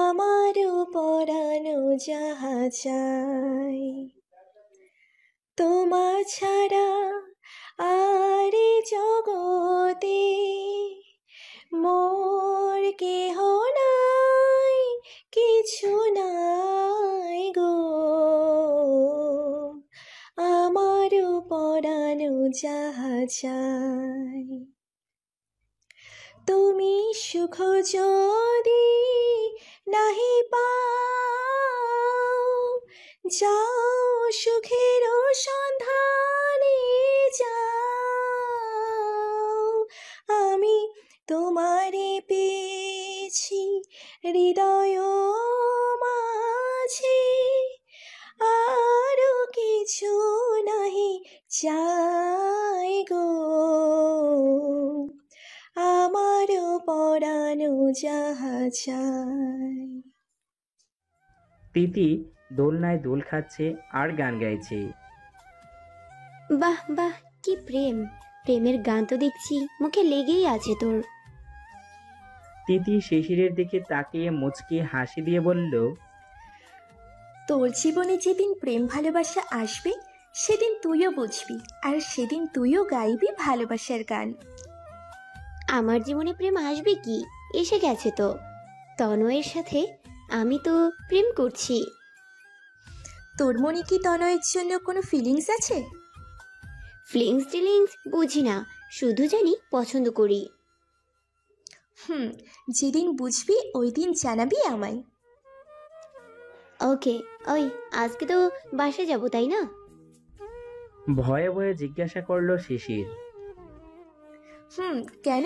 আমারও পরানো যাহা চাই, তোমার ছাড়া আর এ জগতে মোর কেহ নাই, কিছু নাই গো, আমারও পরানো যাহা চাই। তুমি সুখ যদি নাহি পাও, যাও সুখের সন্ধানে যাও। আমি তোমারে পেয়েছি হৃদয় মাঝে, আরো কিছু নাহি চাই গো, আমারও পরানো যাহা চাই। তিতি দোলনায় দোল খাচ্ছে আর গান গাইছে। বাহ বাহ, কি প্রেম! প্রেমের গান তো দেখছি মুখে লেগেই আছে তোর। তিতি শিশিরের দিকে তাকিয়ে মুচকি হাসি দিয়ে বলল, তোর জীবনে যেদিন প্রেম ভালোবাসা আসবে সেদিন তুইও বুঝবি, আর সেদিন তুইও গাইবি ভালোবাসার গান। আমার জীবনে প্রেম আসবে কি, এসে গেছে তো। তনয়ের সাথে আমি তো প্রেম করছি। তোর মনে কি তনয়ের জন্য কোনো ফিলিংস আছে? ফিলিংস টিলিংস বুঝি না, শুধু জানি পছন্দ করি। যেদিন বুঝবি ওই দিন জানাবি আমায়। ওকে, ওই আজকে তো বাসা যাব তাই না? ভয়ে ভয়ে জিজ্ঞাসা করলো শিশির। কেন,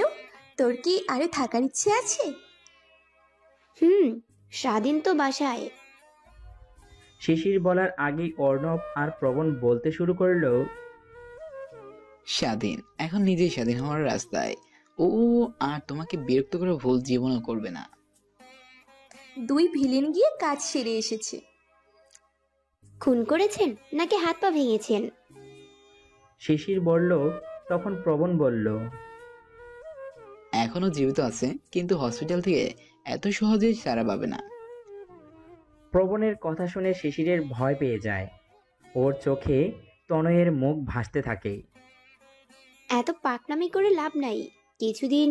তোর কি আরে থাকার ইচ্ছে আছে? স্বাধীন তো বাসায়। শিশির বলার আগেই অর্ণব আর প্রবণ বলতে শুরু করলো, স্বাধীন, এখন নিজেই স্বাধীন হওয়ার রাস্তায়। ও আর তোমাকে বিরক্ত করে ভুল জীবনও করবে না। দুই ভিলেন গিয়ে কাজ সেরে এসেছে। খুন করেছেন নাকি হাত পা ভেঙেছেন? শিশির বলল। তখন প্রবণ বলল, এখনো জীবিত আছে, কিন্তু হসপিটাল থেকে এত সহজে সারা পাবে না। প্রবণের কথা শুনে শিশিরের ভয় পেয়ে যায়। ওর চোখে তনয়ের মুখ ভাসতে থাকে। এত পাকনামি করে লাভ নাই, কিছুদিন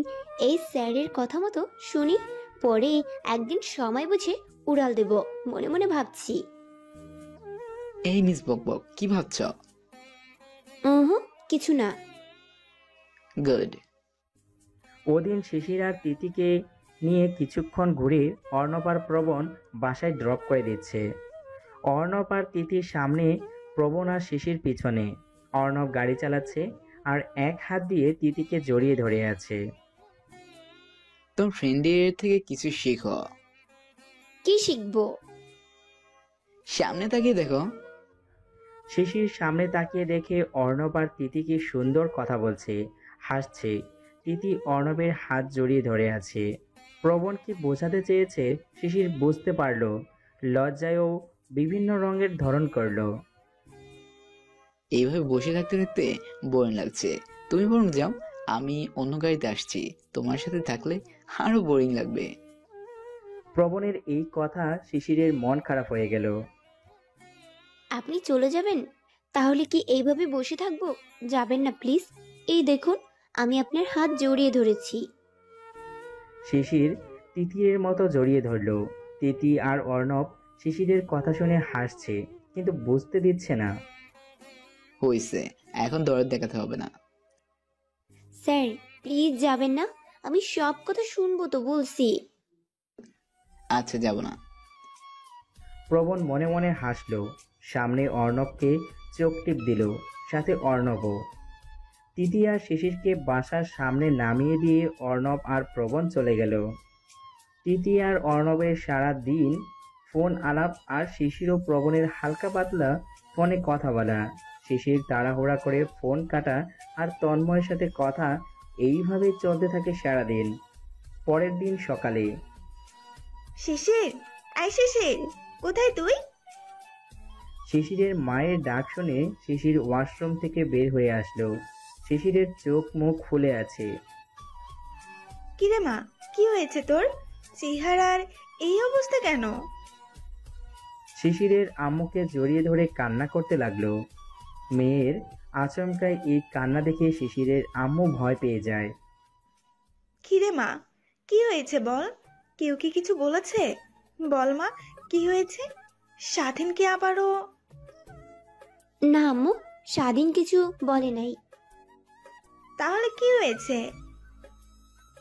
এই স্যারের কথা মতো শুনি, পরে একদিন সময় বুঝে উড়াল দেব মনে মনে ভাবছি। এই মিস বকবক, কি ভাবছ? কিছু না। গুড। ওদিন শিশির আর তিতিকে নিয়ে কিছুক্ষণ ঘুরে অর্ণব আর প্রবণ বাসায় ড্রপ করে দিচ্ছে। অর্ণব আর তিতির সামনে, প্রবণ আর শিশির পিছনে। অর্ণব গাড়ি চালাচ্ছে আর এক হাত দিয়ে তিতিকে জড়িয়ে ধরে আছে। তোর ফ্রেন্ডের থেকে কিছু শেখো। কি শিখবো? সামনে তাকিয়ে দেখো। শিশির সামনে তাকিয়ে দেখে অর্ণব আর তিতি কি সুন্দর কথা বলছে, হাসছে। তিতি অর্ণবের হাত জড়িয়ে ধরে আছে। প্রবণ কি বোঝাতে চেয়েছে শিশির বুঝতে পারল। লজ্জায়ও বিভিন্ন রঙের ধরন করলো। এইভাবে বসে থাকতে থাকতে বোরিং লাগছে, তুমি বরং যাও, আমি অন্য গাড়িতে আসছি। তোমার সাথে থাকলে আরো বোরিং লাগবে। প্রবণের এই কথা শিশিরের মন খারাপ হয়ে গেল। আপনি চলে যাবেন? তাহলে কি এইভাবে বসে থাকবো? যাবেন না প্লিজ। এই দেখুন, আমি আপনার হাত জড়িয়ে ধরেছি। শিশির তিতির মতো জড়িয়ে ধরল। তিতি আর অর্ণব শিশিরের কথা শুনে হাসছে, কিন্তু বুঝতে দিচ্ছে না। হইছে, এখন দরদ দেখাতে হবে না। স্যার প্লিজ যাবেন না, আমি সব কথা শুনবো তো বলছি। আচ্ছা, যাব না। প্রবণ মনে মনে হাসল। সামনে অর্ণবকে চোখ টিপ দিল, সাথে অর্ণবও। তিতি আর শিশিরকে বাসার সামনে নামিয়ে দিয়ে অর্ণব আর প্রবণ চলে গেল। তিতি আর অর্ণবের সারা দিন ফোন আলাপ, আর শিশির ও প্রবণের হালকা পাতলা ফোনে কথা বলা। শিশির তাড়াহুড়া করে ফোন কাটা আর তন্ময়ের সাথে কথা, এইভাবেই চলতে থাকে সারাদিন। পরের দিন সকালে, শিশির, আয় শিশির, কোথায় তুই? শিশিরের মায়ের ডাক শুনে শিশির ওয়াশরুম থেকে বের হয়ে আসলো। শিশিরের চোখ মুখ ফুলে আছে। কিরে মা, কি হয়েছে তোর? চেহারার এই অবস্থা কেন? শিশিরের আম্মুকে জড়িয়ে ধরে কান্না করতে লাগলো। মেয়ের আচমকায় এই কান্না দেখে শিশিরের আম্মু ভয় পেয়ে যায়। কিরে মা, কি হয়েছে বল? কেউ কি কিছু বলেছে? বল মা, কি হয়েছে? স্বাধীন কি আবারও? না আম্মু, স্বাধীন কিছু বলে নাই। তাহলে কি হয়েছে?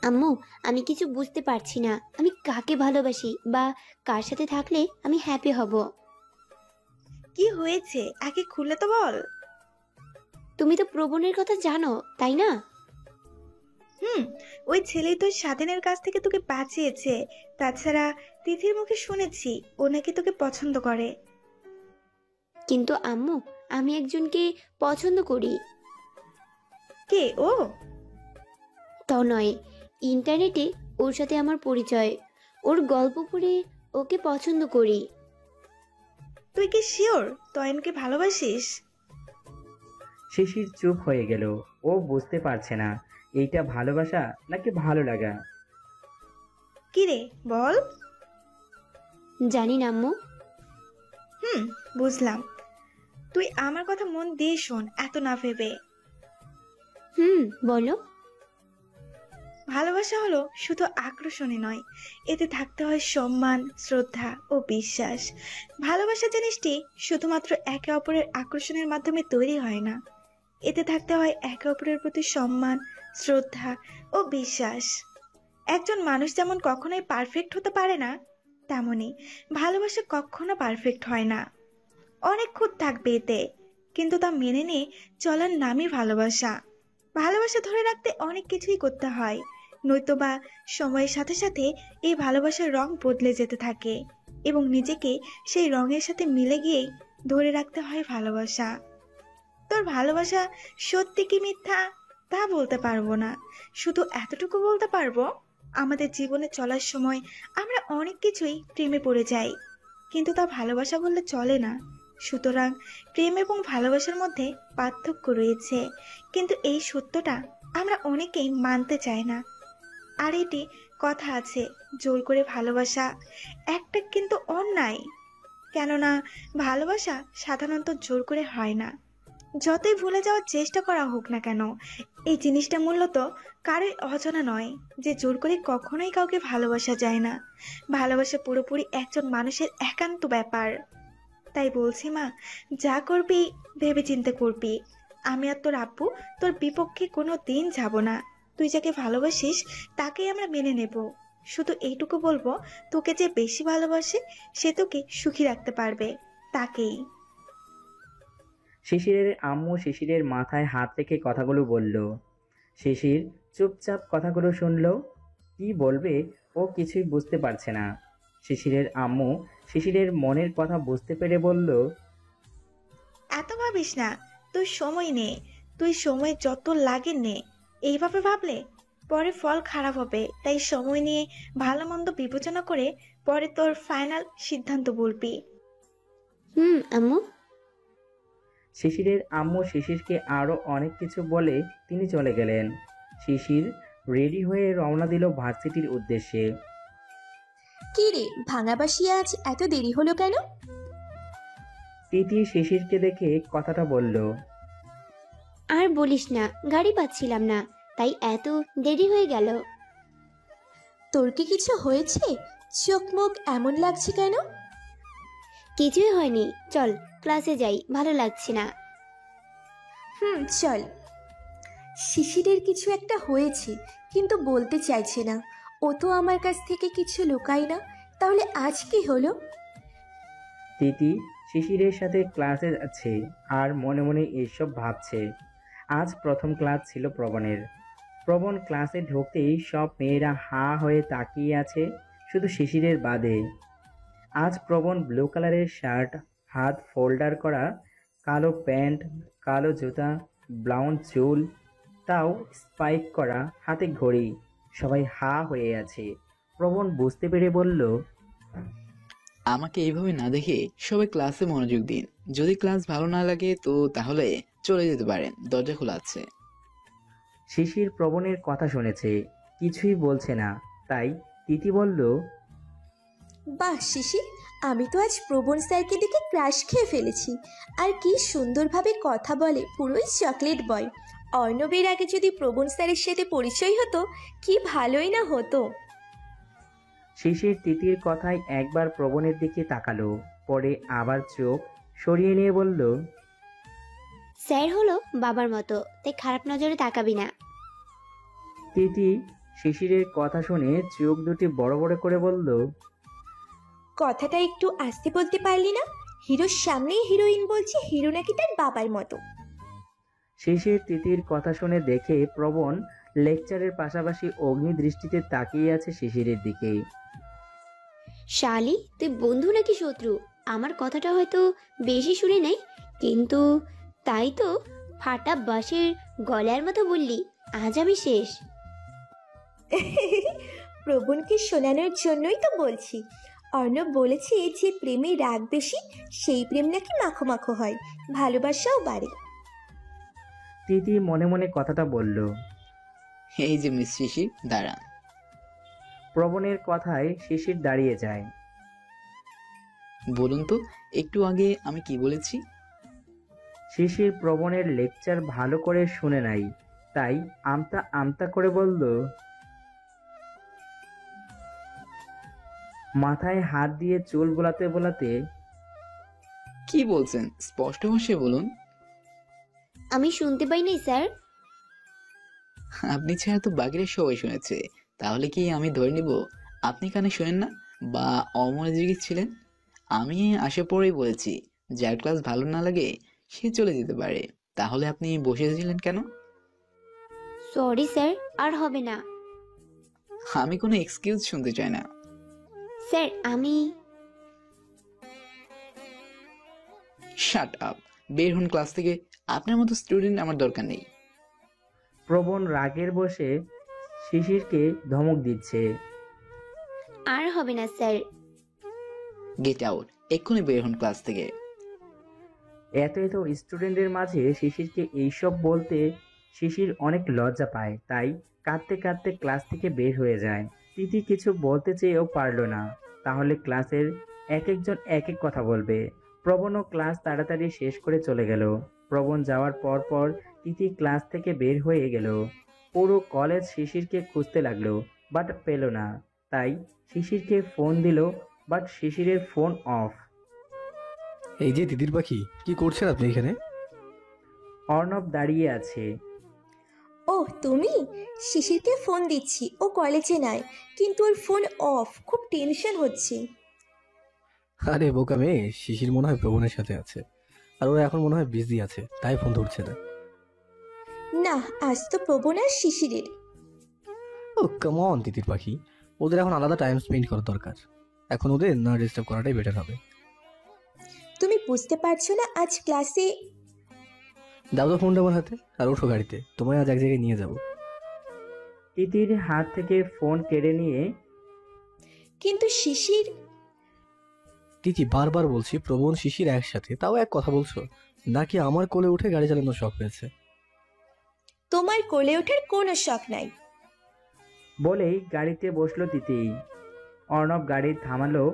আম্মু, আমি কিছু বুঝতে পারছি না। আমি কাকে ভালোবাসি বা কার সাথে থাকলে আমি হ্যাপি হব। কি হয়েছে আগে খুলে তো বল। তুমি তো প্রবণের কথা জানো, তাই না? ওই ছেলেই তো স্বাধীনের কাছ থেকে তোকে বাঁচিয়েছে। তাছাড়া তিথির মুখে শুনেছি ও নাকি তোকে পছন্দ করে। কিন্তু আম্মু, আমি একজনকে পছন্দ করি। কে ও? তা নয়, ইন্টারনেটে ওর সাথে আমার পরিচয়। ওর গল্প পড়ে ওকে পছন্দ করি। তুই কি শিওর তয়নকে ভালোবাসিস? শিশির চুপ হয়ে গেল। ও বুঝতে পারছে না এইটা ভালোবাসা নাকি ভালো লাগা। কিরে বল। জানি না আম্মু। বুঝলাম। তুই আমার কথা মন দিয়ে শোন, এত না ভেবে। বলো। ভালোবাসা হলো শুধু আকর্ষণই নয়, এতে থাকতে হয় সম্মান, শ্রদ্ধা ও বিশ্বাস। ভালোবাসা জিনিসটি শুধুমাত্র একে অপরের আকর্ষণের মাধ্যমে তৈরি হয় না, এতে থাকতে হয় একে অপরের প্রতি সম্মান, শ্রদ্ধা ও বিশ্বাস। একজন মানুষ যেমন কখনোই পারফেক্ট হতে পারে না, তেমনি ভালোবাসা কখনো পারফেক্ট হয় না। অনেক খুঁত থাকবে এতে, কিন্তু তা মেনে নিয়ে চলার নামই ভালোবাসা। ভালোবাসা ধরে রাখতে অনেক কিছুই করতে হয়, নয়তোবা সময়ের সাথে সাথে এই ভালোবাসার রং বদলে যেতে থাকে এবং নিজেকে সেই রঙের সাথে মিলে গিয়েই ধরে রাখতে হয় ভালোবাসা। তোর ভালোবাসা সত্যি কি মিথ্যা তা বলতে পারবো না, শুধু এতটুকু বলতে পারবো আমাদের জীবনে চলার সময় আমরা অনেক কিছুই প্রেমে পড়ে যাই, কিন্তু তা ভালোবাসা বললে চলে না। সুতরাং প্রেম এবং ভালোবাসার মধ্যে পার্থক্য রয়েছে, কিন্তু এই সত্যটা আমরা অনেকেই মানতে চাই না। আর এটি কথা আছে, জোর করে ভালোবাসা একটা কিন্তু অন্যায়, কেননা ভালোবাসা সাধারণত জোর করে হয় না। যতই ভুলে যাওয়ার চেষ্টা করা হোক না কেন, এই জিনিসটা মূলত কারোই অজানা নয় যে জোর করে কখনোই কাউকে ভালোবাসা যায় না। ভালোবাসা পুরোপুরি একজন মানুষের একান্ত ব্যাপার। তাই বলছি মা, যা করবি ভেবে চিন্তে করবি। আমি আর তোর আব্বু তোর বিপক্ষে কোনো দিন যাব না। তুই যাকে ভালোবাসিস তাকেই আমরা মেনে নেব। শুধু এইটুকু বলবো, তোকে যে বেশি ভালোবাসে সে তোকে সুখী রাখতে পারবে, তাকেই। শিশিরের আম্মু শিশিরের মাথায় হাত রেখে কথাগুলো বলল। শিশির চুপচাপ কথাগুলো শুনল। কি বলবে ও কিছুই বুঝতে পারছে না। শিশিরের আম্মু শিশিরের মনের কথা বুঝতে পেরে বলল, এত ভাবিস না, তুই সময় নে। তুই সময় যত লাগে নে। এইভাবে ভাবলে পরে ফল খারাপ হবে, তাই সময় নিয়ে ভালো মন্দ বিবেচনা করে পরে তোর ফাইনাল সিদ্ধান্ত বলবি। আম্মু। শিশিরের আম্মু শিশিরকে আরো অনেক কিছু বলে তিনি চলে গেলেন। শিশির রেডি হয়ে রওনা দিল ভার্সিটির উদ্দেশ্যে। কি রে ভাঙাবাসি, আজ এত দেরি হলো কেন? তিথি শিশিরকে দেখে কথাটা বলল। আর বলিস না, গাড়ি পাচ্ছিলাম না, তাই এত দেরি হয়ে গেল। তোর কি কিছু হয়েছে? চোখ মুখ এমন লাগছে কেন? কিছুই হয়নি, চল ক্লাসে যাই, ভালো লাগছে না। চল। শিশিরের কিছু একটা হয়েছে, কিন্তু বলতে চাইছে না। ও তো আমার কাছ থেকে কিছু লুকায় না, তাহলে আজ কি হলো? তিথি শিশিরের সাথে ক্লাসে যাচ্ছে আর মনে মনে এসব ভাবছে। আজ প্রথম ক্লাস ছিল প্রবণের। প্রবণ ক্লাসে ঢুকতেই সব মেয়েরা হাঁ হয়ে তাকিয়ে আছে, শুধু শিশিরের বাদে। আজ প্রবণ ব্লু কালারের শার্ট, হাত ফোল্ডার করা, কালো প্যান্ট, কালো জুতা, ব্রাউন চুল, তাও স্পাইক করা, হাতে ঘড়ি। সবাই হা হয়ে আছে। প্রবণ বুঝতে পেরে বলল, আমাকে এইভাবে না দেখে সবাই ক্লাসে মনোযোগ দিন। যদি ক্লাস ভালো না লাগে তো তাহলে চলে যেতে পারেন, দরজা খোলা আছে। শিশির প্রবণের কথা শুনেছে, কিছুই বলছে না। তাই তিথি বলল, বাহ শিশির, আমি তো আজ প্রবণ স্যারকে দেখে ক্রাশ খেয়ে ফেলেছি। আর কি সুন্দরভাবে কথা বলে, পুরোই চকলেট বয়। অর্ণবের আগে যদি প্রবণ স্যারের সাথে পরিচয় হতো, কি ভালোই না হতো। শিশির তিতির কথায় একবার প্রবণের দিকে তাকালো, পরে আবার চোখ সরিয়ে নিয়ে বলল, স্যার হলো বাবার মতো, তাই খারাপ নজরে তাকাবি না। তিতি শিশিরের কথা শুনে চোখ দুটি বড় বড় করে বলল, কথাটা একটু আস্তে বলতে পারলি না? হিরোর সামনেই হিরোইন বলছে হিরো নাকি তার বাবার মতো। শিশির তিতির কথা শুনে দেখে প্রবণ লেকচারের পাশাপাশি অগ্নি দৃষ্টিতে তাকিয়ে আছে শিশিরের দিকে। শালি, তুই বন্ধু নাকি শত্রু? আমার কথাটা হয়তো বেশি শুনে নাই, কিন্তু তাই তো ফাটা বাঁশের গলার মতো বললি, আজ আমি শেষ। প্রবণকে শোনানোর জন্যই তো বলছি। অর্ণব বলেছে যে প্রেমে রাগ বেশি, সেই প্রেম নাকি মাখো মাখো হয়, ভালোবাসাও বাড়ে। তিতি মনে মনে কথাটা বলল। এই যে মিস শিশির, দাঁড়ান। প্রবণের কথায় শিশির দাঁড়িয়ে যায়। বলুন তো, একটু আগে আমি কি বলেছি? শিশির প্রবণের লেকচার ভালো করে শুনে নাই, তাই আমতা আমতা করে বলল, মাথায় হাত দিয়ে চুল বোলাতে বোলাতে, কি বলছেন? স্পষ্ট ভাষায় বলুন। আমি শুনতে পাই নাই স্যার। আপনি ছাড়া তো বাকিরা সবাই শুনেছে, তাহলে কি আমি ধরে নিব আপনি কানে শোনেন না বা অমনোযোগী ছিলেন? আমি আসার পরেই বলেছি, যার ক্লাস ভালো না লাগে সে চলে যেতে পারে। তাহলে আপনি বসেছিলেন কেন? সরি স্যার, আর হবে না। আমি কোনো এক্সকিউজ শুনতে চাই না। স্যার আমি শাট আপ, বের হন ক্লাস থেকে। আপনার মতো স্টুডেন্ট আমার দরকার নেই। প্রবণ রাগের বসে শিশিরকে ধমক দিচ্ছে। আর হবে না স্যার। গেট আউট, এক্ষুনি বের হন ক্লাস থেকে। এত স্টুডেন্টের মাঝে শিশিরকে এইসব বলতে শিশির অনেক লজ্জা পায়, তাই কাঁদতে কাঁদতে ক্লাস থেকে বের হয়ে যায়। তিতি কিছু বলতে চেয়েও পারল না, তাহলে ক্লাসের এক একজন এক এক কথা বলবে। প্রবণও ক্লাস তাড়াতাড়ি শেষ করে চলে গেল। প্রবণ যাওয়ার পর পর তিতি ক্লাস থেকে বের হয়ে গেল। পুরো কলেজ শিশিরকে খুঁজতে লাগলো, বাট পেল না। তাই শিশিরকে ফোন দিল, বাট শিশিরের ফোন অফ। এই যে দিদির পাখি, কি করছেন আপনি এখানে? অর্ণব দাঁড়িয়ে আছে। ও তুমি? শিশিরকে ফোন দিচ্ছি, ও কলেজে নাই, কিন্তু ওর ফোন অফ, খুব টেনশন হচ্ছে। আরে বোকা মেয়ে, শিশির মনে হয় প্রবণের সাথে আছে, আর ওরা এখন মনে হয় বিজি আছে, তাই ফোন ধরছে না। না, আজ তো প্রবণ আর শিশিরের। ও কাম অন দিদির পাখি, ওদের এখন আলাদা টাইম স্পেন্ড করা দরকার। এখন ওদের না ডিস্টার্ব করাটাই বেটার হবে। তুমি বুঝতে পারছো না, আজ ক্লাসে। দাও তো ফোনটা আমার হাতে, আর ওঠো গাড়িতে, তোমায় আজ এক জায়গায় নিয়ে যাবো। তিতির হাত থেকে ফোন কেড়ে নিয়ে, কিন্তু শিশির। তিতি বারবার বলছি প্রবণ শিশির একসাথে, তাও এক কথা বলছো? নাকি আমার কোলে উঠে গাড়ি চালানোর শখ হয়েছে? তোমার কোলে ওঠার কোনো শখ নাই। বলেই গাড়িতে বসলো তিতি। অর্ণব গাড়ি থামালো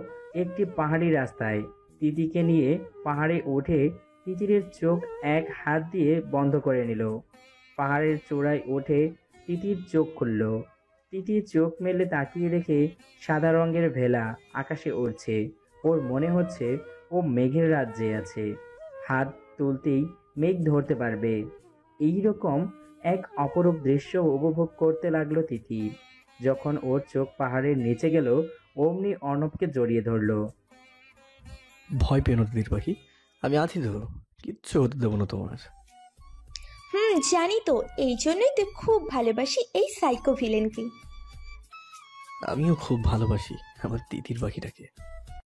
একটি পাহাড়ি রাস্তায়। তিতিকে নিয়ে পাহাড়ে উঠে তিতিরের চোখ এক হাত দিয়ে বন্ধ করে নিল। পাহাড়ের চূড়ায় উঠে তিতির চোখ খুলল। তিতির চোখ মেলে তাকিয়ে রেখে সাদা রঙের ভেলা আকাশে উড়ছে। ওর মনে হচ্ছে ও মেঘের রাজ্যে আছে, হাত তুলতেই মেঘ ধরতে পারবে। এইরকম এক অপরূপ দৃশ্য উপভোগ করতে লাগলো তিতি। যখন ওর চোখ পাহাড়ের নিচে গেল, অমনি অর্ণবকে জড়িয়ে ধরল। ভয় পেও না দিদির পাখি, আমি আছি তো, কিচ্ছু হতে দেবো না তোমার। জানি তো, এই জন্যই তো খুব ভালোবাসি এই সাইকো ভিলেনকে। আমিও খুব ভালোবাসি আমার তিতির পাখিটাকে।